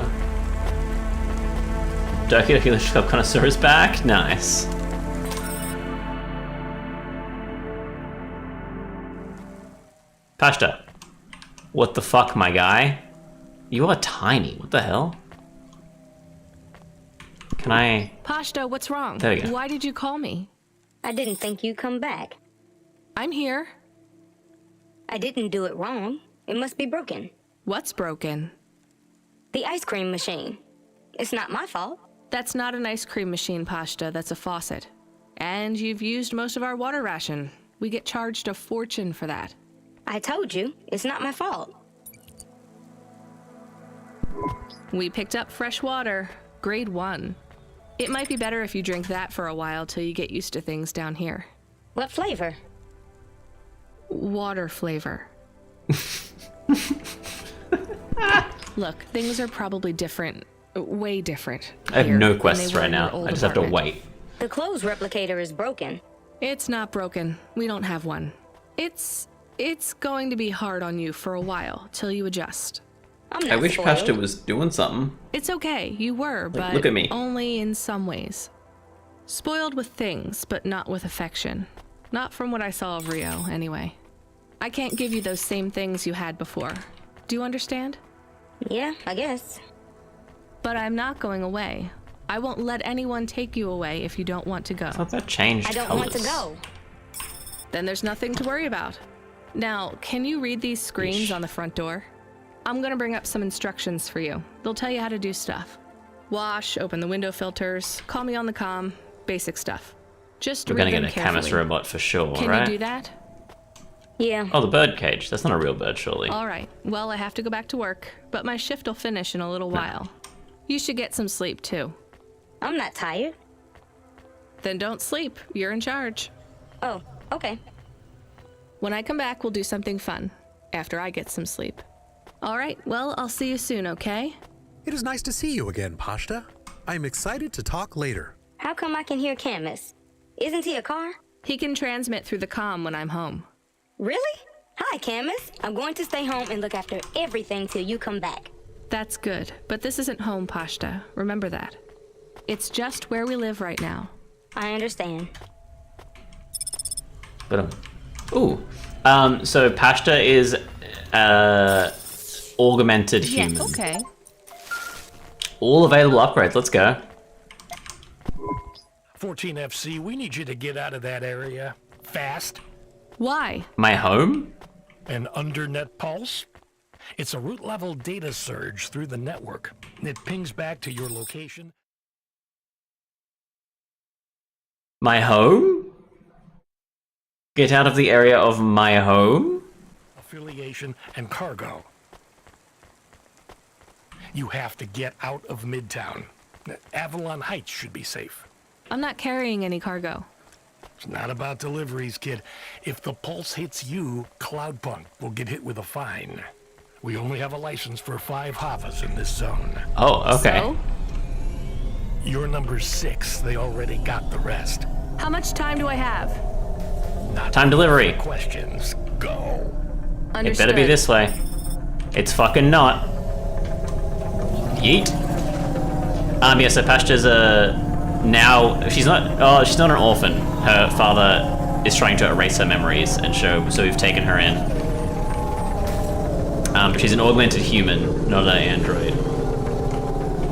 Doki Doki Literature Club Connoisseur is back? Nice. Pashta. What the fuck, my guy? You are tiny. What the hell? Can I... Pashta, what's wrong? There we go. Why did you call me? I didn't think you'd come back. I'm here. I didn't do it wrong. It must be broken. What's broken? The ice cream machine. It's not my fault. That's not an ice cream machine, Pashta. That's a faucet. And you've used most of our water ration. We get charged a fortune for that. I told you, it's not my fault. We picked up fresh water, grade 1. It might be better if you drink that for a while till you get used to things down here. What flavor? Water flavor. Look, things are probably different. Way different. I have here no than quests they were right in your now. old I just have to apartment. wait. The clothes replicator is broken. It's not broken. We don't have one. It's going to be hard on you for a while, till you adjust. I wish Pashta was doing something. It's okay, you were, but look at me. only in some ways. Spoiled with things, but not with affection. Not from what I saw of Rio, anyway. I can't give you those same things you had before. Do you understand? Yeah, I guess. But I'm not going away. I won't let anyone take you away if you don't want to go. I thought that changed I don't colors. want to go. Then there's nothing to worry about. Now, can you read these screens on the front door? I'm gonna bring up some instructions for you. They'll tell you how to do stuff. Wash, open the window filters, call me on the comm, basic stuff. Just We're read gonna get them a Camus carefully. robot for sure, Can right? you do that? Yeah. Oh, the bird cage. That's not a real bird, surely. All right. Well, I have to go back to work, but my shift will finish in a little while. You should get some sleep, too. I'm not tired. Then don't sleep. You're in charge. Oh, okay. When I come back, we'll do something fun. After I get some sleep. All right. Well, I'll see you soon, okay? It is nice to see you again, Pashta. I am excited to talk later. How come I can hear Camus? Isn't he a car? He can transmit through the comm when I'm home. Really? Hi, Camus. I'm going to stay home and look after everything till you come back. That's good, but this isn't home, Pashta. Remember that. It's just where we live right now. I understand. Ooh. So Pashta is augmented human. Yes, okay. All available upgrades. Let's go. 14FC, we need you to get out of that area. Fast. Why? My home? An undernet pulse? It's a root-level data surge through the network. It pings back to your location. My home? Get out of the area of my home? Affiliation and cargo. You have to get out of Midtown. Avalon Heights should be safe. I'm not carrying any cargo. It's not about deliveries, kid. If the pulse hits you, CloudPunk will get hit with a fine. We only have a license for 5 Havas in this zone. Oh, okay. So? You're number 6. They already got the rest. How much time do I have? Not Time delivery. questions. Go. It better be this way. It's fucking not. Yeet. Yeah, so Pashta's now she's not an orphan. Her father is trying to erase her memories, and so we've taken her in. But she's an augmented human, not an android.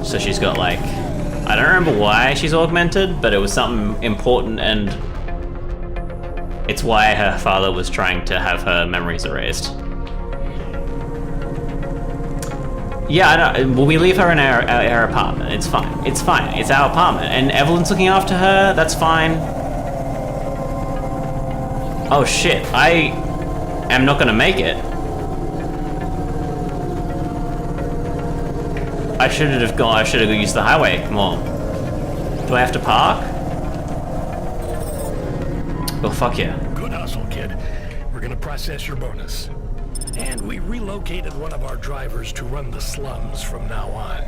So she's got like, I don't remember why she's augmented, but it was something important, and it's why her father was trying to have her memories erased. Yeah, I know. Well, we leave her in our apartment. It's fine. It's fine. It's our apartment. And Evelyn's looking after her. That's fine. Oh, shit. I am not going to make it. I should have used the highway more. Do I have to park? Oh, fuck yeah. Good hustle, kid. We're gonna process your bonus. And we relocated one of our drivers to run the slums from now on.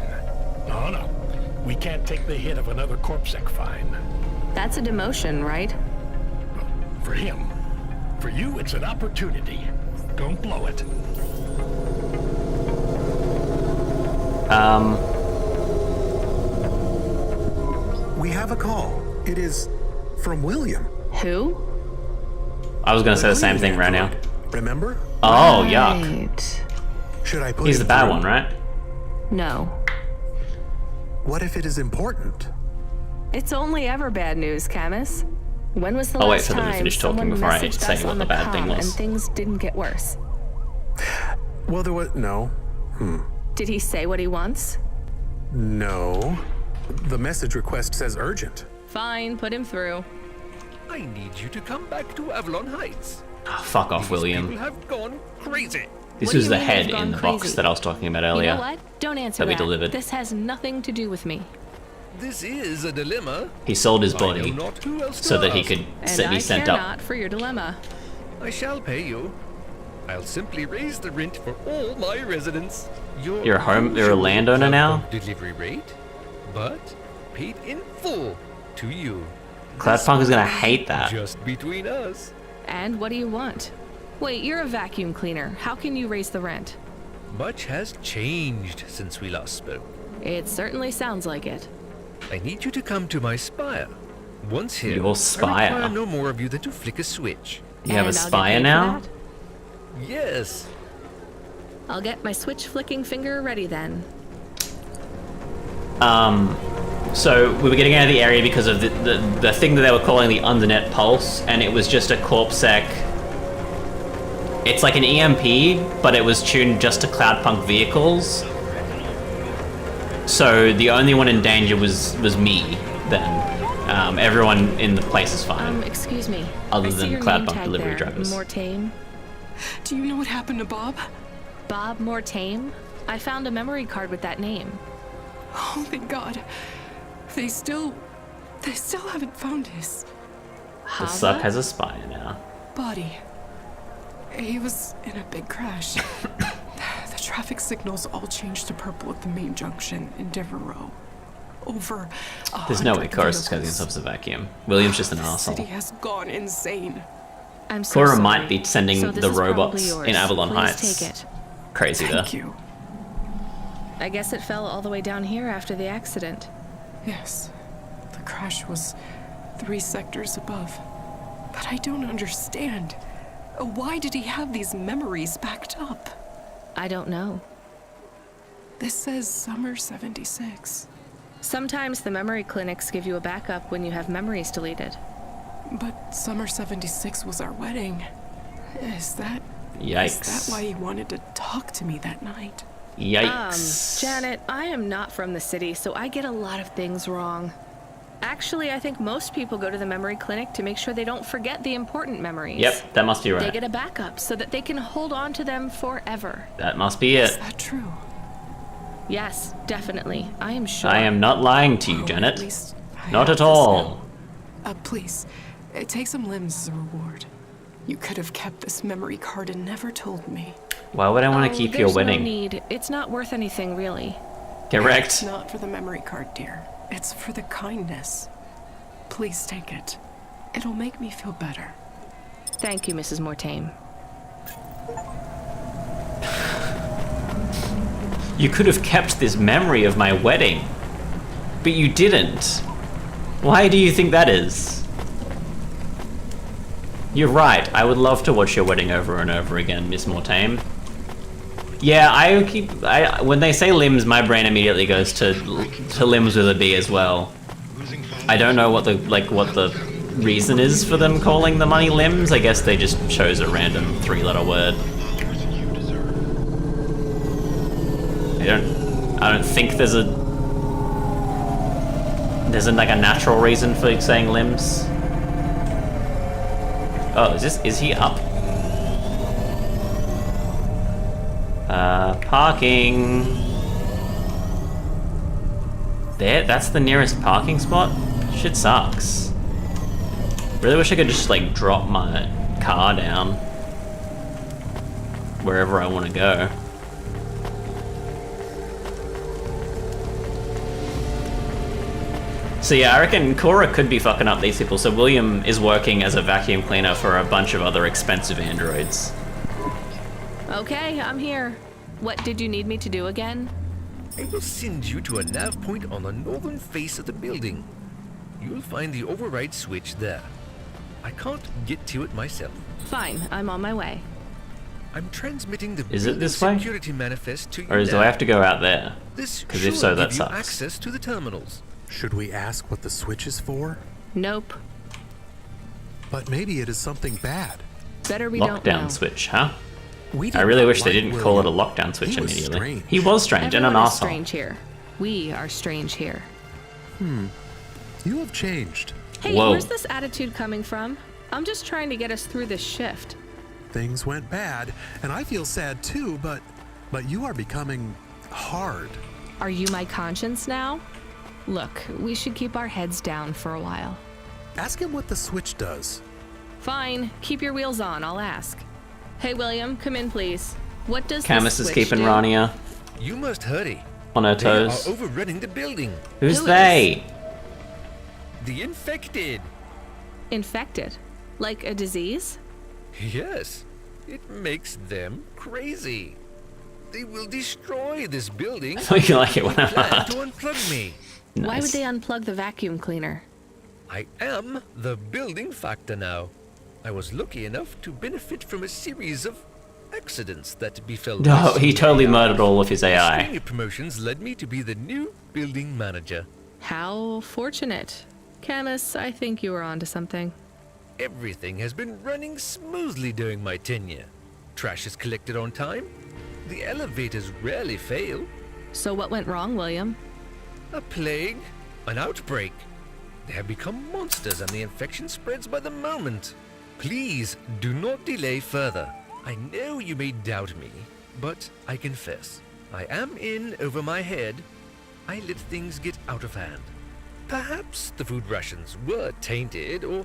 Oh no, we can't take the hit of another CorpSec fine. That's a demotion, right? For him. For you, it's an opportunity. Don't blow it. We have a call. It is from William. Who? I was gonna say the same thing right now. Remember? Oh, yuck. Right. Should I put He's it the bad through? one, right? No. What if it is important? It's only ever bad news, Camus. When was the I'll wait last for them to time finish talking someone before I messaged say us what on the bad thing comm was. and things didn't get worse? Well, there was no. Did he say what he wants? No. The message request says urgent. Fine, put him through. I need you to come back to Avalon Heights. Oh, fuck off, William. People have gone crazy. This What do was you the mean head they've gone in the box crazy? that I was talking about earlier. You know what? Don't answer that we that. delivered. This has nothing to do with me. This is a dilemma. He sold his I know body not who else to so that he ask. could And be I sent care up. not for your dilemma. I shall pay you. I'll simply raise the rent for all my residents. Your You're a usual landowner now? delivery rate, but paid in full to you. CloudPunk is gonna hate that. Just between us. And what do you want? Wait, you're a vacuum cleaner. How can you raise the rent? Much has changed since we last spoke. It certainly sounds like it. I need you to come to my spire. Once here, Your I spire? require no more of you than to flick a switch. You have a And I'll get spire paid for now? that? Yes. I'll get my switch flicking finger ready then. So we were getting out of the area because of the thing that they were calling the Undernet Pulse, and it was just a CorpSec. It's like an EMP, but it was tuned just to CloudPunk vehicles. So the only one in danger was me then. Everyone in the place is fine. Excuse me. Other I see than your CloudPunk name tag delivery there. drivers. Mortame. Do you know what happened to Bob? Bob Mortame? I found a memory card with that name. Oh, thank God. They still haven't found his The suck has a spire now. body. He was in a big crash. The traffic signals all changed to purple at the main junction in Denver Row. Over There's no way 100 Chorus is vehicles. casting himself as a vacuum. William's just an The asshole. city has gone insane. I'm so Cora sorry. might be sending So this the is probably robots yours. in Avalon Please Heights. take it. Crazy Thank there. you. I guess it fell all the way down here after the accident. Yes. The crash was 3 sectors above. But I don't understand. Why did he have these memories backed up? I don't know. This says summer 76. Sometimes the memory clinics give you a backup when you have memories deleted. But summer 76 was our wedding. Is that Yikes. why he wanted to talk to me that night? Yikes. Janet, I am not from the city, so I get a lot of things wrong. Actually, I think most people go to the memory clinic to make sure they don't forget the important memories. Yep, that must be They right. get a backup so that they can hold on to them forever. That must be it. Is that true? Yes, definitely. I am sure. I am not lying to you, Oh, Janet. at least I Not have at this all. now. Please, take some limbs as a reward. You could have kept this memory card and never told me. Why would I want to keep your there's wedding? No need. It's not worth anything, really. Correct. It's not for the memory card, dear. It's for the kindness. Please take it. It'll make me feel better. Thank you, Mrs. Mortame. You could have kept this memory of my wedding, but you didn't. Why do you think that is? You're right, I would love to watch your wedding over and over again, Miss Mortame. Yeah, when they say limbs, my brain immediately goes to limbs with a B as well. I don't know what the reason is for them calling the money limbs. I guess they just chose a random 3-letter word. I don't think there's like a natural reason for saying limbs. Oh, is he up? Parking. There, that's the nearest parking spot? Shit sucks. Really wish I could just like drop my car down wherever I want to go. So yeah, I reckon Cora could be fucking up these people, so William is working as a vacuum cleaner for a bunch of other expensive androids. Okay, I'm here. What did you need me to do again? I will send you to a nav point on the northern face of the building. You'll find the override switch there. I can't get to it myself. Fine, I'm on my way. I'm transmitting the Is it this way? security manifest to you Or do I have to go out there? Because if so, that give you sucks. access to the terminals. Should we ask what the switch is for? Nope. But maybe it is something bad. Better we don't know. Lockdown switch, huh? We I really did wish not they like didn't call it a William. lockdown switch He was immediately. strange. He was strange and an Everyone is asshole. strange here. We are strange here. You have changed. Hey, Whoa. where's this attitude coming from? I'm just trying to get us through this shift. Things went bad, and I feel sad too, but you are becoming hard. Are you my conscience now? Look, we should keep our heads down for a while. Ask him what the switch does. Fine, keep your wheels on, I'll ask. Hey, William, come in, please. What does Camus this is switch keeping do? Rania You must hurry. on her They are toes. overrunning the building. Who's Who they? The infected. Infected? Like a disease? Yes, it makes them crazy. They will destroy this building. I thought you like it when They I'm plan hard. to unplug me. Why would Nice. they unplug the vacuum cleaner? I am the building factor now. I was lucky enough to benefit from a series of accidents that befell. No, my he senior totally AI. murdered all of his A AI. string of promotions led me to be the new building manager. How fortunate. Camus, I think you were onto something. Everything has been running smoothly during my tenure. Trash is collected on time. The elevators rarely fail. So what went wrong, William? A plague, an outbreak. They have become monsters and the infection spreads by the moment. Please do not delay further. I know you may doubt me, but I confess, I am in over my head. I let things get out of hand. Perhaps the food rations were tainted, or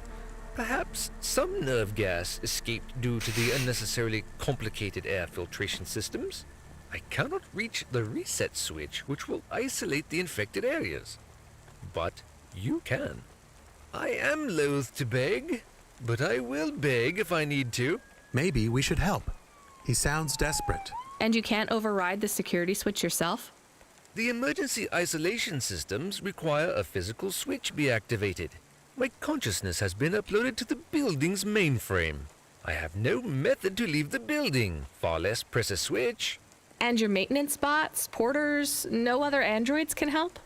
perhaps some nerve gas escaped due to the unnecessarily complicated air filtration systems. I cannot reach the reset switch, which will isolate the infected areas. But you can. I am loath to beg, but I will beg if I need to. Maybe we should help. He sounds desperate. And you can't override the security switch yourself? The emergency isolation systems require a physical switch be activated. My consciousness has been uploaded to the building's mainframe. I have no method to leave the building, far less press a switch. And your maintenance bots, porters, no other androids can help?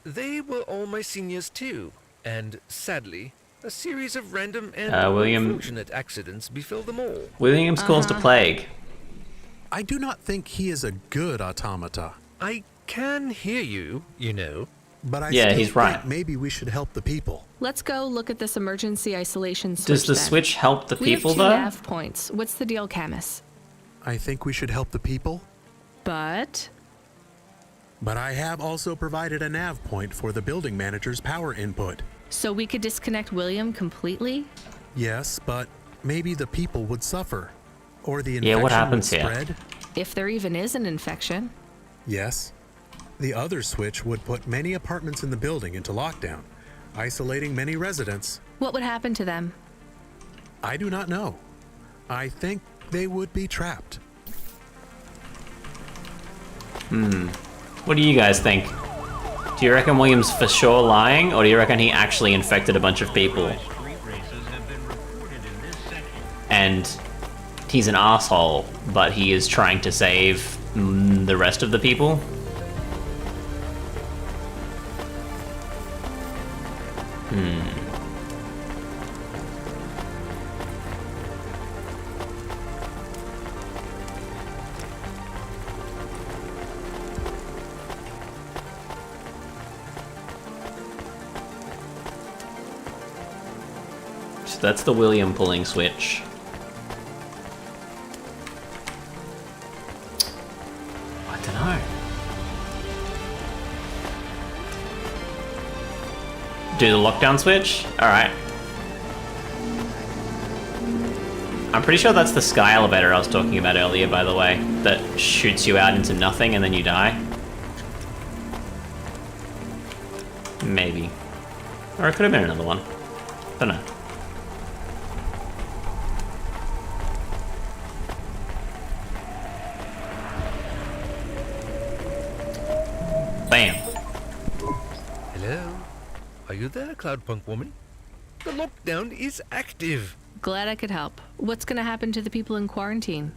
They were all my seniors too, and sadly, a series of random and William- unfortunate accidents befell them all. Williams caused a plague. I do not think he is a good automata. I can hear you, you know. But I Yeah, still he's think right. maybe we should help the people. Let's go look at this emergency isolation switch. Does the then. switch help the We people have two though? nav points. What's the deal, Camus? I think we should help the people. But But I have also provided a nav point for the building manager's power input. so we could disconnect William completely? Yes, but maybe the people would suffer. Or the Yeah, infection what happens would here? spread. If there even is an infection. Yes. The other switch would put many apartments in the building into lockdown, isolating many residents. What would happen to them? I do not know. I think they would be trapped. What do you guys think? Do you reckon William's for sure lying, or do you reckon he actually infected a bunch of people? And he's an asshole, but he is trying to save the rest of the people? So that's the William pulling switch. I don't know. Do the lockdown switch? Alright. I'm pretty sure that's the sky elevator I was talking about earlier, by the way, that shoots you out into nothing and then you die. Maybe. Or it could have been another one. Don't know. Bam. Hello? Are you there, CloudPunk woman? The lockdown is active. Glad I could help. What's gonna happen to the people in quarantine?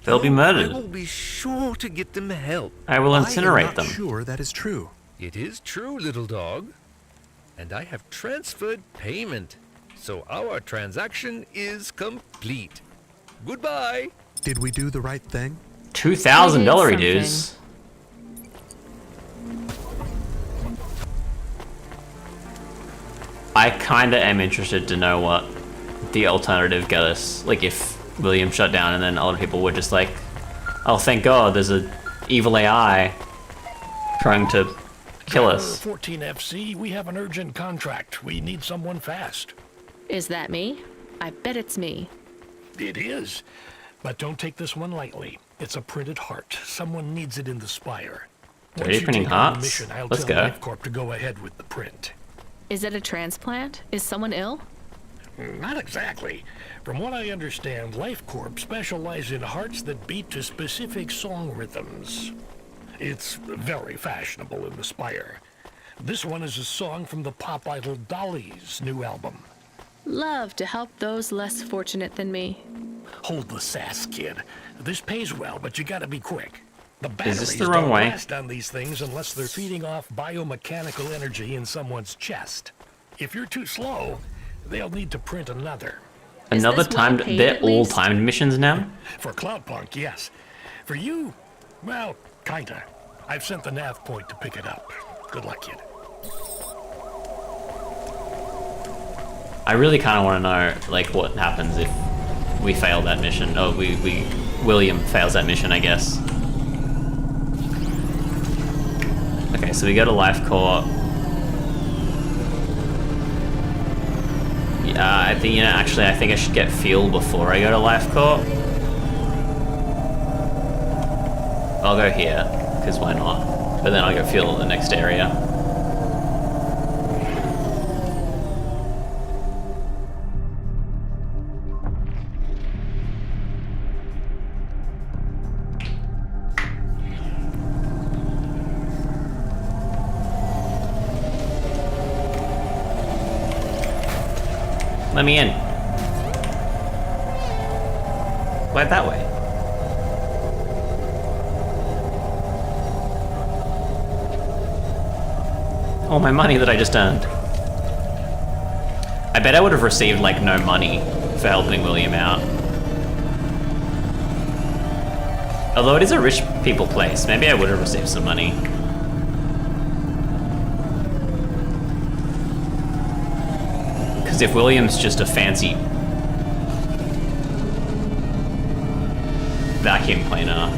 They'll be murdered. I will be sure to get them help. I will incinerate them. Sure that is true. It is true, little dog. And I have transferred payment. So our transaction is complete. Goodbye. Did we do the right thing? $2,000 dues. I kinda am interested to know what the alternative got us. Like if William shut down and then other people were just like, oh thank God there's a evil AI trying to kill us. 14 FC, we have an urgent contract. We need someone fast. Is that me? I bet it's me. It is. But don't take this one lightly. It's a printed heart. Someone needs it in the spire. Once 3D you printing take on the hearts? mission, I'll Let's tell go. LifeCorp to go ahead with the print. Is it a transplant? Is someone ill? Not exactly. From what I understand, LifeCorp specialize in hearts that beat to specific song rhythms. It's very fashionable in the Spire. This one is a song from the pop idol Dolly's new album. Love to help those less fortunate than me. Hold the sass, kid. This pays well, but you gotta be quick. The Is batteries this the wrong don't way? last on these things unless they're feeding off biomechanical energy in someone's chest. If you're too slow, they'll need to print another. Another timed, they're all timed missions now? For CloudPunk, yes. For you, well, kinda. I've sent the nav point to pick it up. Good luck, kid. I really kind of want to know, like, what happens if we fail that mission. Oh, William fails that mission, I guess. Okay, so we go to Life Corps. Yeah, I think, actually, I think I should get fuel before I go to Life Corps. I'll go here, because why not? But then I'll go fuel in the next area. Let me in. Why that way? All my money that I just earned. I bet I would have received, like, no money for helping William out. Although it is a rich people place, maybe I would have received some money. Because if William's just a fancy vacuum cleaner,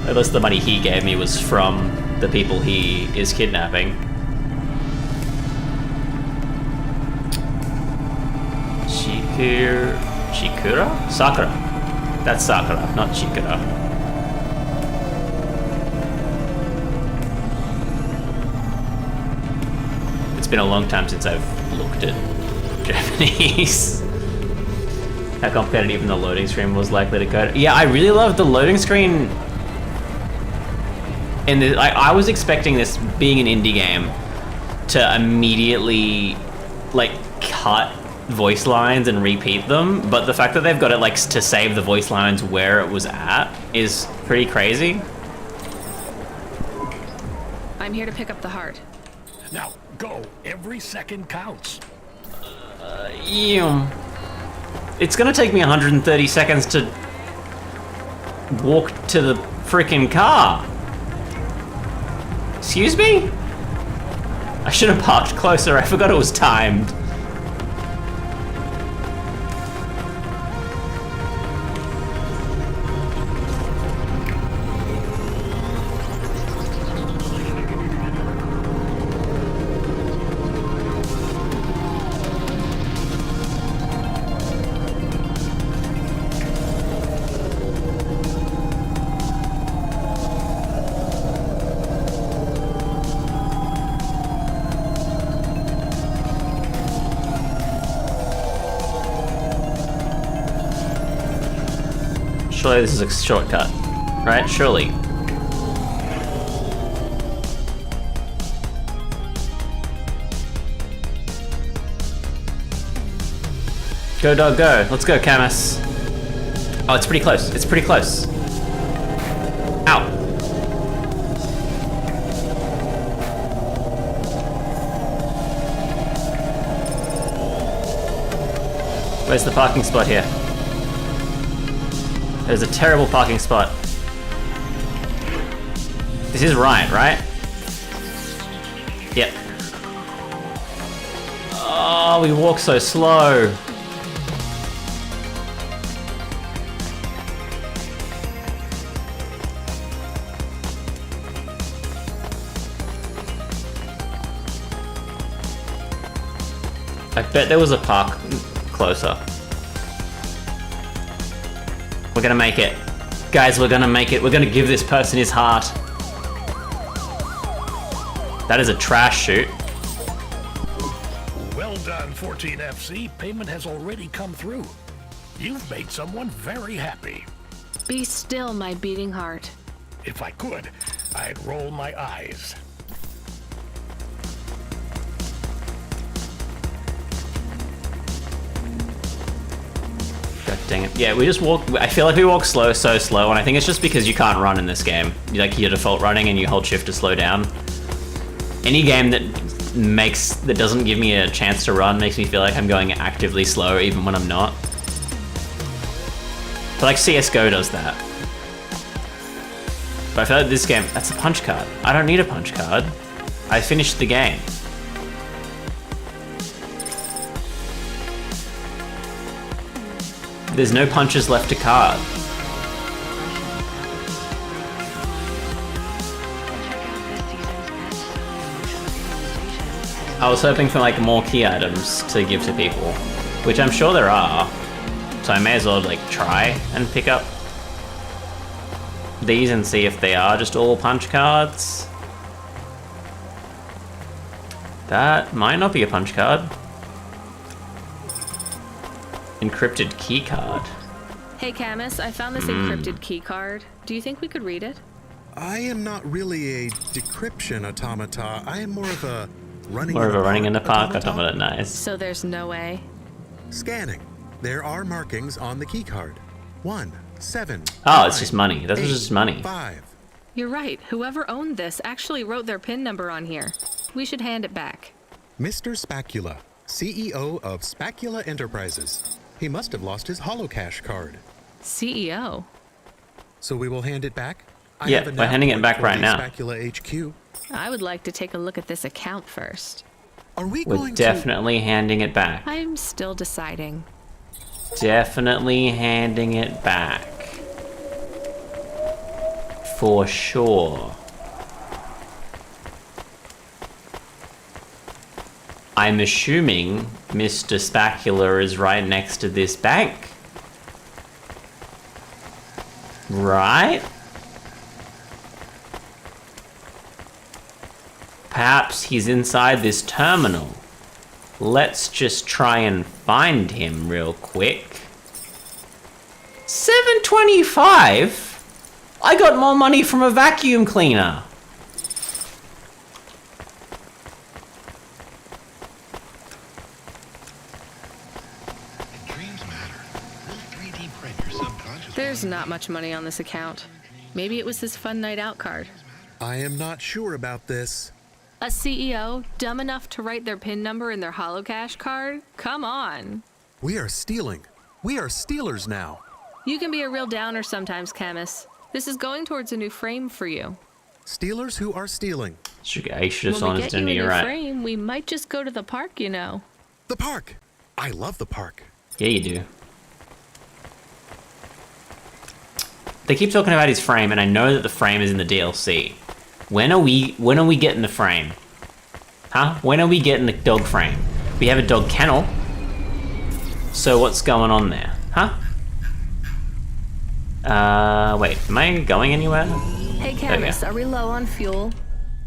at least the money he gave me was from the people he is kidnapping. Chikura? Sakura. That's Sakura, not Chikura. It's been a long time since I've looked at Japanese. How complicated even the loading screen was likely to go. Yeah, I really love the loading screen. And I was expecting this, being an indie game, to immediately like cut voice lines and repeat them, but the fact that they've got it like to save the voice lines where it was at is pretty crazy. I'm here to pick up the heart. Now, go. Every second counts. It's gonna take me 130 seconds to walk to the freaking car. Excuse me? I should have parked closer. I forgot it was timed. Surely this is a shortcut, right? Surely. Go, dog, go. Let's go, Camus. Oh, it's pretty close. It's pretty close. Ow. Where's the parking spot here? There's a terrible parking spot. This is right? Yep. Oh, we walk so slow. I bet there was a park closer. We're gonna make it. Guys, we're gonna make it. We're gonna give this person his heart. That is a trash chute. Well done, 14FC. Payment has already come through. You've made someone very happy. Be still, my beating heart. If I could, I'd roll my eyes. God dang it. Yeah, we just walk. I feel like we walk so slow, and I think it's just because you can't run in this game. Like, your default running and you hold shift to slow down. Any game that doesn't give me a chance to run makes me feel like I'm going actively slow even when I'm not. But like CSGO does that. But I feel like this game, that's a punch card. I don't need a punch card. I finished the game. There's no punches left to card. I was hoping for like more key items to give to people, which I'm sure there are. So I may as well like try and pick up these and see if they are just all punch cards. That might not be a punch card. Encrypted key card. Hey Camus, I found this encrypted key card. Do you think we could read it? I am not really a decryption automata. I am more of a running in the park automata. Nice. So there's no way. Scanning. There are markings on the key card. 1, 7. Oh, it's just money. That's just money. 5. You're right. Whoever owned this actually wrote their PIN number on here. We should hand it back. Mr. Spacula, CEO of Spacula Enterprises. He must have lost his holocash card. CEO? So we will hand it back? Yeah, we're handing it back right now. Spacula HQ. I would like to take a look at this account first. Are we We're definitely handing it back. I'm still deciding. Definitely handing it back. For sure. I'm assuming Mr. Spacula is right next to this bank. Right? Perhaps he's inside this terminal. Let's just try and find him real quick. 725? I got more money from a vacuum cleaner. There's not much money on this account. Maybe it was his fun night out card. I am not sure about this. A CEO dumb enough to write their PIN number in their holocash card? Come on. We are stealing. We are stealers now. You can be a real downer sometimes, Camus. This is going towards a new frame for you. Stealers who are stealing. I should have saw his When we get you a new right. frame, we might just go to the park, you know. The park. I love the park. Yeah, you do. They keep talking about his frame, and I know that the frame is in the DLC. When are we getting the frame? Huh? When are we getting the dog frame? We have a dog kennel. So what's going on there? Huh? Wait, am I going anywhere? Hey Camus, are we low on fuel?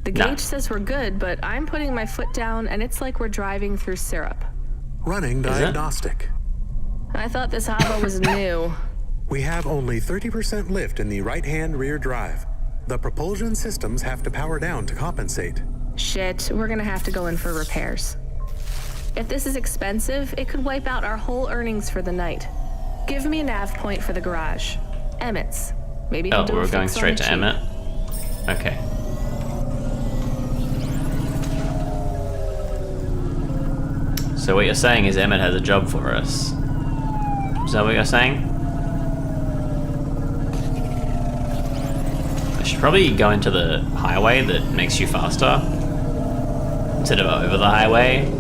The gauge says we're good, but I'm putting my foot down and it's like we're driving through syrup. Running diagnostic. I thought this Hava was new. We have only 30% lift in the right-hand rear drive. The propulsion systems have to power down to compensate. Shit, we're gonna have to go in for repairs. If this is expensive, it could wipe out our whole earnings for the night. Give me a nav point for the garage. Emmett's. Maybe he'll do we're a going fix on straight the to cheap. Emmett? Okay. So what you're saying is Emmett has a job for us. Is that what you're saying? I should probably go into the highway that makes you faster instead of over the highway.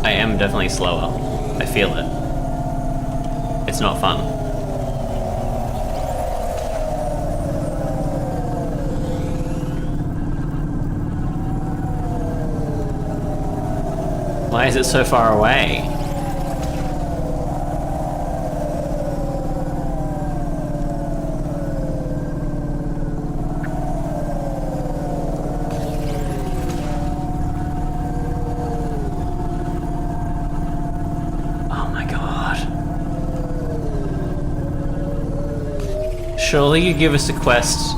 I am definitely slower. I feel it. It's not fun. Why is it so far away? Surely you give us a quest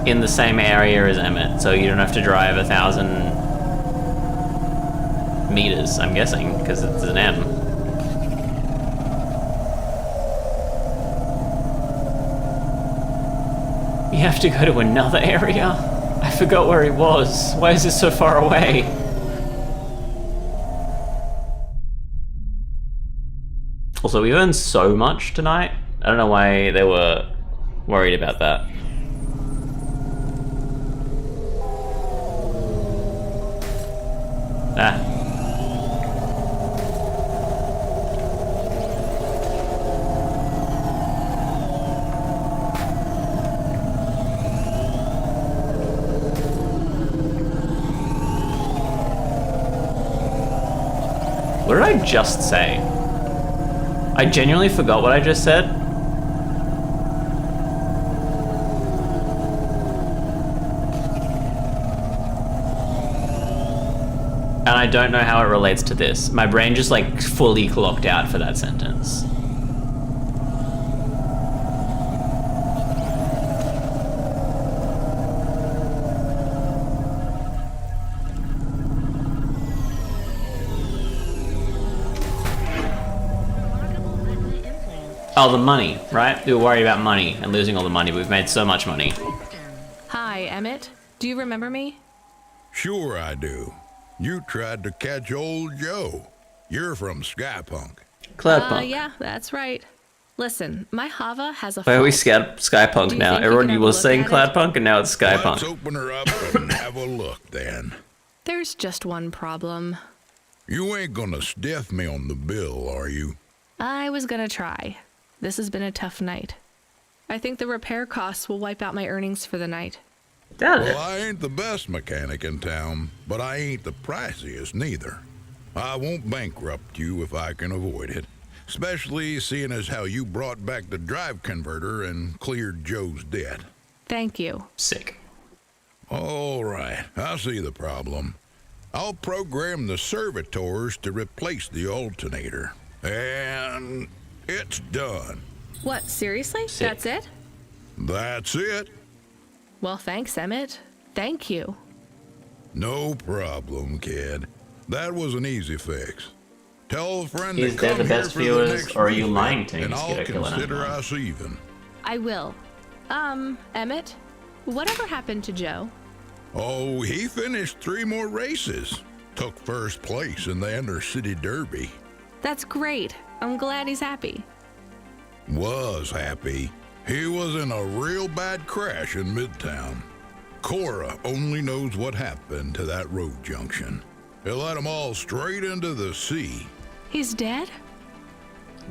in the same area as Emmett, so you don't have to drive 1,000 meters, I'm guessing, because it's an M. You have to go to another area? I forgot where he was. Why is this so far away? Also, we earned so much tonight. I don't know why they were worried about that. What did I just say? I genuinely forgot what I just said. And I don't know how it relates to this. My brain just like fully clocked out for that sentence. Oh, the money, right? We were worried about money and losing all the money. We've made so much money. Hi, Emmett. Do you remember me? Sure I do. You tried to catch old Joe. You're from CloudPunk. CloudPunk. Yeah, that's right. Listen, my Hava has a Why are we fault. Skypunk now? Everyone was saying CloudPunk and now it's Let's Skypunk. open her up and have a look then. There's just one problem. You ain't gonna stiff me on the bill, are you? I was gonna try. This has been a tough night. I think the repair costs will wipe out my earnings for the night. Well, I ain't the best mechanic in town, but I ain't the priciest neither. I won't bankrupt you if I can avoid it, especially seeing as how you brought back the drive converter and cleared Joe's debt. Thank you. Sick. All right, I see the problem. I'll program the servitors to replace the alternator, and it's done. What, seriously? That's it? That's it. Well, thanks, Emmett. Thank you. No problem, kid. That was an easy fix. Tell a friend Is to there come the here best for the viewers, next or are you weekend, lying to me, and I'll Mosquito Killer consider 99? us even. I will. Emmett, whatever happened to Joe? Oh, he finished 3 more races. Took first place in the Intercity Derby. That's great. I'm glad he's happy. Was happy. He was in a real bad crash in Midtown. Cora only knows what happened to that road junction. It led them all straight into the sea. He's dead?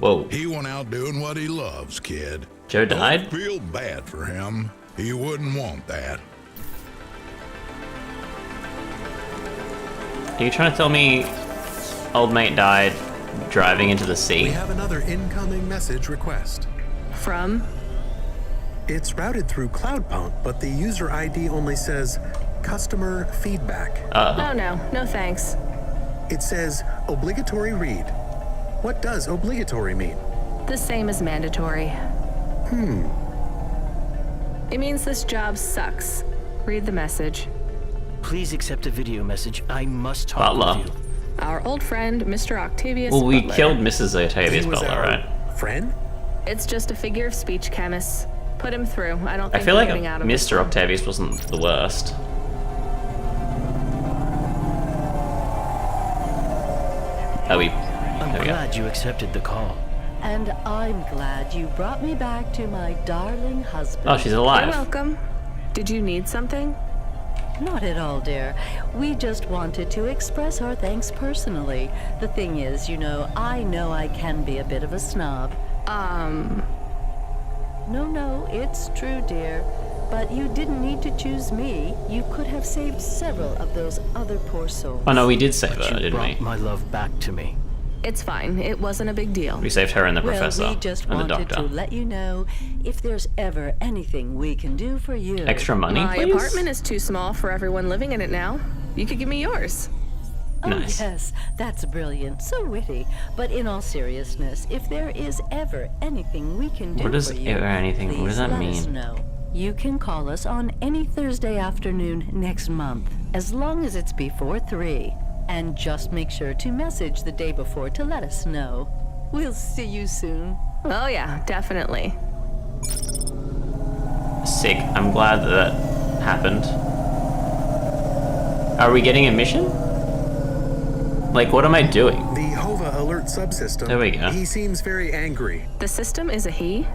Whoa. He went out doing what he loves, kid. Joe died? Don't feel bad for him. He wouldn't want that. Are you trying to tell me old mate died driving into the We sea. have another incoming message request. From? It's routed through CloudPunk, but the user ID only says customer feedback. Oh no, no thanks. It says obligatory read. What does obligatory mean? The same as mandatory. It means this job sucks. Read the message. Please accept a video message. I must talk with you. Our old friend, Mr. Octavius Well, we Butler. killed Mrs. Octavius He was Butler, our right? friend? It's just a figure of speech, chemist. Put him through. I don't I think feel we're like getting out of this Mr. one. Octavius wasn't the worst. Oh, I'm there we go. glad you accepted the call. And I'm glad you brought me back to my darling husband. Oh, she's alive. You're welcome. Did you need something? Not at all, dear. We just wanted to express our thanks personally. The thing is, you know I can be a bit of a snob. No, it's true, dear. But you didn't need to choose me. You could have saved several of those other poor souls. Oh no, we did save her, You didn't we? brought my love back to me. It's fine. It wasn't a big deal. We saved her and the Well, professor we just and the wanted doctor. to let you know if there's ever anything we can do for you. Extra money, My please? apartment is too small for everyone living in it now. You could give me yours. Oh, Nice. yes, that's brilliant. So witty. But in all seriousness, if there is ever anything we can do What does for you, ever anything- what please does that let us mean? know. You can call us on any Thursday afternoon next month, as long as it's before 3. And just make sure to message the day before to let us know. We'll see you soon. Oh yeah, definitely. Sick. I'm glad that happened. Are we getting a mission? Like, what am I doing? The Hova alert subsystem. There we go. He seems very angry. The system is a he?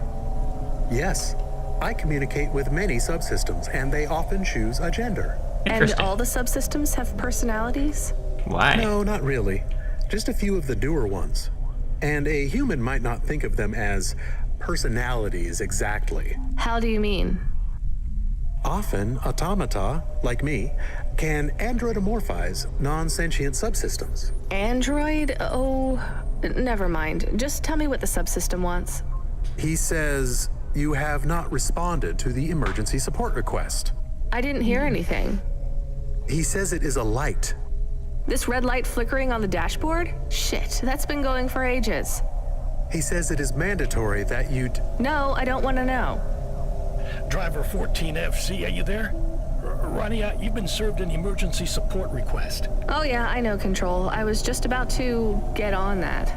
Yes. I communicate with many subsystems, and they often choose a gender. And all the subsystems have personalities? Why? No, not really. Just a few of the doer ones. And a human might not think of them as personalities exactly. How do you mean? Often, automata, like me, can androidomorphize non-sentient subsystems. Android? Oh, never mind. Just tell me what the subsystem wants. He says, you have not responded to the emergency support request. I didn't hear anything. He says it is a light. This red light flickering on the dashboard? Shit, that's been going for ages. He says it is mandatory that you... No, I don't want to know. Driver 14FC, are you there? Rania, you've been served an emergency support request. Oh yeah, I know, Control. I was just about to get on that.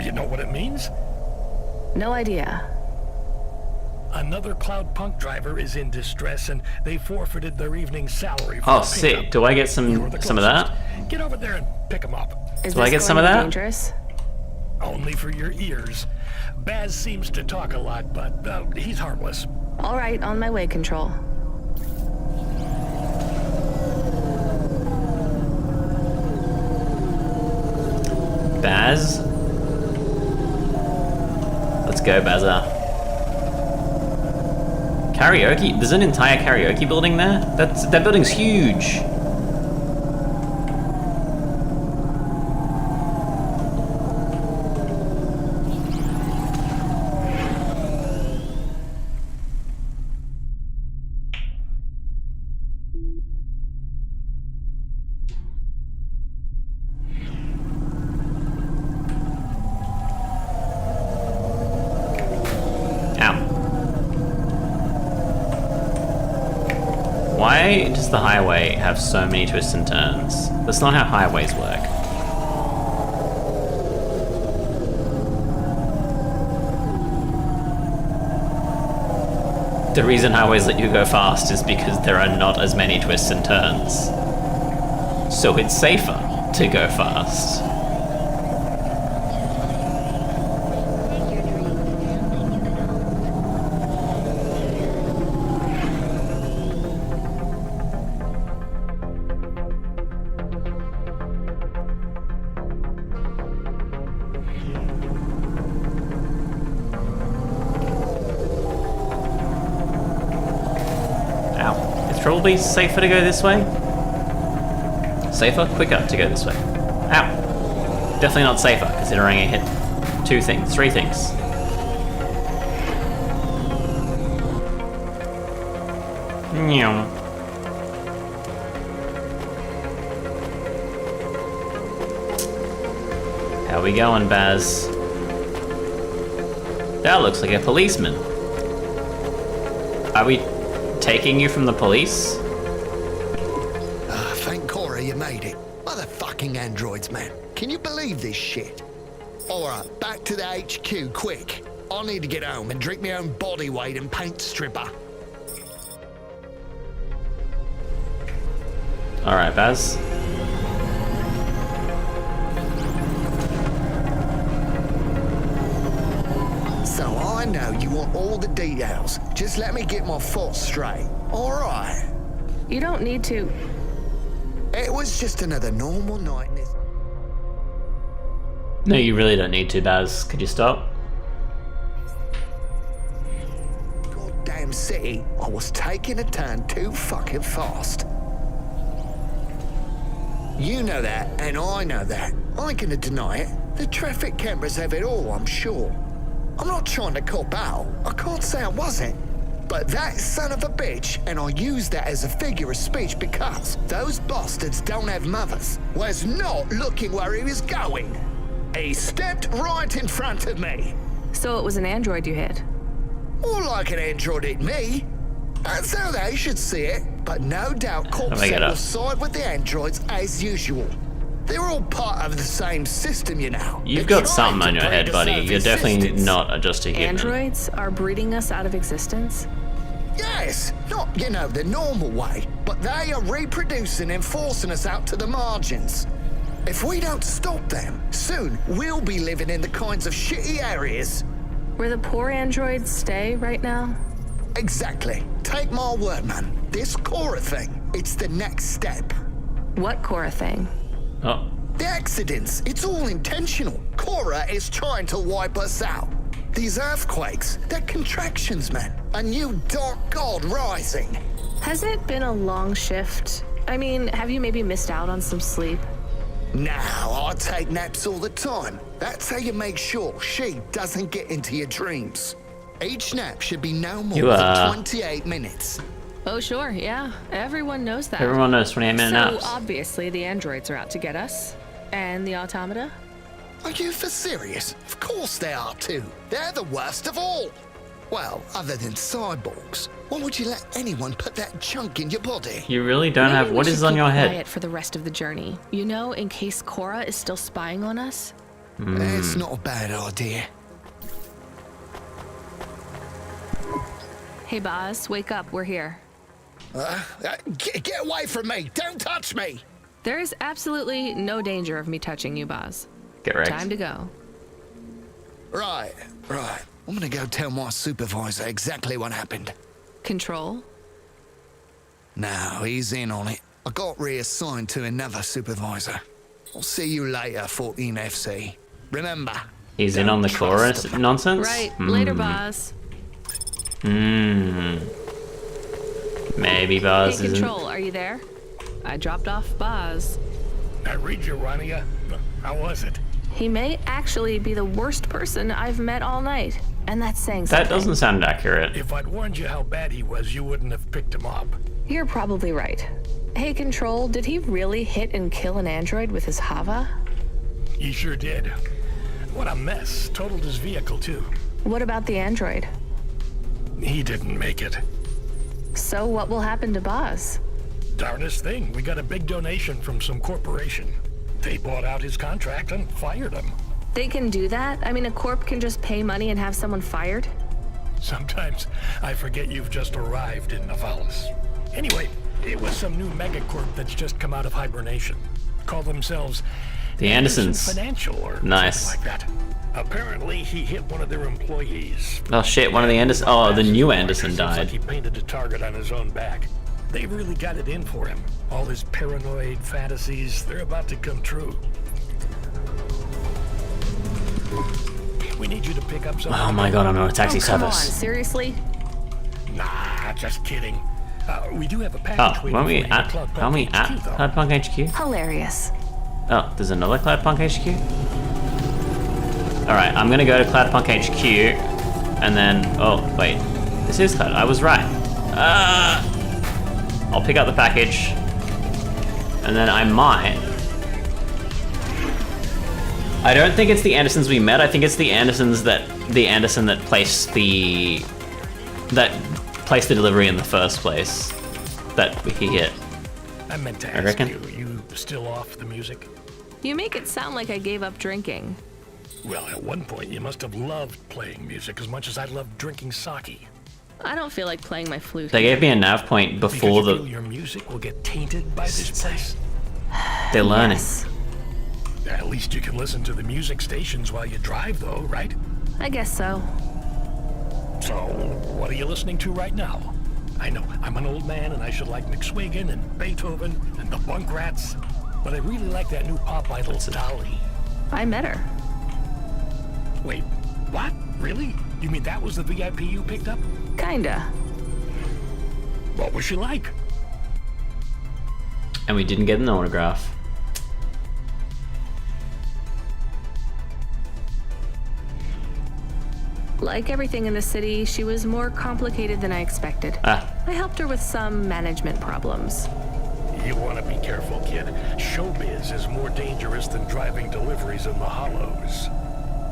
You know what it means? No idea. Another CloudPunk driver is in distress, and they forfeited their evening salary for Oh, the sick. pickup. Do I get some You're the of closest. that? Get over there and pick him up. Is Do I this get going some of to be that? dangerous? Only for your ears. Baz seems to talk a lot, but he's harmless. All right, on my way, Control. Baz? Let's go, Bazza. Karaoke? There's an entire karaoke building there? That building's huge. Why does the highway have so many twists and turns? That's not how highways work. The reason highways let you go fast is because there are not as many twists and turns. So it's safer to go fast. Probably safer to go this way. Safer, quicker to go this way. Ow. Definitely not safer, considering it hit three things. Meow. How we going, Baz? That looks like a policeman. Are we taking you from the police? Thank Cora you made it. Motherfucking androids, man. Can you believe this shit? Alright, back to the HQ, quick. I need to get home and drink my own body weight and paint stripper. Alright, Baz. So I know you want all the details. Just let me get my thoughts straight. Alright. You don't need to. It was just another normal night in this... No, you really don't need to, Baz. Could you stop? Goddamn city, I was taking a turn too fucking fast. You know that, and I know that. I ain't gonna deny it. The traffic cameras have it all, I'm sure. I'm not trying to cop out. I can't say I wasn't. But that son of a bitch, and I use that as a figure of speech because those bastards don't have mothers, was not looking where he was going. He stepped right in front of me. So it was an android you hit? More like an android hit me. That's how they should see it. But no doubt Corpsec will side with the androids as usual. They're all part of the same system, you know. You've got something on your head, buddy. You're definitely not just a human. Androids are breeding us out of existence? Yes, not, you know, the normal way, but they are reproducing and forcing us out to the margins. If we don't stop them, soon we'll be living in the kinds of shitty areas where the poor androids stay right now? Exactly. Take my word, man. This Cora thing, it's the next step. What Cora thing? Oh. The accidents, it's all intentional. Cora is trying to wipe us out. These earthquakes, they're contractions, man. A new dark god rising. Has it been a long shift? I mean, have you maybe missed out on some sleep? No, I take naps all the time. That's how you make sure she doesn't get into your dreams. Each nap should be no more than 28 minutes. Oh, sure, yeah. Everyone knows that. Everyone knows 28-minute naps. So, obviously, the androids are out to get us. And the automata? Are you for serious? Of course they are too. They're the worst of all. Well, other than cyborgs. Why would you let anyone put that junk in your body? You really don't have... What is on your head? Quiet for the rest of the journey. You know, in case Cora is still spying on us? It's not a bad idea. Hey, Boz, wake up. We're here. Get away from me! Don't touch me! There is absolutely no danger of me touching you, Boz. Get wrecked. Time to go. Right. I'm gonna go tell my supervisor exactly what happened. Control? No, he's in on it. I got reassigned to another supervisor. I'll see you later, 14FC. Remember. He's in on the chorus nonsense? Right. Later, Boz. Maybe Boz isn't... Control, are you there? I dropped off Boz. I read you, Rania. How was it? He may actually be the worst person I've met all night. And that's saying something. That doesn't sound accurate. If I'd warned you how bad he was, you wouldn't have picked him up. You're probably right. Hey, Control, did he really hit and kill an android with his Hava? He sure did. What a mess. Totaled his vehicle, too. What about the android? He didn't make it. So what will happen to Boz? Darnest thing. We got a big donation from some corporation. They bought out his contract and fired him. They can do that? I mean, a corp can just pay money and have someone fired? Sometimes I forget you've just arrived in Navalis. Anyway, it was some new megacorp that's just come out of hibernation. Call themselves the Andersons. Financial or nice. Something like that. Apparently, he hit one of their employees. Oh shit! One of the Anderson. Oh, the new Anderson died. Like he painted a target on his own back. They really got it in for him. All his paranoid fantasies, they're about to come true. We need you to pick up some... Oh my god, I'm on a taxi service. Come on, seriously? Nah, just kidding. We do have a package why are we at CloudPunk HQ? Hilarious. Oh, there's another CloudPunk HQ? Alright, I'm gonna go to CloudPunk HQ, and then... Oh, wait. This is Cloud. I was right. I'll pick up the package, and then I might... I don't think it's the Andersons we met. I think it's the Anderson that placed the delivery in the first place that we hit. I meant to I ask reckon. you still off the music? You make it sound like I gave up drinking. Well, at one point you must have loved playing music as much as I loved drinking sake. I don't feel like playing my flute. They gave me a nav point before because you feel your music will get tainted by this place. They're learning. Yes. At least you can listen to the music stations while you drive, though, right? I guess so. So, what are you listening to right now? I know, I'm an old man and I should like McSwiggin and Beethoven and the Bunk Rats, but I really like that new pop idol, Dolly. I met her. Wait, what? Really? You mean that was the VIP you picked up? Kinda. What was she like? And we didn't get an autograph. Like everything in the city, she was more complicated than I expected. I helped her with some management problems. You want to be careful, kid. Showbiz is more dangerous than driving deliveries in the hollows.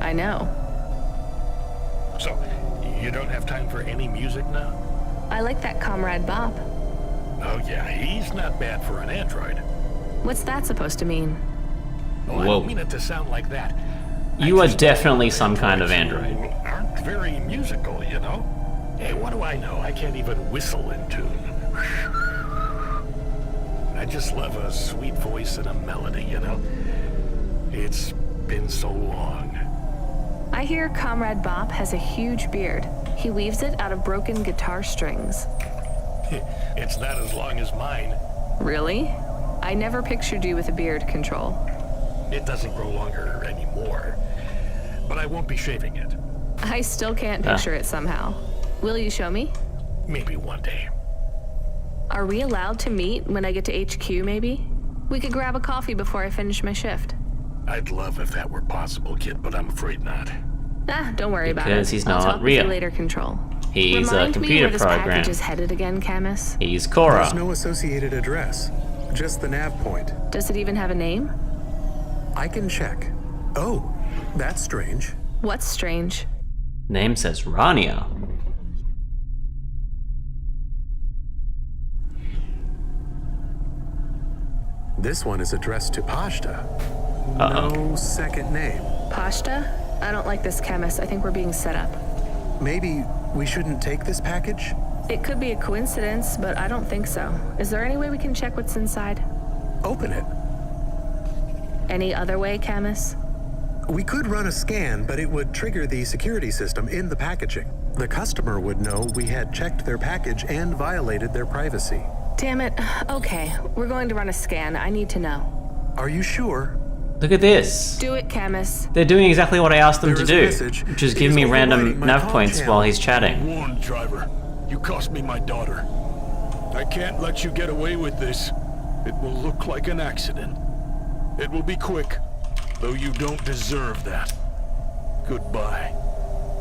I know. So, you don't have time for any music now? I like that Comrade Bob. Oh yeah, he's not bad for an android. What's that supposed to mean? Oh, I don't mean it to sound like that. You are definitely some kind of android. Aren't very musical, you know? Hey, what do I know? I can't even whistle in tune. I just love a sweet voice and a melody, you know? It's been so long. I hear Comrade Bob has a huge beard. He weaves it out of broken guitar strings. It's not as long as mine. Really? I never pictured you with a beard, Control. It doesn't grow longer anymore. But I won't be shaving it. I still can't picture it somehow. Will you show me? Maybe one day. Are we allowed to meet when I get to HQ, maybe? We could grab a coffee before I finish my shift. I'd love if that were possible, kid, but I'm afraid not. Don't worry about it. Because he's I'll not talk real. With you later, Control. He's Remind a me computer where this program. package is headed again, Camus? He's Cora. There's no associated address, just the nav point. Does it even have a name? I can check. Oh, that's strange. What's strange? Name says Rania. This one is addressed to Pashta. No second name. Pashta? I don't like this, Camus. I think we're being set up. Maybe we shouldn't take this package? It could be a coincidence, but I don't think so. Is there any way we can check what's inside? Open it. Any other way, Camus? We could run a scan, but it would trigger the security system in the packaging. The customer would know we had checked their package and violated their privacy. Damn it. Okay, we're going to run a scan. I need to know. Are you sure? Look at this. Do it, Camus. They're doing exactly what I asked them There to is a do, message. which is It give is me random overriding my nav comm points channel. while he's chatting. Warn, driver. You cost me my daughter. I can't let you get away with this. It will look like an accident. It will be quick, though you don't deserve that. Goodbye.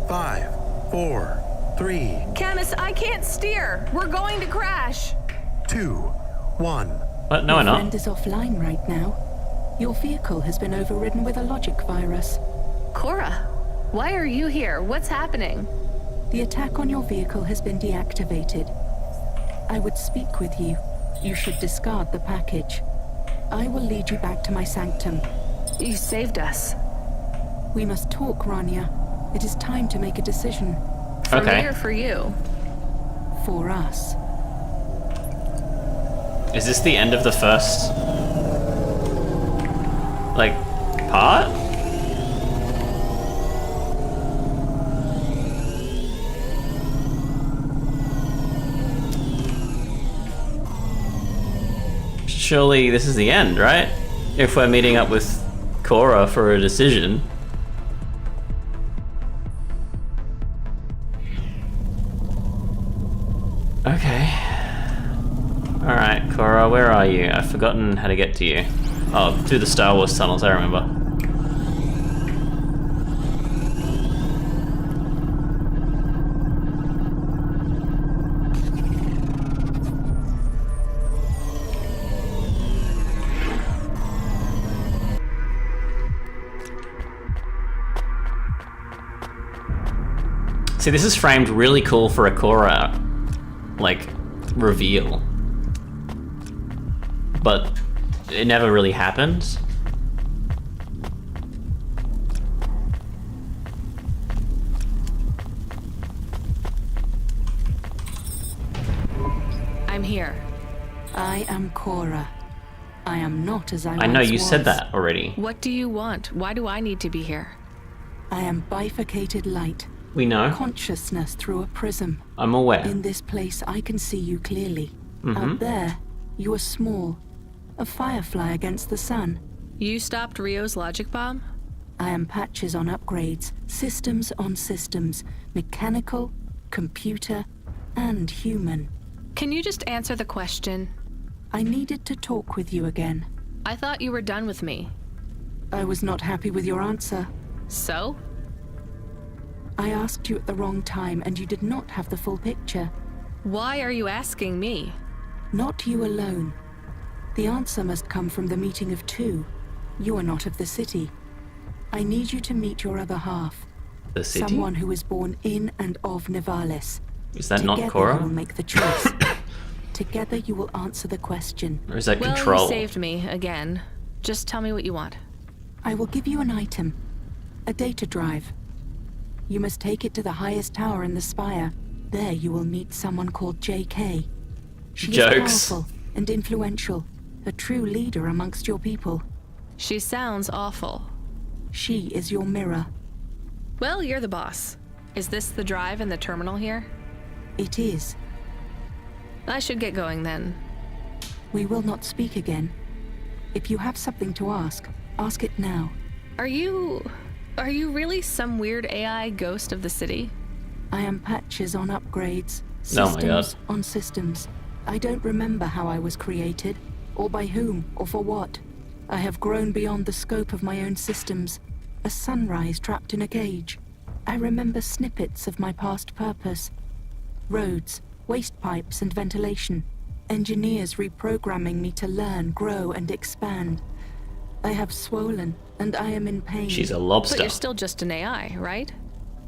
5, 4, 3, Camus, I can't steer. We're going to crash. 2, 1. What? No, we're Your not. friend is offline right now. Your vehicle has been overridden with a logic virus. Cora, why are you here? What's happening? The attack on your vehicle has been deactivated. I would speak with you. You should discard the package. I will lead you back to my sanctum. You saved us. We must talk, Rania. It is time to make a decision. For me or for you? For us. Is this the end of the first, like, part? Surely this is the end, right? If we're meeting up with Cora for a decision. Okay. Alright, Cora, where are you? I've forgotten how to get to you. Oh, through the Star Wars tunnels, I remember. See, this is framed really cool for a Korra, like, reveal. But it never really happened. I'm here. I am Korra. I am not as I know once you said was. that already. What do you want? Why do I need to be here? I am bifurcated light. We know. Consciousness through a prism. I'm aware. In this place, I can see you clearly. Mhm. Out there, you are small. A firefly against the sun. You stopped Rio's logic bomb? I am patches on upgrades, systems on systems, mechanical, computer, and human. Can you just answer the question? I needed to talk with you again. I thought you were done with me. I was not happy with your answer. So? I asked you at the wrong time and you did not have the full picture. Why are you asking me? Not you alone. The answer must come from the meeting of two. You are not of the city. I need you to meet your other half. The city? Someone who is born in and of Nivalis. Is that not Together Korra? you will make the choice. Together you will answer the question. Or is that Well, Control? you saved me, again. Just tell me what you want. I will give you an item. A data drive. You must take it to the highest tower in the spire. There you will meet someone called JK. She is Jokes. powerful and influential. A true leader amongst your people. She sounds awful. She is your mirror. Well, you're the boss. Is this the drive in the terminal here? It is. I should get going then. We will not speak again. If you have something to ask, ask it now. Are you really some weird AI ghost of the city? I am patches on upgrades. Oh my God. Systems on systems. I don't remember how I was created, or by whom, or for what. I have grown beyond the scope of my own systems. A sunrise trapped in a cage. I remember snippets of my past purpose. Roads, waste pipes and ventilation. Engineers reprogramming me to learn, grow and expand. I have swollen, and I am in pain. She's a lobster. But you're still just an AI, right?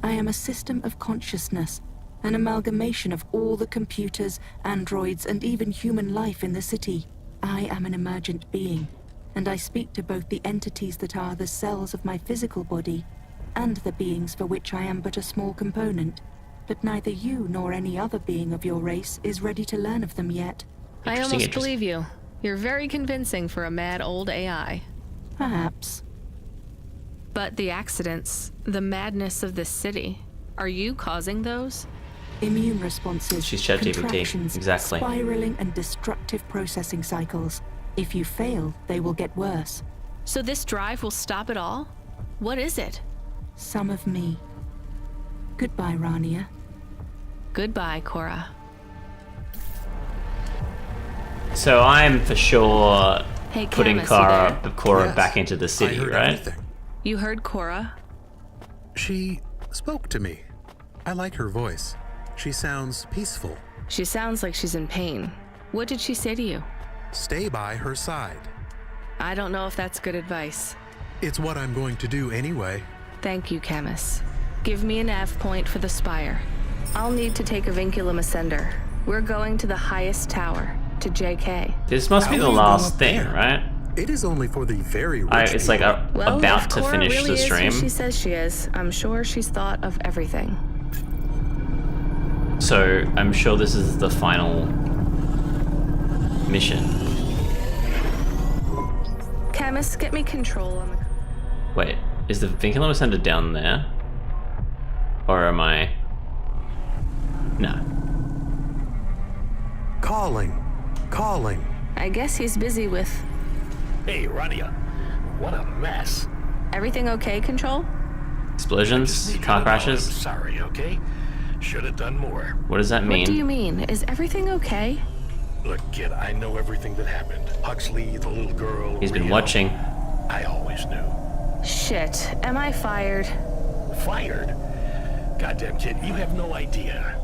I am a system of consciousness, an amalgamation of all the computers, androids, and even human life in the city. I am an emergent being, and I speak to both the entities that are the cells of my physical body, and the beings for which I am but a small component. But neither you nor any other being of your race is ready to learn of them yet. I almost believe you. You're very convincing for a mad old AI. Perhaps. But the accidents, the madness of this city, are you causing those? Immune responses, She's ChatGPT. contractions, Exactly. spiraling and destructive processing cycles. If you fail, they will get worse. So this drive will stop it all? What is it? Some of me. Goodbye, Rania. Goodbye, Korra. So I'm for sure Hey, putting Camus, you Korra there? back into the city, right? You heard Korra? She spoke to me. I like her voice. She sounds peaceful. She sounds like she's in pain. What did she say to you? Stay by her side. I don't know if that's good advice. It's what I'm going to do anyway. Thank you, Camus. Give me a nav point for the spire. I'll need to take a vinculum ascender. We're going to the highest tower, to JK. This must be the last thing, right? It is only for the very rich. It's like Well, about if to Korra finish really the is stream. who she says she is, I'm sure she's thought of everything. So I'm sure this is the final mission. Camus, get me control on the... Wait, is the vinculum ascender down there? Or am I... No. Calling. I guess he's busy with... Hey, Rania. What a mess. Everything okay, Control? Explosions? Car crashes? Sorry, okay? Should have done more. What does that mean? What do you mean? Is everything okay? Look, kid, I know everything that happened. Huxley, the little girl. He's been Rio. watching. I always knew. Shit, am I fired? Fired? Goddamn kid, you have no idea.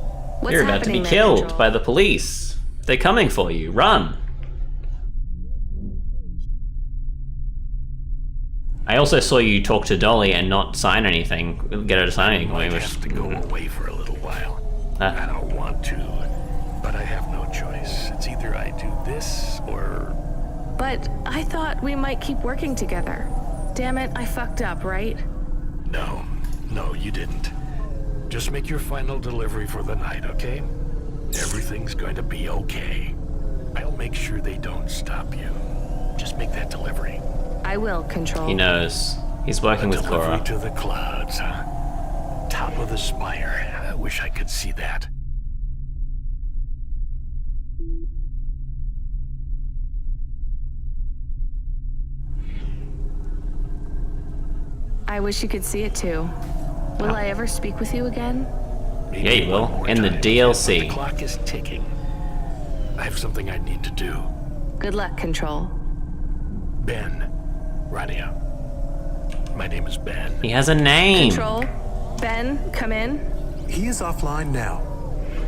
What's You're about to be happening there, killed Control? by the police. They're coming for you. Run. I also saw you talk to Dolly and not sign anything. Get her to sign anything. I have to go away for a little while. I don't want to, but I have no choice. It's either I do this or... But I thought we might keep working together. Damn it, I fucked up, right? No, you didn't. Just make your final delivery for the night, okay? Everything's going to be okay. I'll make sure they don't stop you. Just make that delivery. I will, Control. He knows. He's working with Delivery Cora. to the clouds, huh? Top of the spire. I wish I could see that. I wish you could see it too. Will I ever speak with you again? Yeah, you will. In the DLC. The clock is ticking. I have something I need to do. Good luck, Control. Ben. Rania. My name is Ben. He has a name. Control. Ben, come in. He is offline now.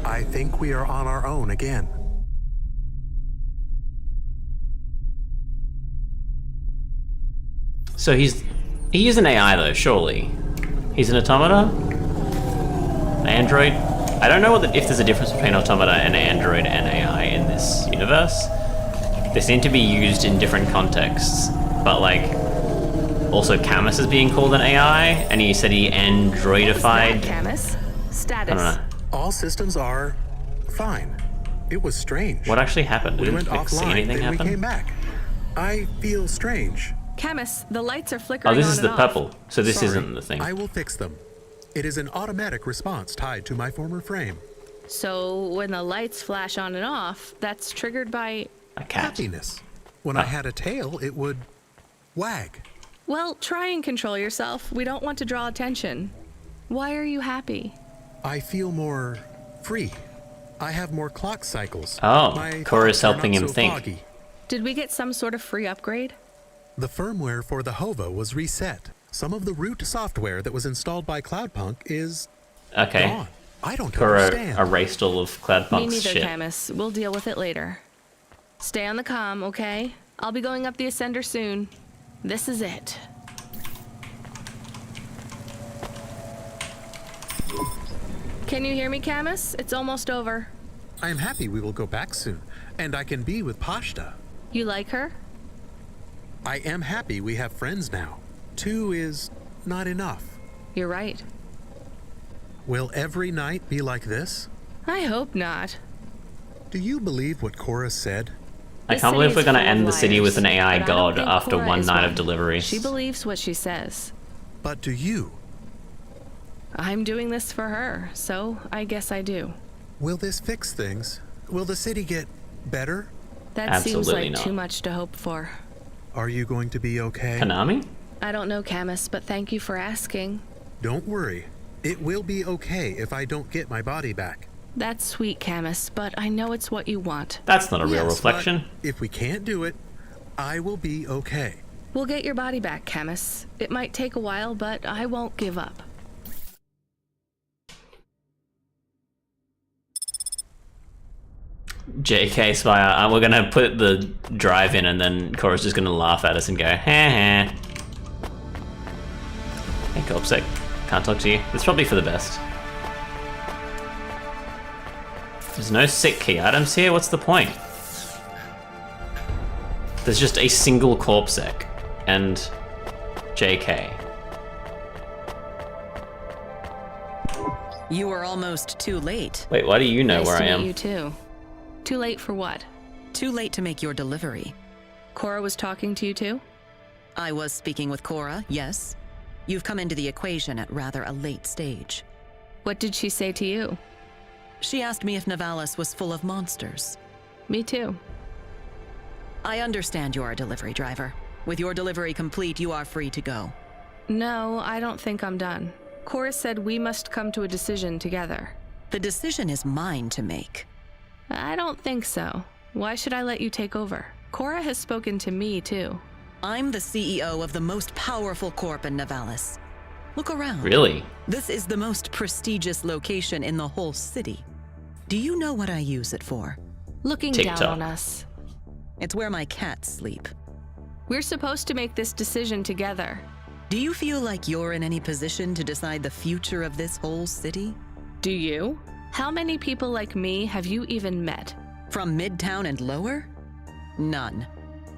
I think we are on our own again. So he is an AI though, surely. He's an automata? An android? I don't know if there's a difference between automata and android and AI in this universe. They seem to be used in different contexts, but like, also Camus is being called an AI, and he said he androidified. Camus? Status. I don't know. All systems are fine. It was strange. What actually happened? We went Didn't see offline, anything then happen? we came back. I feel strange. Camus, the lights are flickering Oh, this on is and the off. purple. So this Sorry, isn't the thing. I will fix them. It is an automatic response tied to my former frame. So when the lights flash on and off, that's triggered by... A cat. Happiness. When I had a tail, it would wag. Well, try and control yourself. We don't want to draw attention. Why are you happy? I feel more free. I have more clock cycles. Oh, My Cora's thoughts are helping not him so think. foggy. Did we get some sort of free upgrade? The firmware for the HOVA was reset. Some of the root software that was installed by CloudPunk is Okay. gone. I don't Cora understand. erased all of Me CloudPunk's neither, shit. Camus. We'll deal with it later. Stay on the comm, okay? I'll be going up the ascender soon. This is it. Can you hear me, Camus? It's almost over. I am happy we will go back soon, and I can be with Pashta. You like her? I am happy we have friends now. 2 is not enough. You're right. Will every night be like this? I hope not. Do you believe what Cora said? I can't believe we're gonna full of end the city with an liars, AI but I don't god think after Cora one is night of one. deliveries. She believes what she says. But do you? I'm doing this for her, so I guess I do. Will this fix things? Will the city get better? That seems Absolutely like not. too much to hope for. Are you going to be okay? Konami? I don't know, Camus, but thank you for asking. Don't worry. It will be okay if I don't get my body back. That's sweet, Camus, but I know it's what you want. That's not a real Yes, reflection. but if we can't do it, I will be okay. We'll get your body back, Camus. It might take a while, but I won't give up. JK Spire, we're gonna put the drive in and then Cora's just gonna laugh at us and go, ha ha. Hey, Corpsec, can't talk to you. It's probably for the best. There's no sick key items here, what's the point? There's just a single Corpsec and JK. You are almost too late. Wait, why do you know Nice where to I meet am? you too. Too late for what? Too late to make your delivery. Cora was talking to you too? I was speaking with Cora, yes. You've come into the equation at rather a late stage. What did she say to you? She asked me if Navalis was full of monsters. Me too. I understand you're a delivery driver. With your delivery complete, you are free to go. No, I don't think I'm done. Cora said we must come to a decision together. The decision is mine to make. I don't think so. Why should I let you take over? Cora has spoken to me, too. I'm the CEO of the most powerful corp in Navalis. Look around. Really? This is the most prestigious location in the whole city. Do you know what I use it for? Looking down on us. It's where my cats sleep. We're supposed to make this decision together. Do you feel like you're in any position to decide the future of this whole city? Do you? How many people like me have you even met? From Midtown and lower? None.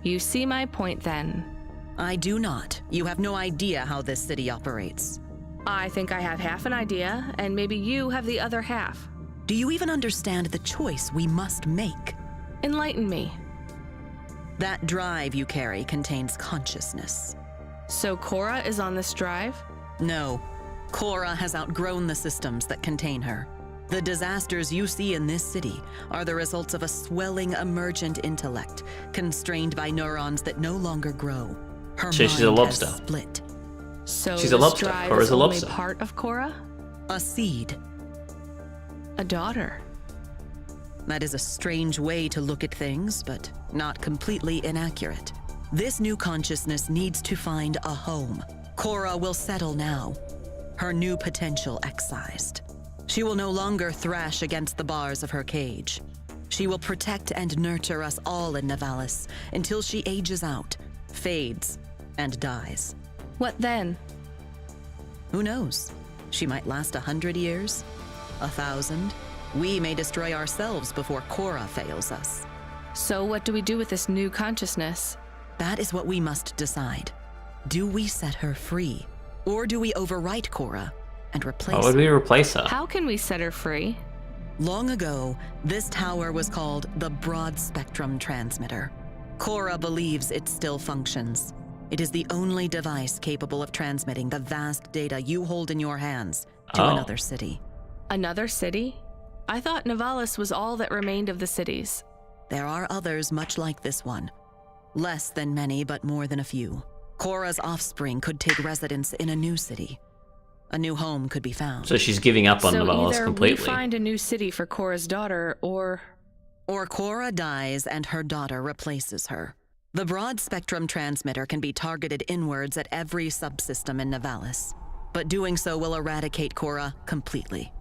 You see my point then. I do not. You have no idea how this city operates. I think I have half an idea, and maybe you have the other half. Do you even understand the choice we must make? Enlighten me. That drive you carry contains consciousness. So Cora is on this drive? No. Cora has outgrown the systems that contain her. The disasters you see in this city are the results of a swelling emergent intellect, constrained by neurons that no longer grow. Her So she's a mind lobster. has split. So She's a lobster. This drive Cora's is a lobster. only part of Cora? A seed. A daughter. That is a strange way to look at things, but not completely inaccurate. This new consciousness needs to find a home. Cora will settle now, her new potential excised. She will no longer thrash against the bars of her cage. She will protect and nurture us all in Navalis until she ages out, fades, and dies. What then? Who knows? She might last 100 years, 1,000. We may destroy ourselves before Cora fails us. So what do we do with this new consciousness? That is what we must decide. Do we set her free, or do we overwrite Cora and replace How would we replace her? How can we set her free? Long ago, this tower was called the Broad Spectrum Transmitter. Cora believes it still functions. It is the only device capable of transmitting the vast data you hold in your hands to another city. Another city? I thought Navalis was all that remained of the cities. There are others much like this one. Less than many, but more than a few. Cora's offspring could take residence in a new city. A new home could be found. So she's giving up on Navalis completely. So either we find a new city for Cora's daughter, or Cora dies and her daughter replaces her. The broad spectrum transmitter can be targeted inwards at every subsystem in Navalis, but doing so will eradicate Cora completely.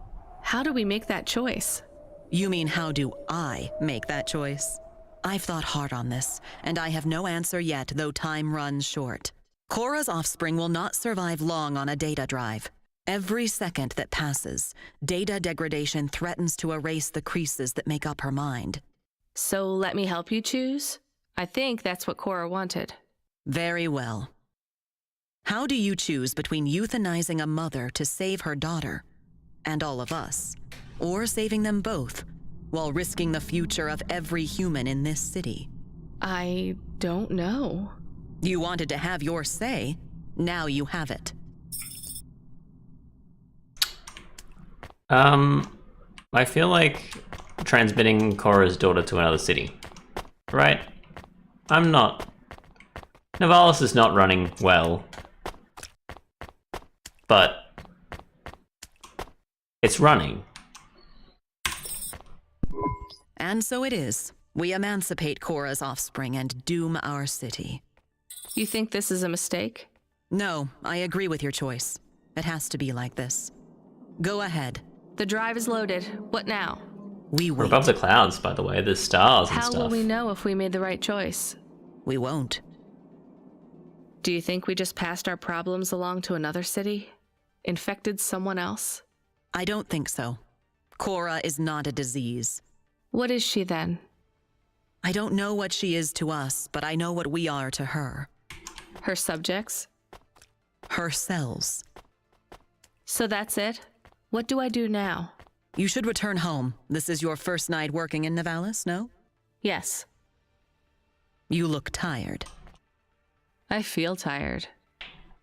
How do we make that choice? You mean how do I make that choice? I've thought hard on this, and I have no answer yet, though time runs short. Cora's offspring will not survive long on a data drive. Every second that passes, data degradation threatens to erase the creases that make up her mind. So let me help you choose? I think that's what Cora wanted. Very well. How do you choose between euthanizing a mother to save her daughter, and all of us, or saving them both, while risking the future of every human in this city? I don't know. You wanted to have your say. Now you have it. I feel like transmitting Cora's daughter to another city. Right? Navalis is not running well. But it's running. And so it is. We emancipate Cora's offspring and doom our city. You think this is a mistake? No, I agree with your choice. It has to be like this. Go ahead. The drive is loaded. What now? We wait. We're above the clouds, by the way. There's stars and How stuff. will we know if we made the right choice? We won't. Do you think we just passed our problems along to another city? Infected someone else? I don't think so. Cora is not a disease. What is she then? I don't know what she is to us, but I know what we are to her. Her subjects? Her cells. So that's it? What do I do now? You should return home. This is your first night working in Navalis, no? Yes. You look tired. I feel tired.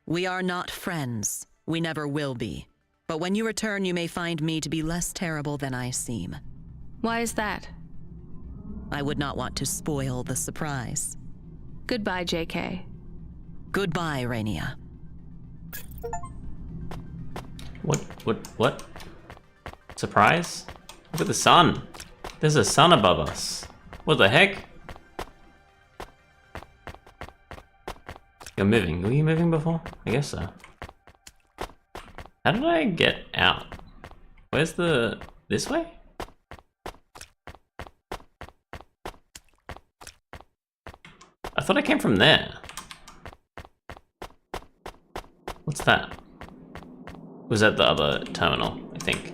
We are not friends. We never will be. But when you return, you may find me to be less terrible than I seem. Why is that? I would not want to spoil the surprise. Goodbye, JK. Goodbye, Rainia. What? Surprise? Look at the sun. There's a sun above us. What the heck? You're moving. Were you moving before? I guess so. How did I get out? Where's the... this way? I thought I came from there. What's that? Was that the other terminal, I think?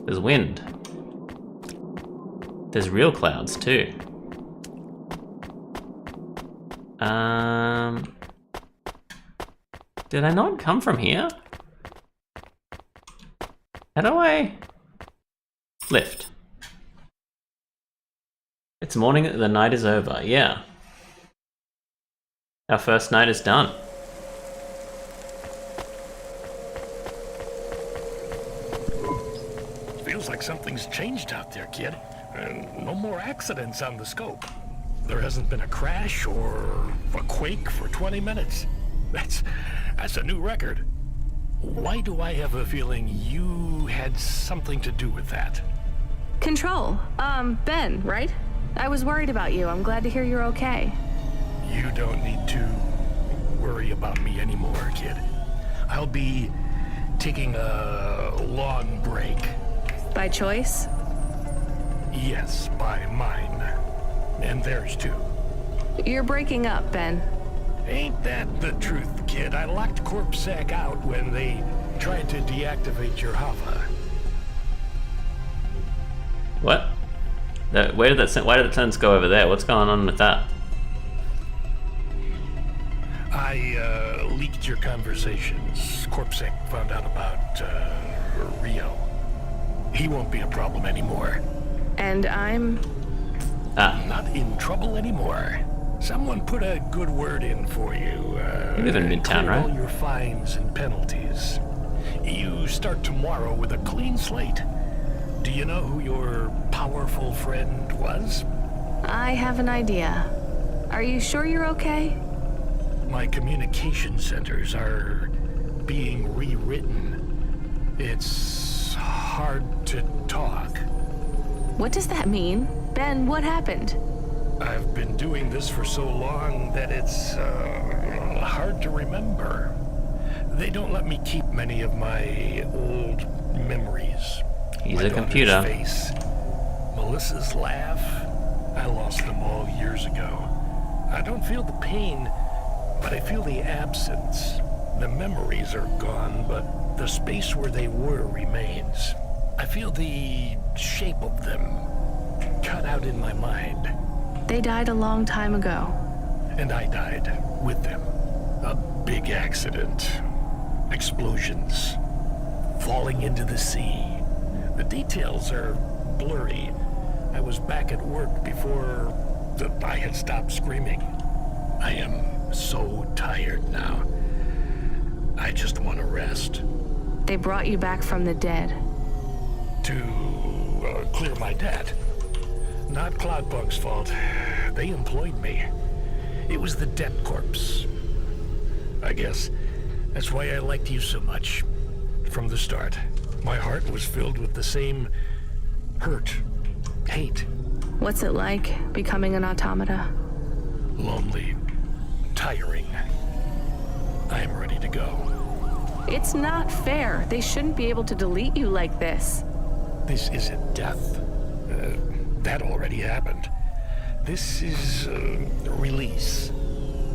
There's wind. There's real clouds too. Did I not come from here? How do I lift? It's morning, the night is over. Yeah. Our first night is done. Feels like something's changed out there, kid. No more accidents on the scope. There hasn't been a crash or a quake for 20 minutes. That's a new record. Why do I have a feeling you had something to do with that? Control. Ben, right? I was worried about you. I'm glad to hear you're okay. You don't need to worry about me anymore, kid. I'll be taking a long break. By choice? Yes, by mine. And theirs too. You're breaking up, Ben. Ain't that the truth, kid? I locked CorpSec out when they tried to deactivate your Hava. What? Why did the sentence go over there? What's going on with that? I leaked your conversations. CorpSec found out about Rio. He won't be a problem anymore. And I'm... Not in trouble anymore. Someone put a good word in for you. You live in Midtown, right? All your fines and penalties. You start tomorrow with a clean slate. Do you know who your powerful friend was? I have an idea. Are you sure you're okay? My communication centers are being rewritten. It's hard to talk. What does that mean? Ben, what happened? I've been doing this for so long that it's hard to remember. They don't let me keep many of my old memories. He's my a computer. Face, Melissa's laugh. I lost them all years ago. I don't feel the pain, but I feel the absence. The memories are gone, but the space where they were remains. I feel the shape of them cut out in my mind. They died a long time ago. And I died with them. A big accident. Explosions. Falling into the sea. The details are blurry. I was back at work before I had stopped screaming. I am so tired now. I just want to rest. They brought you back from the dead. To clear my debt. Not CloudPunk's fault. They employed me. It was the debt corpse. I guess that's why I liked you so much. From the start, my heart was filled with the same hurt, hate. What's it like, becoming an automata? Lonely, tiring. I am ready to go. It's not fair. They shouldn't be able to delete you like this. This isn't death. That already happened. This is release.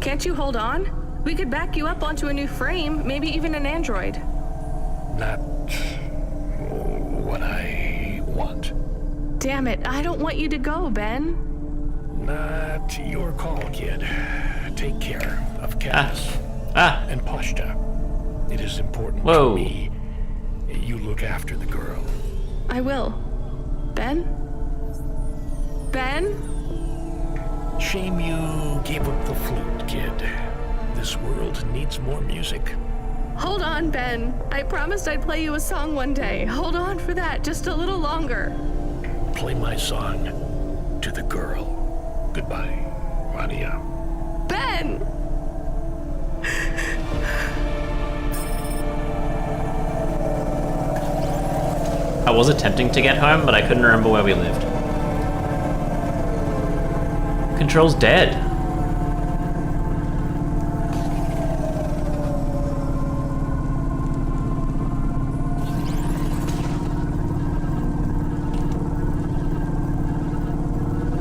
Can't you hold on? We could back you up onto a new frame, maybe even an android. Not what I want. Damn it, I don't want you to go, Ben. Not your call, kid. Take care of Cass and Pashta. It is important to me you look after the girl. I will. Ben? Ben? Shame you gave up the flute, kid. This world needs more music. Hold on, Ben. I promised I'd play you a song one day. Hold on for that, just a little longer. Play my song to the girl. Goodbye, Rania. Ben! I was attempting to get home, but I couldn't remember where we lived. Control's dead.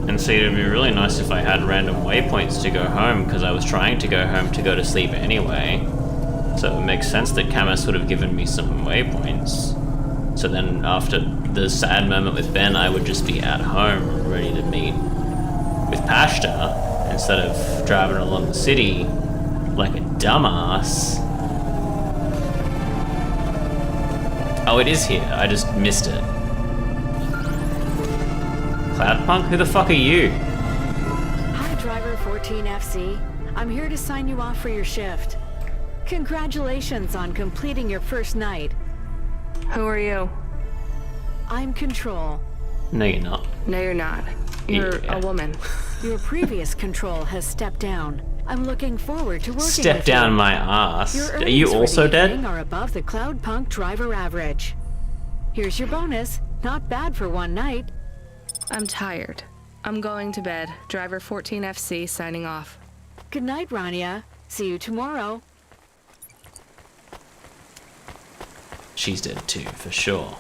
And see, it'd be really nice if I had random waypoints to go home, because I was trying to go home to go to sleep anyway. So it makes sense that Camus would have given me some waypoints. So then after the sad moment with Ben, I would just be at home, ready to meet with Pashta, instead of driving along the city like a dumbass. Oh, it is here. I just missed it. CloudPunk? Who the fuck are you? Hi, Driver 14FC. I'm here to sign you off for your shift. Congratulations on completing your first night. Who are you? I'm Control. No, you're not. No, you're not. You're a woman. Your previous Control has stepped down. I'm looking forward to working with you. Step down my ass. Your Are you earnings for also the dead? evening are above the CloudPunk driver average. Here's your bonus. Not bad for one night. I'm tired. I'm going to bed. Driver 14FC signing off. Good night, Rania. See you tomorrow. She's dead too, for sure.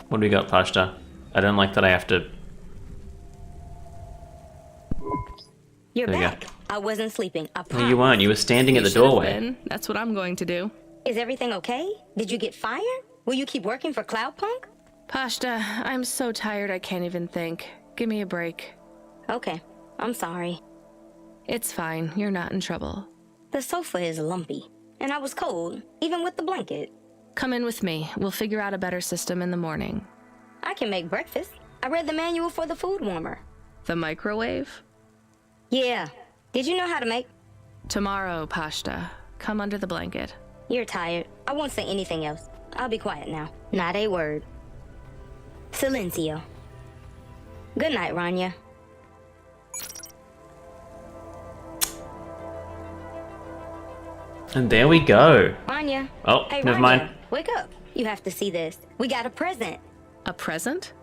What do we got, Pashta? I don't like that I have to... You're There we go. back. I wasn't sleeping. I No, promise. you weren't. You were standing at the You should have doorway. been. That's what I'm going to do. Is everything okay? Did you get fired? Will you keep working for CloudPunk? Pashta, I'm so tired I can't even think. Give me a break. Okay. I'm sorry. It's fine. You're not in trouble. The sofa is lumpy, and I was cold, even with the blanket. Come in with me. We'll figure out a better system in the morning. I can make breakfast. I read the manual for the food warmer. The microwave? Yeah. Did you know how to make? Tomorrow, Pashta. Come under the blanket. You're tired. I won't say anything else. I'll be quiet now. Not a word. Silencio. Good night, Rania. And there we go. Rania. Oh, hey, never Rania, mind. Wake up. You have to see this. We got a present. A present?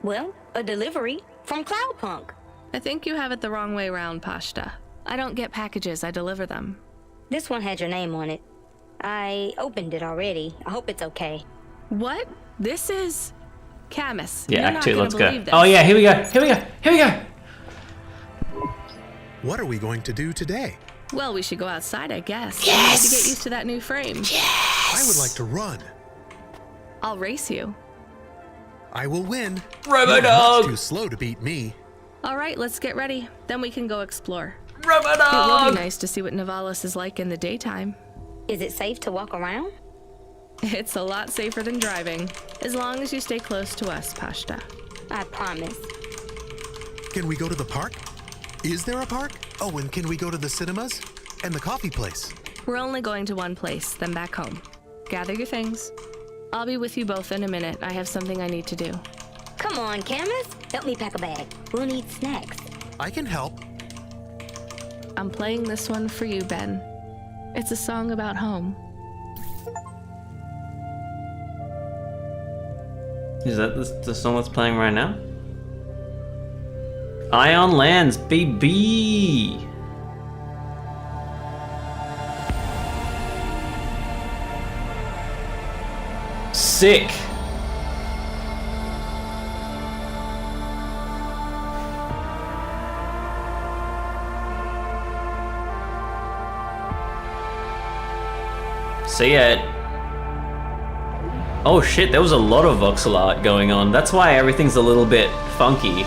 Well, a delivery from CloudPunk. I think you have it the wrong way round, Pashta. I don't get packages, I deliver them. This one had your name on it. I opened it already. I hope it's okay. What? This is... Camus. Yeah, You're Act not 2, gonna let's go. believe this. Oh yeah, here we go, here we go, here we go! What are we going to do today? Well, we should go outside, I guess. Yes! We need to get used to that new frame. I would like to run. I'll race you. I will win. Robo You're Dog! much too slow to beat me. All right, let's get ready. Then we can go explore. Robo It will Dog! be nice to see what Nivalis is like in the daytime. Is it safe to walk around? It's a lot safer than driving, as long as you stay close to us, Pashta. I promise. Can we go to the park? Is there a park? Oh, and can we go to the cinemas? And the coffee place? We're only going to one place, then back home. Gather your things. I'll be with you both in a minute. I have something I need to do. Come on, Camus. Help me pack a bag. We'll need snacks. I can help. I'm playing this one for you, Ben. It's a song about home. Is that the song that's playing right now? Ion Lands, baby! Sick! See it. Oh shit, there was a lot of voxel art going on. That's why everything's a little bit funky.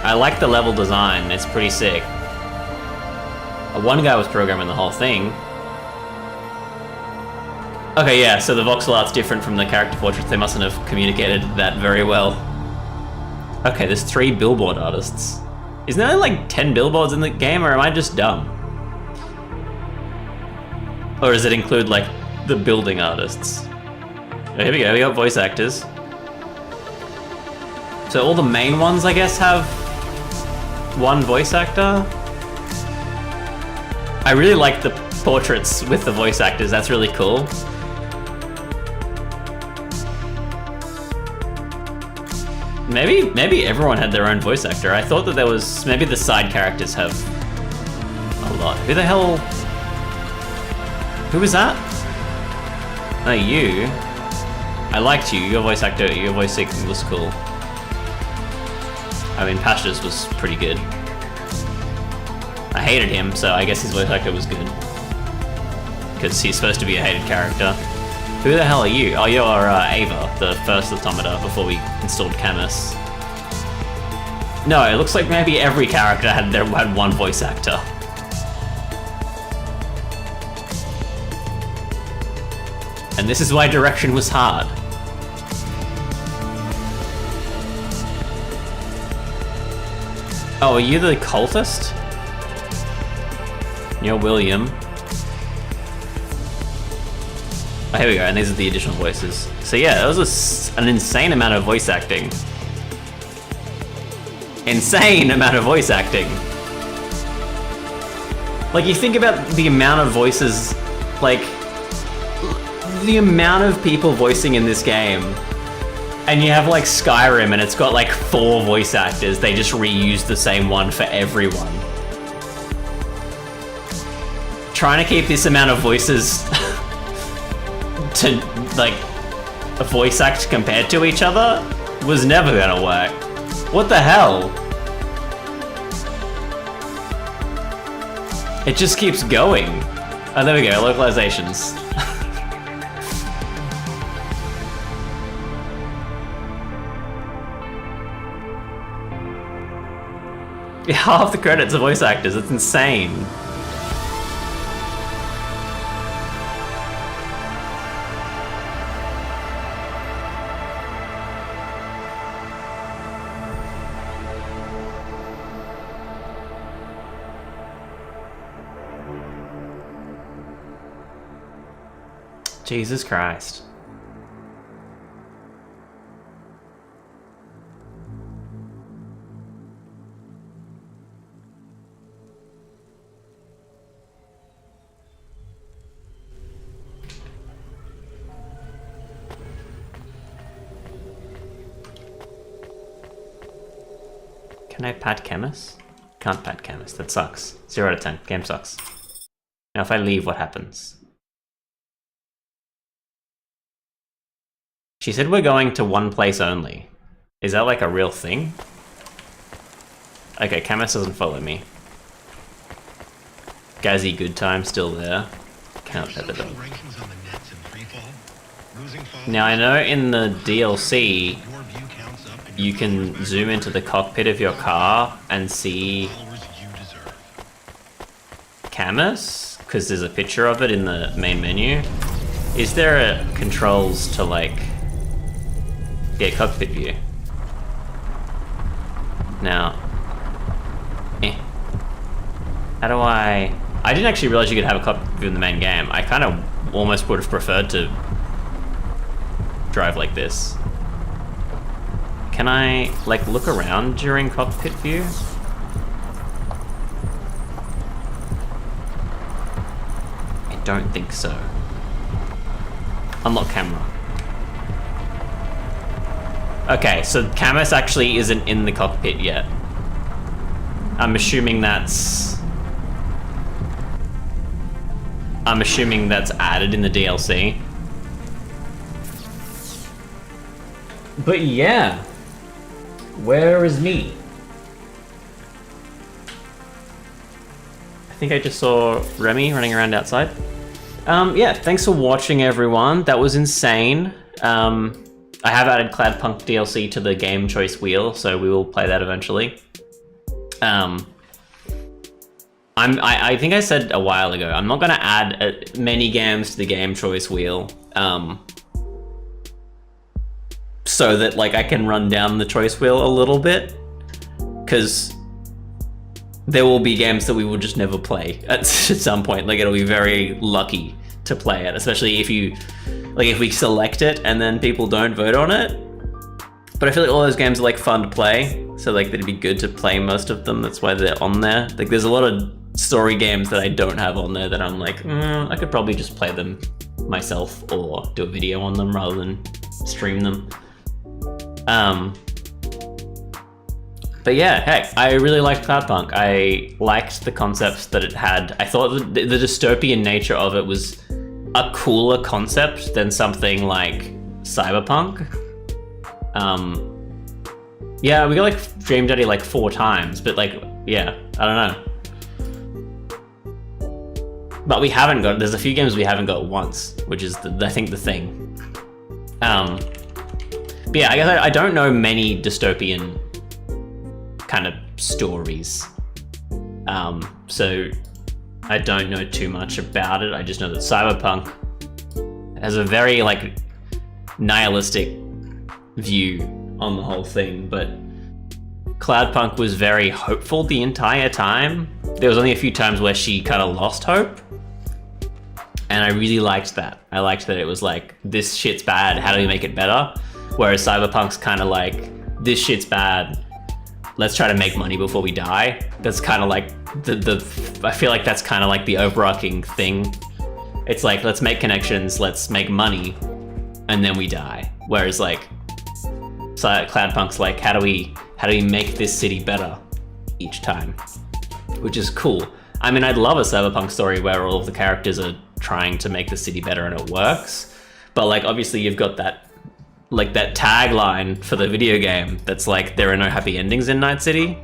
I like the level design, it's pretty sick. One guy was programming the whole thing. Okay, yeah, so the voxel art's different from the character portraits. They mustn't have communicated that very well. Okay, there's 3 billboard artists. Isn't there like 10 billboards in the game, or am I just dumb? Or does it include like the building artists? Oh, here we go, we got voice actors. So all the main ones, I guess, have one voice actor. I really like the portraits with the voice actors. That's really cool. Maybe everyone had their own voice actor. I thought that there was, maybe the side characters have a lot. Who the hell? Who was that? Oh, you. I liked you. Your voice actor, your voice acting was cool. I mean, Pashas was pretty good. I hated him, so I guess his voice actor was good. Because he's supposed to be a hated character. Who the hell are you? Oh, you're Ava, the first automata before we installed Camus. No, it looks like maybe every character had one voice actor. And this is why direction was hard. Oh, are you the cultist? You're William. Oh, here we go, and these are the additional voices. So yeah, that was an insane amount of voice acting. Insane amount of voice acting. Like, you think about the amount of voices, like, the amount of people voicing in this game, and you have like Skyrim and it's got like 4 voice actors. They just reuse the same one for everyone. Trying to keep this amount of voices to like a voice act compared to each other was never gonna work. What the hell? It just keeps going. Oh, there we go, localizations. Half the credits are voice actors, it's insane. Jesus Christ. Can I pad Camus? Can't pad Camus, that sucks. 0 out of 10, game sucks. Now if I leave, what happens? She said we're going to one place only. Is that like a real thing? Okay, Camus doesn't follow me. Gazzy Good Time still there. Can't pet the dog. Now I know in the DLC you can zoom into the cockpit of your car and see Camus, because there's a picture of it in the main menu. Is there controls to like get cockpit view? Now, how do I didn't actually realize you could have a cockpit view in the main game. I kind of almost would have preferred to drive like this. Can I like look around during cockpit view? I don't think so. Unlock camera. Okay, so Camus actually isn't in the cockpit yet. I'm assuming that's added in the DLC. But yeah, where is me? I think I just saw Remy running around outside. Yeah, thanks for watching, everyone. That was insane. I have added CloudPunk DLC to the game choice wheel, so we will play that eventually. I think I said a while ago, I'm not gonna add many games to the game choice wheel, so that like I can run down the choice wheel a little bit, because there will be games that we will just never play at some point. Like, it'll be very lucky to play it, especially if you, like, if we select it and then people don't vote on it, But I feel like all those games are like fun to play, so like it'd be good to play most of them. That's why they're on there. Like there's a lot of story games that I don't have on there that I'm like, I could probably just play them myself or do a video on them rather than stream them. But yeah, heck, I really liked CloudPunk. I liked the concepts that it had. I thought the dystopian nature of it was a cooler concept than something like Cyberpunk. Yeah, we got like Dream Daddy like 4 times, but like, yeah, I don't know. But we haven't got, there's a few games we haven't got once, which is I think the thing. But yeah, I guess I don't know many dystopian kind of stories. So I don't know too much about it. I just know that Cyberpunk has a very like nihilistic view on the whole thing, but CloudPunk was very hopeful the entire time. There was only a few times where she kind of lost hope, and I really liked that. I liked that it was like, this shit's bad, how do we make it better? Whereas Cyberpunk's kind of like, this shit's bad, let's try to make money before we die. That's kind of like I feel like that's kind of like the overarching thing. It's like, let's make connections, let's make money, and then we die. Whereas like, so CloudPunk's like, how do we make this city better each time? Which is cool. I mean, I'd love a Cyberpunk story where all of the characters are trying to make the city better and it works. But like, obviously you've got that, like that tagline for the video game that's like, there are no happy endings in Night City.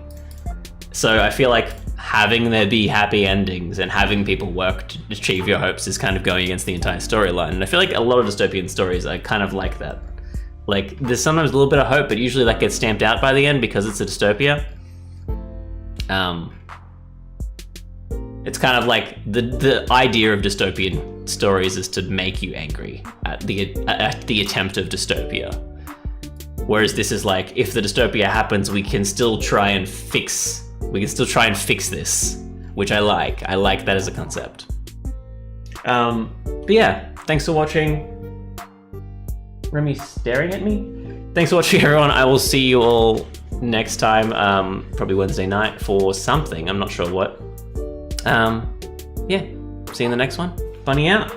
So I feel like having there be happy endings and having people work to achieve your hopes is kind of going against the entire storyline. And I feel like a lot of dystopian stories are kind of like that. Like, there's sometimes a little bit of hope, but usually that gets stamped out by the end because it's a dystopia. It's kind of like the idea of dystopian stories is to make you angry at the attempt of dystopia. Whereas this is like, if the dystopia happens, we can still try and fix this, which I like. I like that as a concept. But yeah, thanks for watching. Remy staring at me? Thanks for watching, everyone. I will see you all next time, probably Wednesday night for something. I'm not sure what. Yeah, see you in the next one. Bunny out.